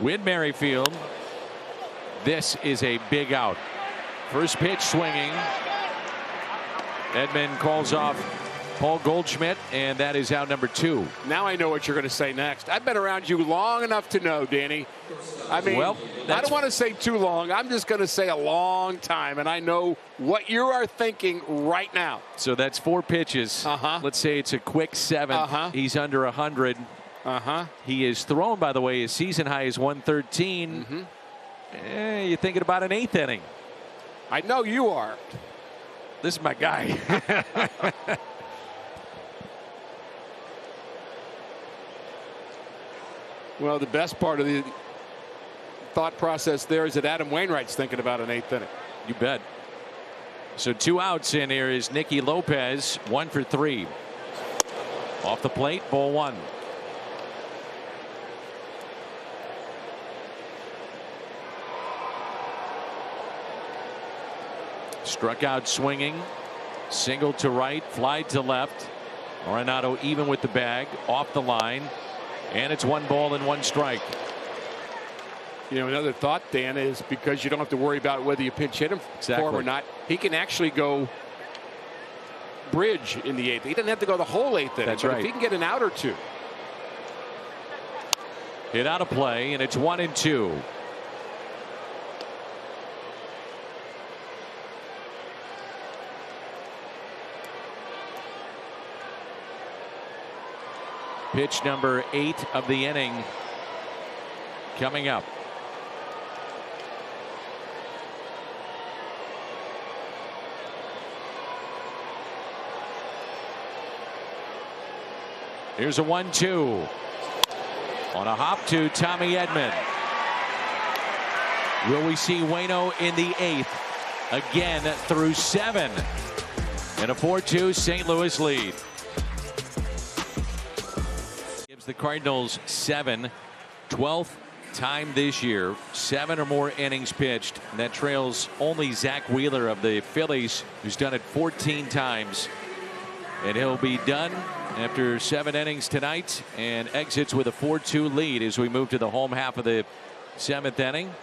Whit Merrifield. This is a big out. First pitch swinging. Edman calls off Paul Goldschmidt, and that is out number 2.
Now I know what you're going to say next. I've been around you long enough to know, Danny. I mean, well, I don't want to say too long. I'm just going to say a long time, and I know what you are thinking right now.
So that's 4 pitches. Let's say it's a quick 7th. He's under 100. He is thrown, by the way, his season high is 113. You're thinking about an 8th inning.
I know you are.
This is my guy.
Well, the best part of the thought process there is that Adam Wainwright's thinking about an 8th inning.
You bet. So 2 outs, and here is Nicky Lopez, 1 for 3. Off the plate, ball 1. Struck out swinging. Single to right, fly to left. Arenado even with the bag, off the line. And it's 1 ball and 1 strike.
You know, another thought, Dan, is because you don't have to worry about whether you pinch hit him for him or not. He can actually go bridge in the 8th. He doesn't have to go the whole 8th inning.
That's right.
If he can get an out or 2.
Hit out of play, and it's 1-2. Pitch number 8 of the inning coming up. Here's a 1-2 on a hop to Tommy Edman. Will we see Waino in the 8th again through 7 and a 4-2 St. Louis lead? The Cardinals 7, 12th time this year, 7 or more innings pitched, and that trails only Zach Wheeler of the Phillies, who's done it 14 times. And he'll be done after 7 innings tonight and exits with a 4-2 lead as we move to the home half of the 7th inning.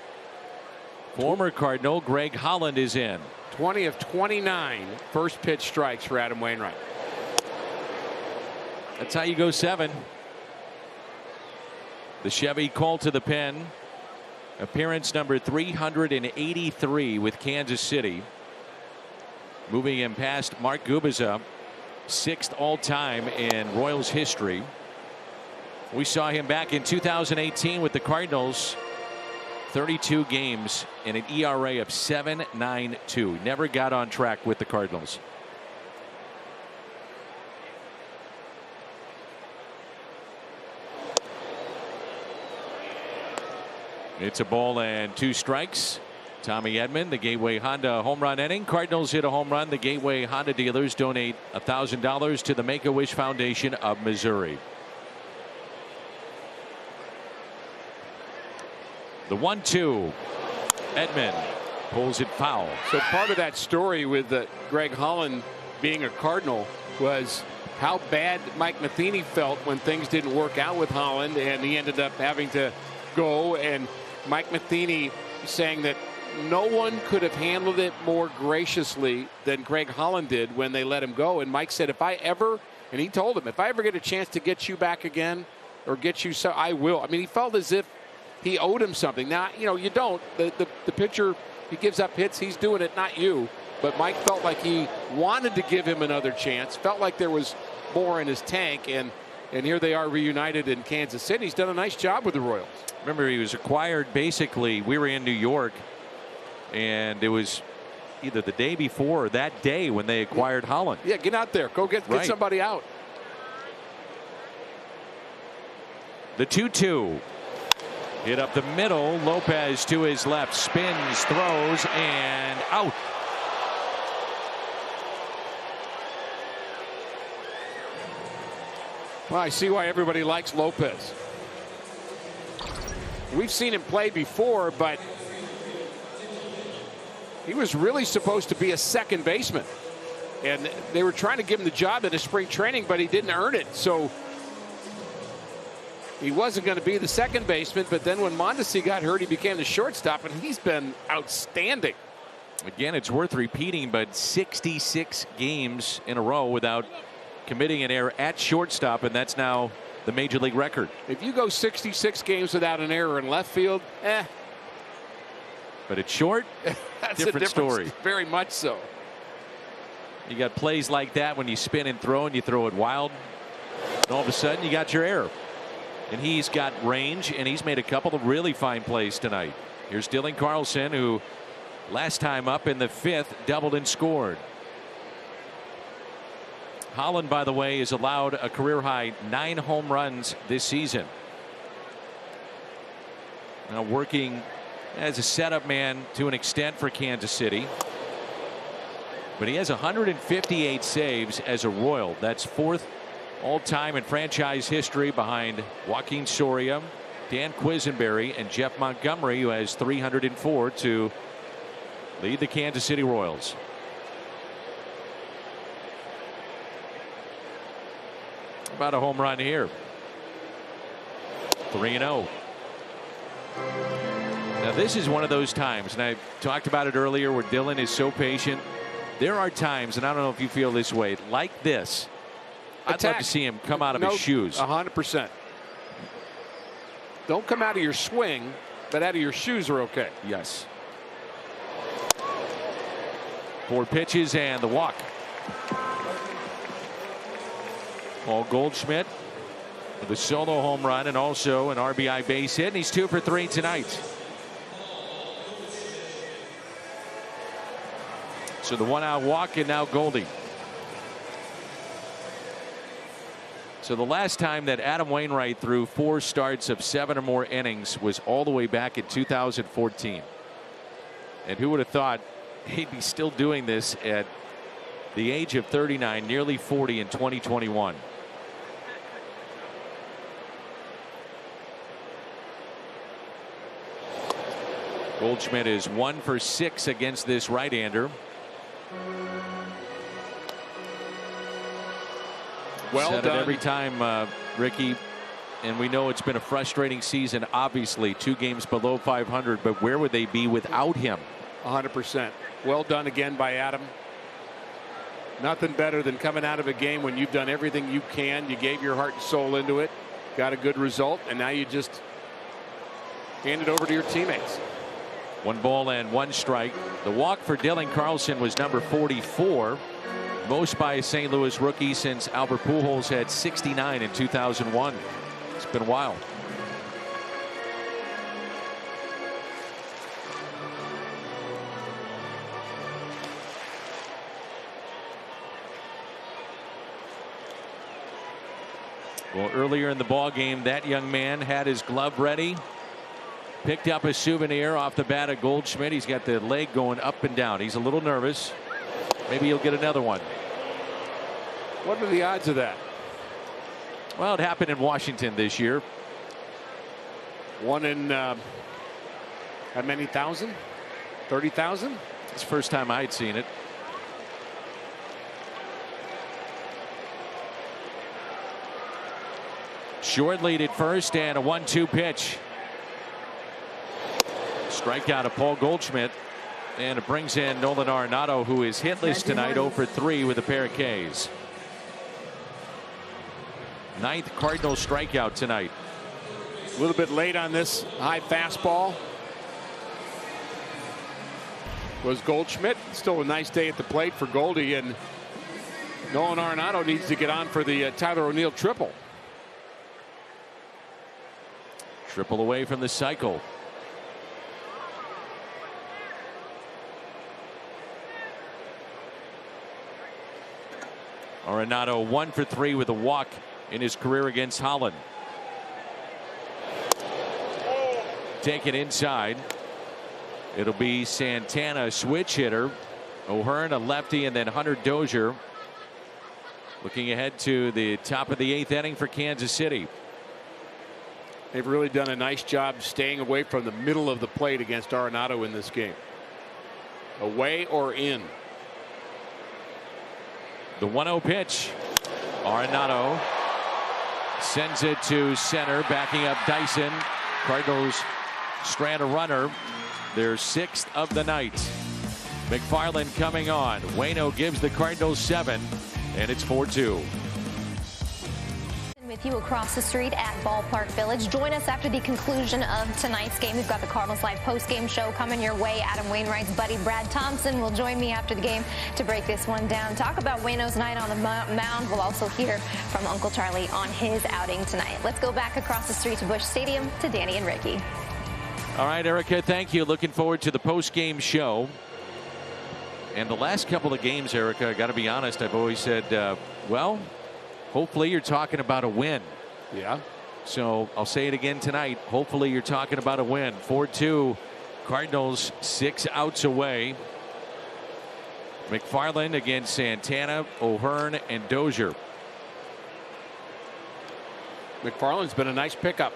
Former Cardinal Greg Holland is in.
20 of 29 first pitch strikes for Adam Wainwright.
That's how you go 7. The Chevy called to the pen. Appearance number 383 with Kansas City. Moving him past Mark Gubicza, 6th all-time in Royals history. We saw him back in 2018 with the Cardinals. 32 games and an ERA of 7.92. Never got on track with the Cardinals. It's a ball and 2 strikes. Tommy Edman, the Gateway Honda home run inning. Cardinals hit a home run. The Gateway Honda dealers donate $1,000 to the Make-A-Wish Foundation of Missouri. The 1-2. Edman pulls it foul.
So part of that story with Greg Holland being a Cardinal was how bad Mike Matheny felt when things didn't work out with Holland, and he ended up having to go. And Mike Matheny saying that no one could have handled it more graciously than Greg Holland did when they let him go. And Mike said, if I ever, and he told him, if I ever get a chance to get you back again or get you, so I will. I mean, he felt as if he owed him something. Now, you know, you don't. The pitcher, he gives up hits. He's doing it, not you. but Mike felt like he wanted to give him another chance, felt like there was more in his tank, and here they are reunited in Kansas City. He's done a nice job with the Royals.
Remember, he was acquired basically. We were in New York, and it was either the day before or that day when they acquired Holland.
Yeah, get out there. Go get somebody out.
The 2-2. Hit up the middle. Lopez to his left. Spins, throws, and out.
Well, I see why everybody likes Lopez. We've seen him play before, but he was really supposed to be a second baseman. And they were trying to give him the job in the spring training, but he didn't earn it. So he wasn't going to be the second baseman. But then when Mondesi got hurt, he became the shortstop, and he's been outstanding.
Again, it's worth repeating, but 66 games in a row without committing an error at shortstop, and that's now the major league record.
If you go 66 games without an error in left field,
but it's short.
That's
different story.
Very much so.
You got plays like that when you spin and throw, and you throw it wild, and all of a sudden you got your error. And he's got range, and he's made a couple of really fine plays tonight. Here's Dylan Carlson, who last time up in the 5th doubled and scored. Holland, by the way, has allowed a career high 9 home runs this season. Now working as a setup man to an extent for Kansas City. But he has 158 saves as a Royal. That's 4th all-time in franchise history behind Joaquin Soria, Dan Quisenberry, and Jeff Montgomery, who has 304 to lead the Kansas City Royals. About a home run here. 3-0. Now this is one of those times, and I talked about it earlier, where Dylan is so patient. There are times, and I don't know if you feel this way, like this. I'd love to see him come out of his shoes.
100%. Don't come out of your swing, but out of your shoes are okay.
Yes. 4 pitches and the walk. Paul Goldschmidt with a solo home run and also an RBI base hit, and he's 2 for 3 tonight. So the 1-out walk, and now Goldie. So the last time that Adam Wainwright threw 4 starts of 7 or more innings was all the way back in 2014. And who would have thought he'd be still doing this at the age of 39, nearly 40 in 2021. Goldschmidt is 1 for 6 against this right-hander.
Well
Said
done.
it every time, Ricky, and we know it's been a frustrating season, obviously 2 games below 500, but where would they be without him?
100%. Well done again by Adam. Nothing better than coming out of a game when you've done everything you can. You gave your heart and soul into it, got a good result, and now you just hand it over to your teammates.
1 ball and 1 strike. The walk for Dylan Carlson was number 44. Most by a St. Louis rookie since Albert Pujols had 69 in 2001. It's been a while. Well, earlier in the ball game, that young man had his glove ready. Picked up a souvenir off the bat of Goldschmidt. He's got the leg going up and down. He's a little nervous. Maybe he'll get another one.
What are the odds of that?
Well, it happened in Washington this year.
1 in how many thousand? 30,000?
It's the first time I'd seen it. Short lead at first and a 1-2 pitch. Strikeout of Paul Goldschmidt, and it brings in Nolan Arenado, who is hitless tonight, 0 for 3 with a pair of Ks. 9th Cardinals strikeout tonight.
A little bit late on this high fastball. was Goldschmidt. Still a nice day at the plate for Goldie, and Nolan Arenado needs to get on for the Tyler O'Neill triple.
Triple away from the cycle. Arenado 1 for 3 with a walk in his career against Holland. Take it inside. It'll be Santana, switch hitter. O'Hearn, a lefty, and then Hunter Dozier. Looking ahead to the top of the 8th inning for Kansas City.
They've really done a nice job staying away from the middle of the plate against Arenado in this game. Away or in.
The 1-0 pitch. Arenado sends it to center, backing up Dyson. Cardinals strand a runner. Their 6th of the night. McFarland coming on. Waino gives the Cardinals 7, and it's 4-2.
With you across the street at Ballpark Village. Join us after the conclusion of tonight's game. We've got the Cardinals Live post-game show coming your way. Adam Wainwright's buddy Brad Thompson will join me after the game to break this one down. Talk about Waino's night on the mound. We'll also hear from Uncle Charlie on his outing tonight. Let's go back across the street to Busch Stadium to Danny and Ricky.
All right, Erica, thank you. Looking forward to the post-game show. And the last couple of games, Erica, I got to be honest, I've always said, well, hopefully you're talking about a win.
Yeah.
So I'll say it again tonight. Hopefully you're talking about a win. 4-2. Cardinals 6 outs away. McFarland against Santana, O'Hearn, and Dozier.
McFarland's been a nice pickup.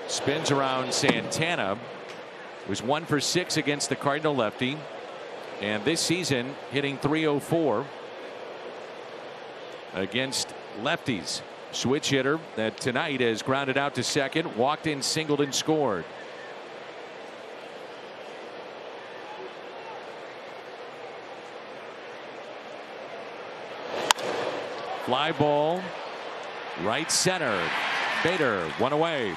Spins around Santana. Was 1 for 6 against the Cardinal lefty. And this season hitting .304 against lefties. Switch hitter that tonight has grounded out to second, walked in, singled, and scored. Fly ball, right center. Bader, one away.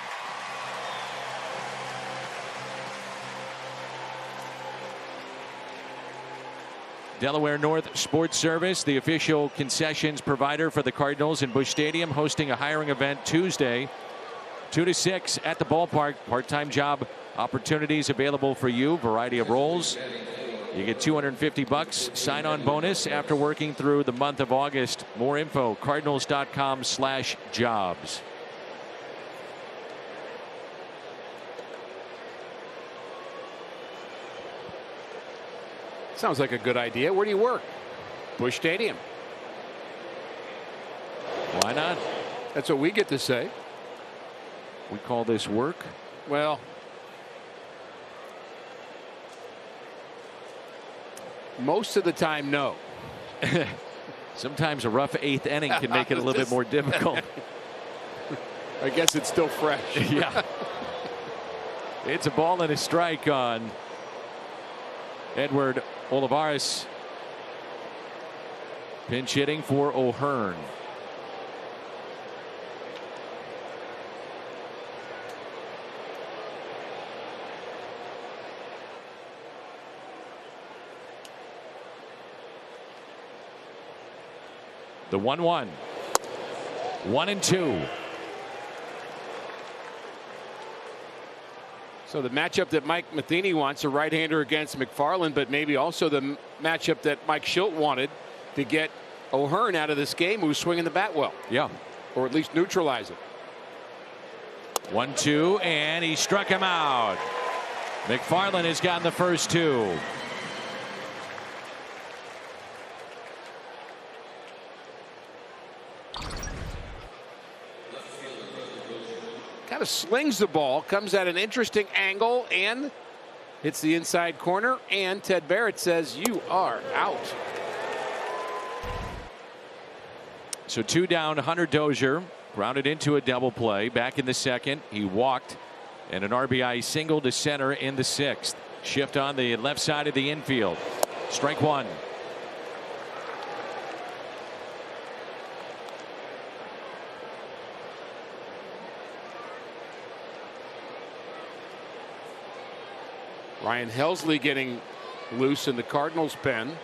Delaware North Sports Service, the official concessions provider for the Cardinals in Busch Stadium, hosting a hiring event Tuesday, 2 to 6 at the ballpark. Part-time job opportunities available for you. Variety of roles. You get $250 sign-on bonus after working through the month of August. More info, cardinals.com/jobs.
Sounds like a good idea. Where do you work? Busch Stadium.
Why not?
That's what we get to say.
We call this work.
Well, most of the time, no.
Sometimes a rough 8th inning can make it a little bit more difficult.
I guess it's still fresh.
Yeah. It's a ball and a strike on Edward Olivares. Pinch hitting for O'Hearn. The 1-1. 1-2.
So the matchup that Mike Matheny wants, a right-hander against McFarland, but maybe also the matchup that Mike Schilt wanted to get O'Hearn out of this game, who's swinging the bat well.
Yeah.
Or at least neutralize it.
1-2, and he struck him out. McFarland has gotten the first 2.
Kind of slings the ball, comes at an interesting angle, and hits the inside corner. And Ted Barrett says, "You are out."
So 2 down. Hunter Dozier grounded into a double play. Back in the second, he walked, and an RBI single to center in the 6th. Shift on the left side of the infield. Strike 1.
Ryan Helsley getting loose in the Cardinals pen.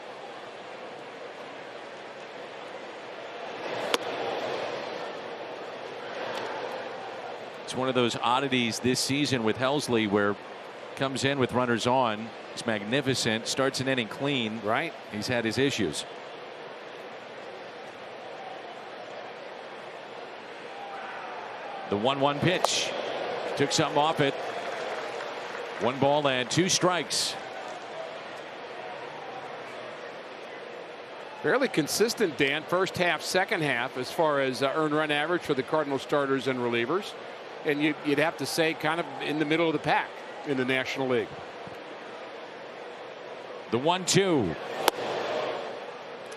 It's one of those oddities this season with Helsley where comes in with runners on. It's magnificent. Starts an inning clean.
Right.
He's had his issues. The 1-1 pitch. Took something off it. 1 ball and 2 strikes.
Fairly consistent, Dan, first half, second half, as far as earned run average for the Cardinal starters and relievers. And you'd have to say kind of in the middle of the pack in the National League.
The 1-2.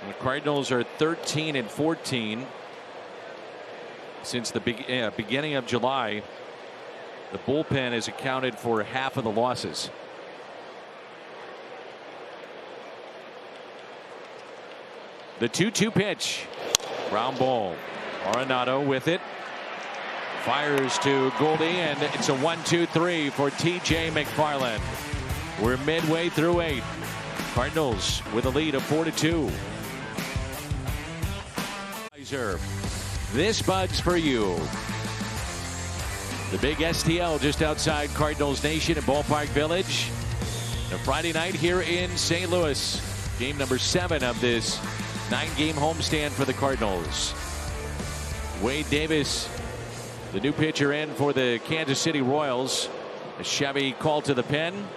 The Cardinals are 13-14 since the beginning of July. The bullpen has accounted for half of the losses. The 2-2 pitch. Ground ball. Arenado with it. Fires to Goldie, and it's a 1-2-3 for T.J. McFarland. We're midway through 8. Cardinals with a lead of 4-2. This Bud's for you. The big STL just outside Cardinals Nation at Ballpark Village. A Friday night here in St. Louis. Game number 7 of this 9-game homestand for the Cardinals. Wade Davis, the new pitcher in for the Kansas City Royals. A Chevy called to the pen.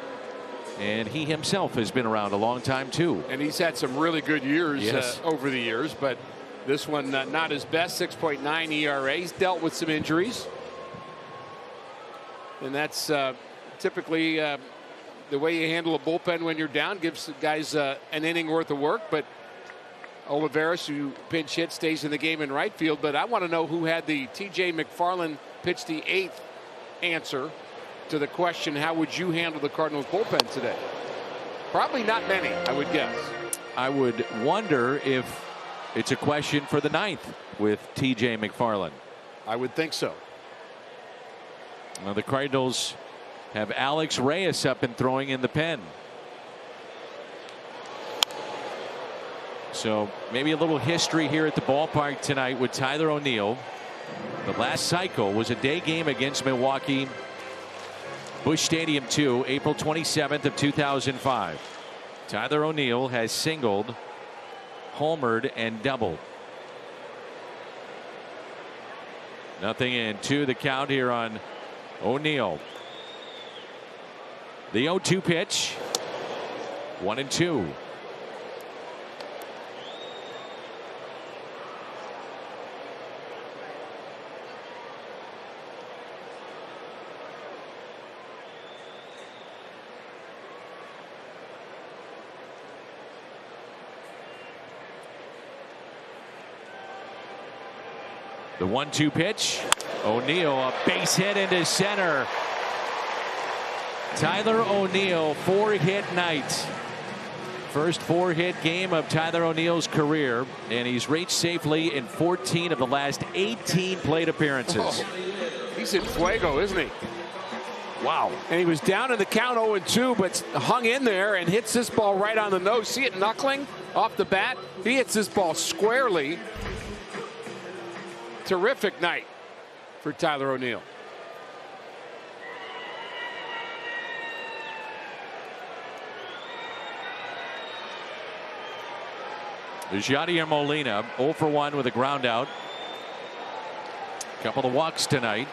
And he himself has been around a long time, too.
And he's had some really good years
Yes.
over the years, but this one not his best. 6.9 ERA. He's dealt with some injuries. And that's typically the way you handle a bullpen when you're down. Gives guys an inning worth of work. But Olivares, who pinch hit, stays in the game in right field. But I want to know who had the T.J. McFarland pitch the 8th answer to the question, how would you handle the Cardinals bullpen today? Probably not many, I would guess.
I would wonder if it's a question for the 9th with T.J. McFarland.
I would think so.
Now the Cardinals have Alex Reyes up and throwing in the pen. So maybe a little history here at the ballpark tonight with Tyler O'Neill. The last cycle was a day game against Milwaukee. Busch Stadium 2, April 27th of 2005. Tyler O'Neill has singled, homered, and doubled. Nothing in 2 the count here on O'Neill. The 0-2 pitch. 1-2. The 1-2 pitch. O'Neill, a base hit into center. Tyler O'Neill, 4-hit night. First 4-hit game of Tyler O'Neill's career, and he's reached safely in 14 of the last 18 plate appearances.
Oh, he's in fuego, isn't he? Wow. And he was down in the count 0-2, but hung in there and hits this ball right on the nose. See it knuckling off the bat? He hits this ball squarely. Terrific night for Tyler O'Neill.
Yadier Molina 0 for 1 with a ground out. Couple of walks tonight.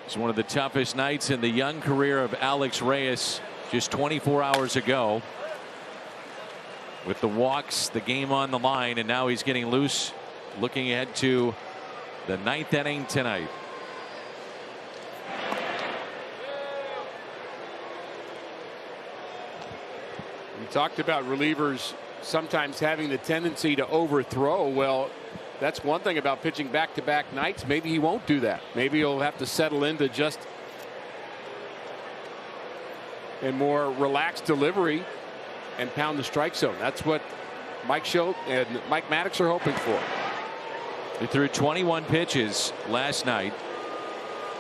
It's one of the toughest nights in the young career of Alex Reyes. Just 24 hours ago, with the walks, the game on the line, and now he's getting loose, looking ahead to the 9th inning tonight.
We talked about relievers sometimes having the tendency to overthrow. Well, that's one thing about pitching back-to-back nights. Maybe he won't do that. Maybe he'll have to settle into just a more relaxed delivery and pound the strike zone. That's what Mike Schilt and Mike Maddox are hoping for.
He threw 21 pitches last night.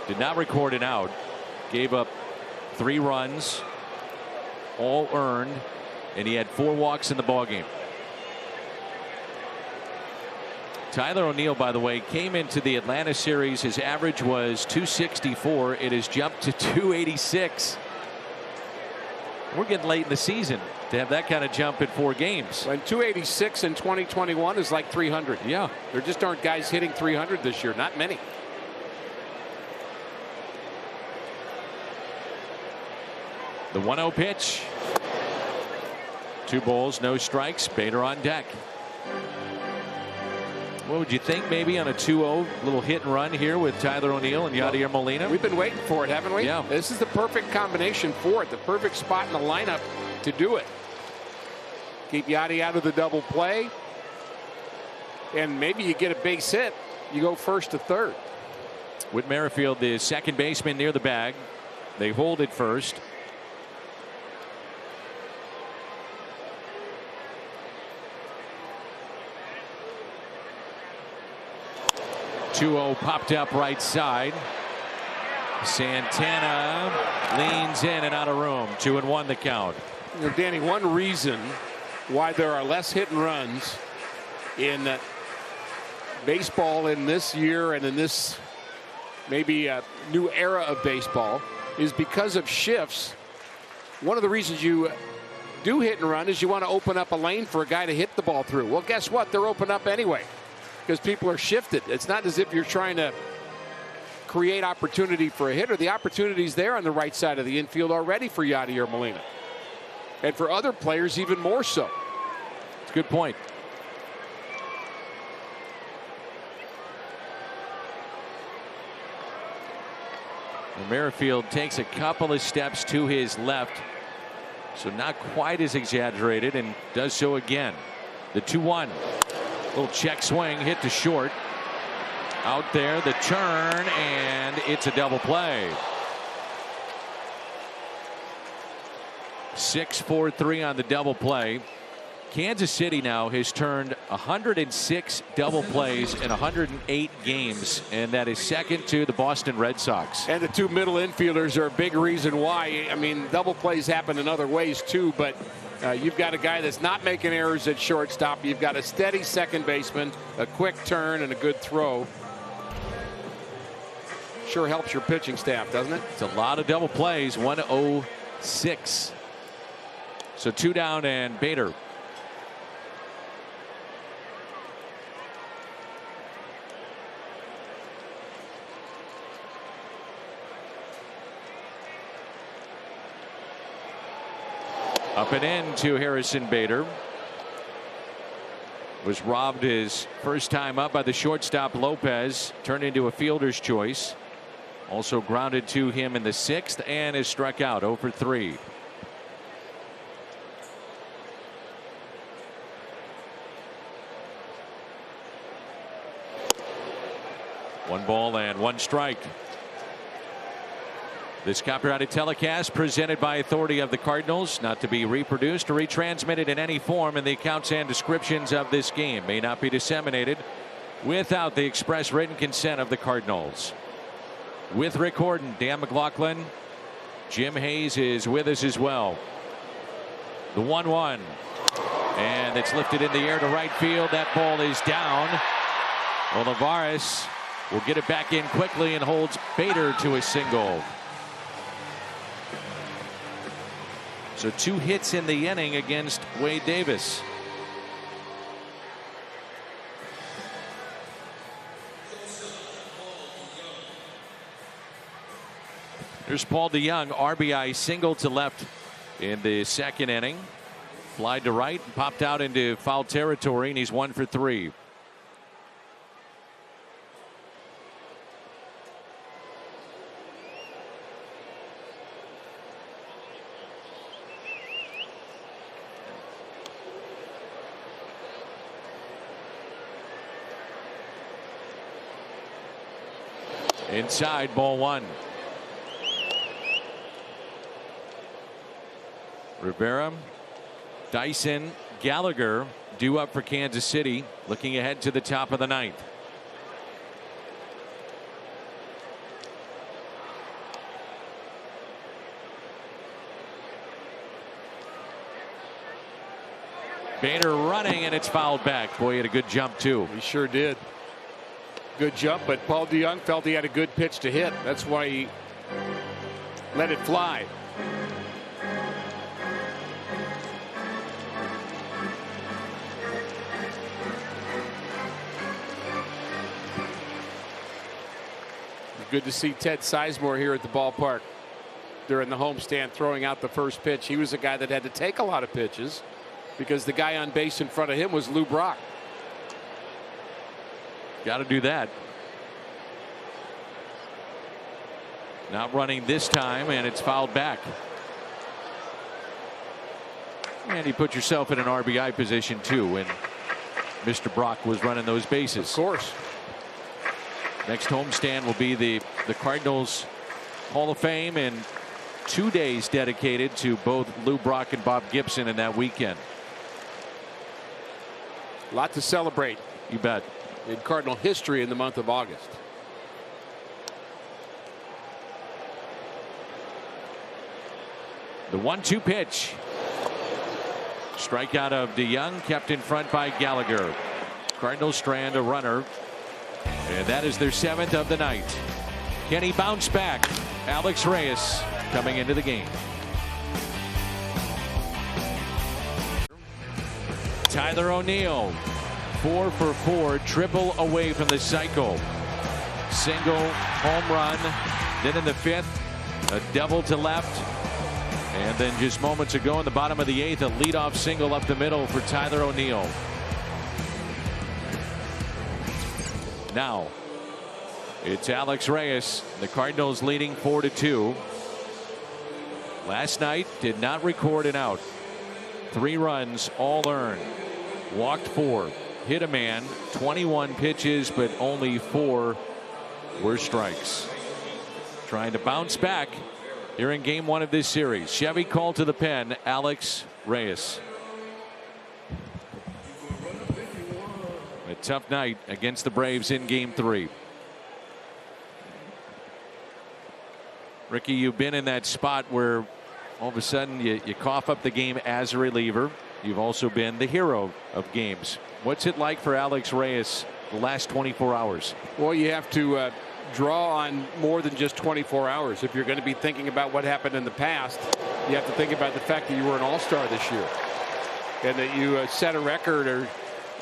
Did not record an out. Gave up 3 runs, all earned, and he had 4 walks in the ballgame. Tyler O'Neill, by the way, came into the Atlanta series. His average was 264. It has jumped to 286. We're getting late in the season to have that kind of jump in 4 games.
And 286 in 2021 is like 300.
Yeah.
There just aren't guys hitting 300 this year. Not many.
The 1-0 pitch. 2 balls, no strikes. Bader on deck. What would you think maybe on a 2-0 little hit and run here with Tyler O'Neill and Yadier Molina?
We've been waiting for it, haven't we?
Yeah.
This is the perfect combination for it. The perfect spot in the lineup to do it. Keep Yadi out of the double play. And maybe you get a base hit. You go first to third.
Whit Merrifield, the second baseman near the bag. They hold it first. Popped up right side. Santana leans in and out of room. 2-1 the count.
You know, Danny, one reason why there are less hit and runs in baseball in this year and in this maybe new era of baseball is because of shifts. One of the reasons you do hit and run is you want to open up a lane for a guy to hit the ball through. Well, guess what? They're open up anyway because people are shifted. It's not as if you're trying to create opportunity for a hitter. The opportunity's there on the right side of the infield already for Yadier Molina. And for other players even more so.
It's a good point. And Merrifield takes a couple of steps to his left. So not quite as exaggerated, and does so again. The 2-1. Little check swing, hit to short. Out there, the turn, and it's a double play. 6-4-3 on the double play. Kansas City now has turned 106 double plays in 108 games, and that is second to the Boston Red Sox.
And the 2 middle infielders are a big reason why. I mean, double plays happen in other ways too, but you've got a guy that's not making errors at shortstop. You've got a steady second baseman, a quick turn, and a good throw. Sure helps your pitching staff, doesn't it?
It's a lot of double plays. 106. So 2 down and Bader. Up and in to Harrison Bader. Was robbed his first time up by the shortstop Lopez. Turned into a fielder's choice. Also grounded to him in the 6th and is struck out 0 for 3. One ball and 1 strike. This copyrighted telecast presented by authority of the Cardinals, not to be reproduced or retransmitted in any form, and the accounts and descriptions of this game may not be disseminated without the express written consent of the Cardinals. With Rick Horton, Dan McLaughlin, Jim Hayes is with us as well. The 1-1, and it's lifted in the air to right field. That ball is down. Olivares will get it back in quickly and holds Bader to a single. So 2 hits in the inning against Wade Davis. Here's Paul DeYoung, RBI single to left in the 2nd inning. Flied to right and popped out into foul territory, and he's 1 for 3. Inside, ball 1. Rivera, Dyson, Gallagher due up for Kansas City, looking ahead to the top of the 9th. Bader running, and it's fouled back. Boy, he had a good jump, too.
He sure did. Good jump, but Paul DeJong felt he had a good pitch to hit. That's why he let it fly. Good to see Ted Sizemore here at the ballpark during the homestand throwing out the first pitch. He was a guy that had to take a lot of pitches because the guy on base in front of him was Lou Brock.
Got to do that. Not running this time, and it's fouled back. And you put yourself in an RBI position too when Mr. Brock was running those bases.
Of course.
Next homestand will be the Cardinals Hall of Fame, and 2 days dedicated to both Lou Brock and Bob Gibson in that weekend.
A lot to celebrate.
You bet.
In Cardinal history in the month of August.
The 1-2 pitch. Strikeout of DeJong, kept in front by Gallagher. Cardinals strand a runner. And that is their 7th of the night. Can he bounce back? Alex Reyes coming into the game. Tyler O'Neill, 4 for 4, triple away from the cycle. Single, home run. Then in the 5th, a double to left. And then just moments ago in the bottom of the 8th, a leadoff single up the middle for Tyler O'Neill. Now it's Alex Reyes. The Cardinals leading 4-2. Last night did not record an out. 3 runs, all earned. Walked 4. Hit a man. 21 pitches, but only 4 were strikes. Trying to bounce back here in game 1 of this series. Chevy called to the pen. Alex Reyes. A tough night against the Braves in game 3. Ricky, you've been in that spot where all of a sudden you cough up the game as a reliever. You've also been the hero of games. What's it like for Alex Reyes the last 24 hours?
Well, you have to draw on more than just 24 hours. If you're going to be thinking about what happened in the past, you have to think about the fact that you were an all-star this year and that you set a record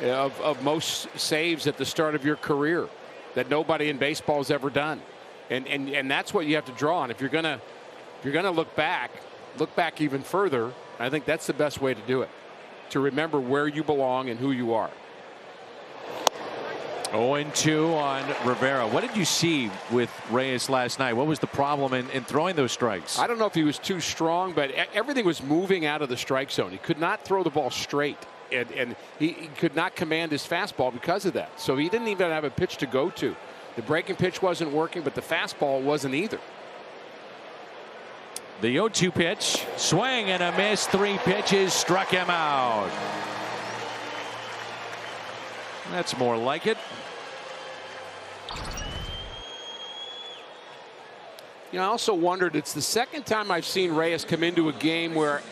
of most saves at the start of your career that nobody in baseball has ever done. And that's what you have to draw on. If you're gonna look back even further. I think that's the best way to do it, to remember where you belong and who you are.
0-2 on Rivera. What did you see with Reyes last night? What was the problem in throwing those strikes?
I don't know if he was too strong, but everything was moving out of the strike zone. He could not throw the ball straight, and he could not command his fastball because of that. So he didn't even have a pitch to go to. The breaking pitch wasn't working, but the fastball wasn't either.
The 0-2 pitch, swing and a miss. 3 pitches, struck him out. That's more like it.
You know, I also wondered, it's the second time I've seen Reyes come into a game where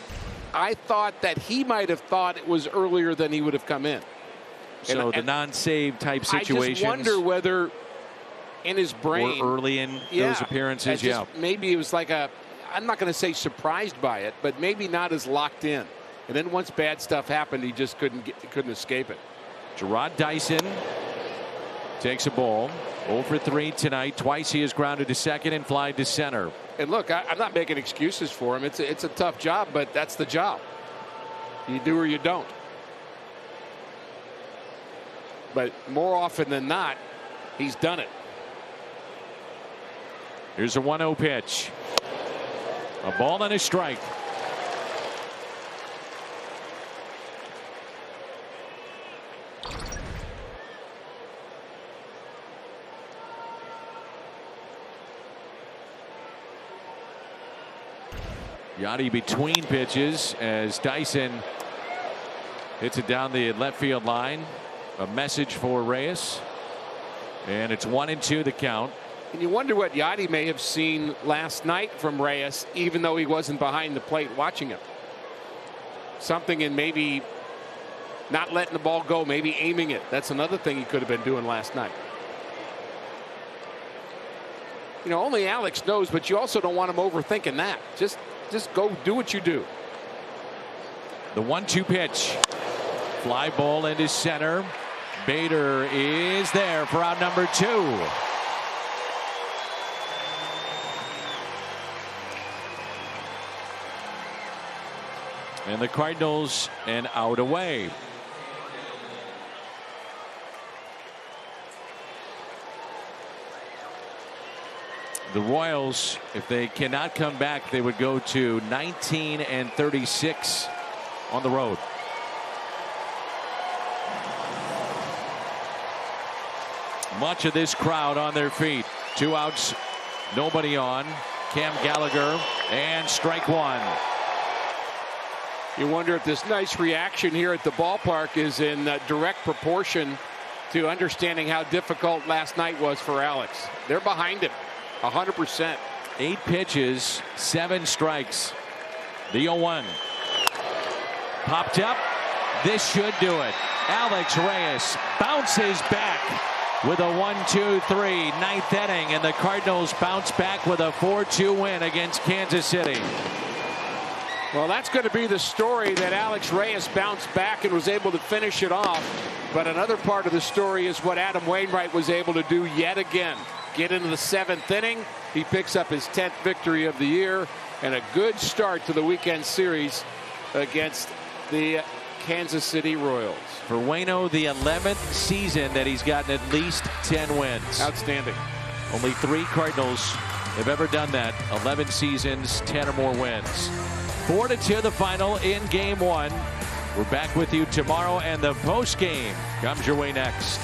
I thought that he might have thought it was earlier than he would have come in.
So the non-save type situations.
I just wonder whether in his brain.
Or early in those appearances,
maybe it was like I'm not going to say surprised by it, but maybe not as locked in. And then once bad stuff happened, he just couldn't escape it.
Gerard Dyson takes a ball. 0 for 3 tonight. Twice he has grounded to second and flied to center.
And look, I'm not making excuses for him. It's a tough job, but that's the job. You do or you don't. But more often than not, he's done it.
Here's a 1-0 pitch. A ball and a strike. Yachty between pitches as Dyson hits it down the left field line. A message for Reyes. And it's 1-2 the count.
And you wonder what Yachty may have seen last night from Reyes, even though he wasn't behind the plate watching him. Something in maybe not letting the ball go, maybe aiming it. That's another thing he could have been doing last night. You know, only Alex knows, but you also don't want him overthinking that. Just go do what you do.
The 1-2 pitch. Fly ball into center. Bader is there for out number 2. And the Cardinals an out away. The Royals, if they cannot come back, they would go to 19-36 on the road. Much of this crowd on their feet. 2 outs, nobody on. Cam Gallagher, and strike 1.
You wonder if this nice reaction here at the ballpark is in direct proportion to understanding how difficult last night was for Alex. They're behind him 100%.
8 pitches, 7 strikes. The 0-1. Popped up. This should do it. Alex Reyes bounces back with a 1-2-3 9th inning, and the Cardinals bounce back with a 4-2 win against Kansas City.
Well, that's going to be the story, that Alex Reyes bounced back and was able to finish it off. But another part of the story is what Adam Wainwright was able to do yet again. Get into the 7th inning. He picks up his 10th victory of the year and a good start to the weekend series against the Kansas City Royals.
For Waino, the 11th season that he's gotten at least 10 wins.
Outstanding.
Only 3 Cardinals have ever done that. 11 seasons, 10 or more wins. 4-2 the final in Game 1. We're back with you tomorrow, and the post game comes your way next.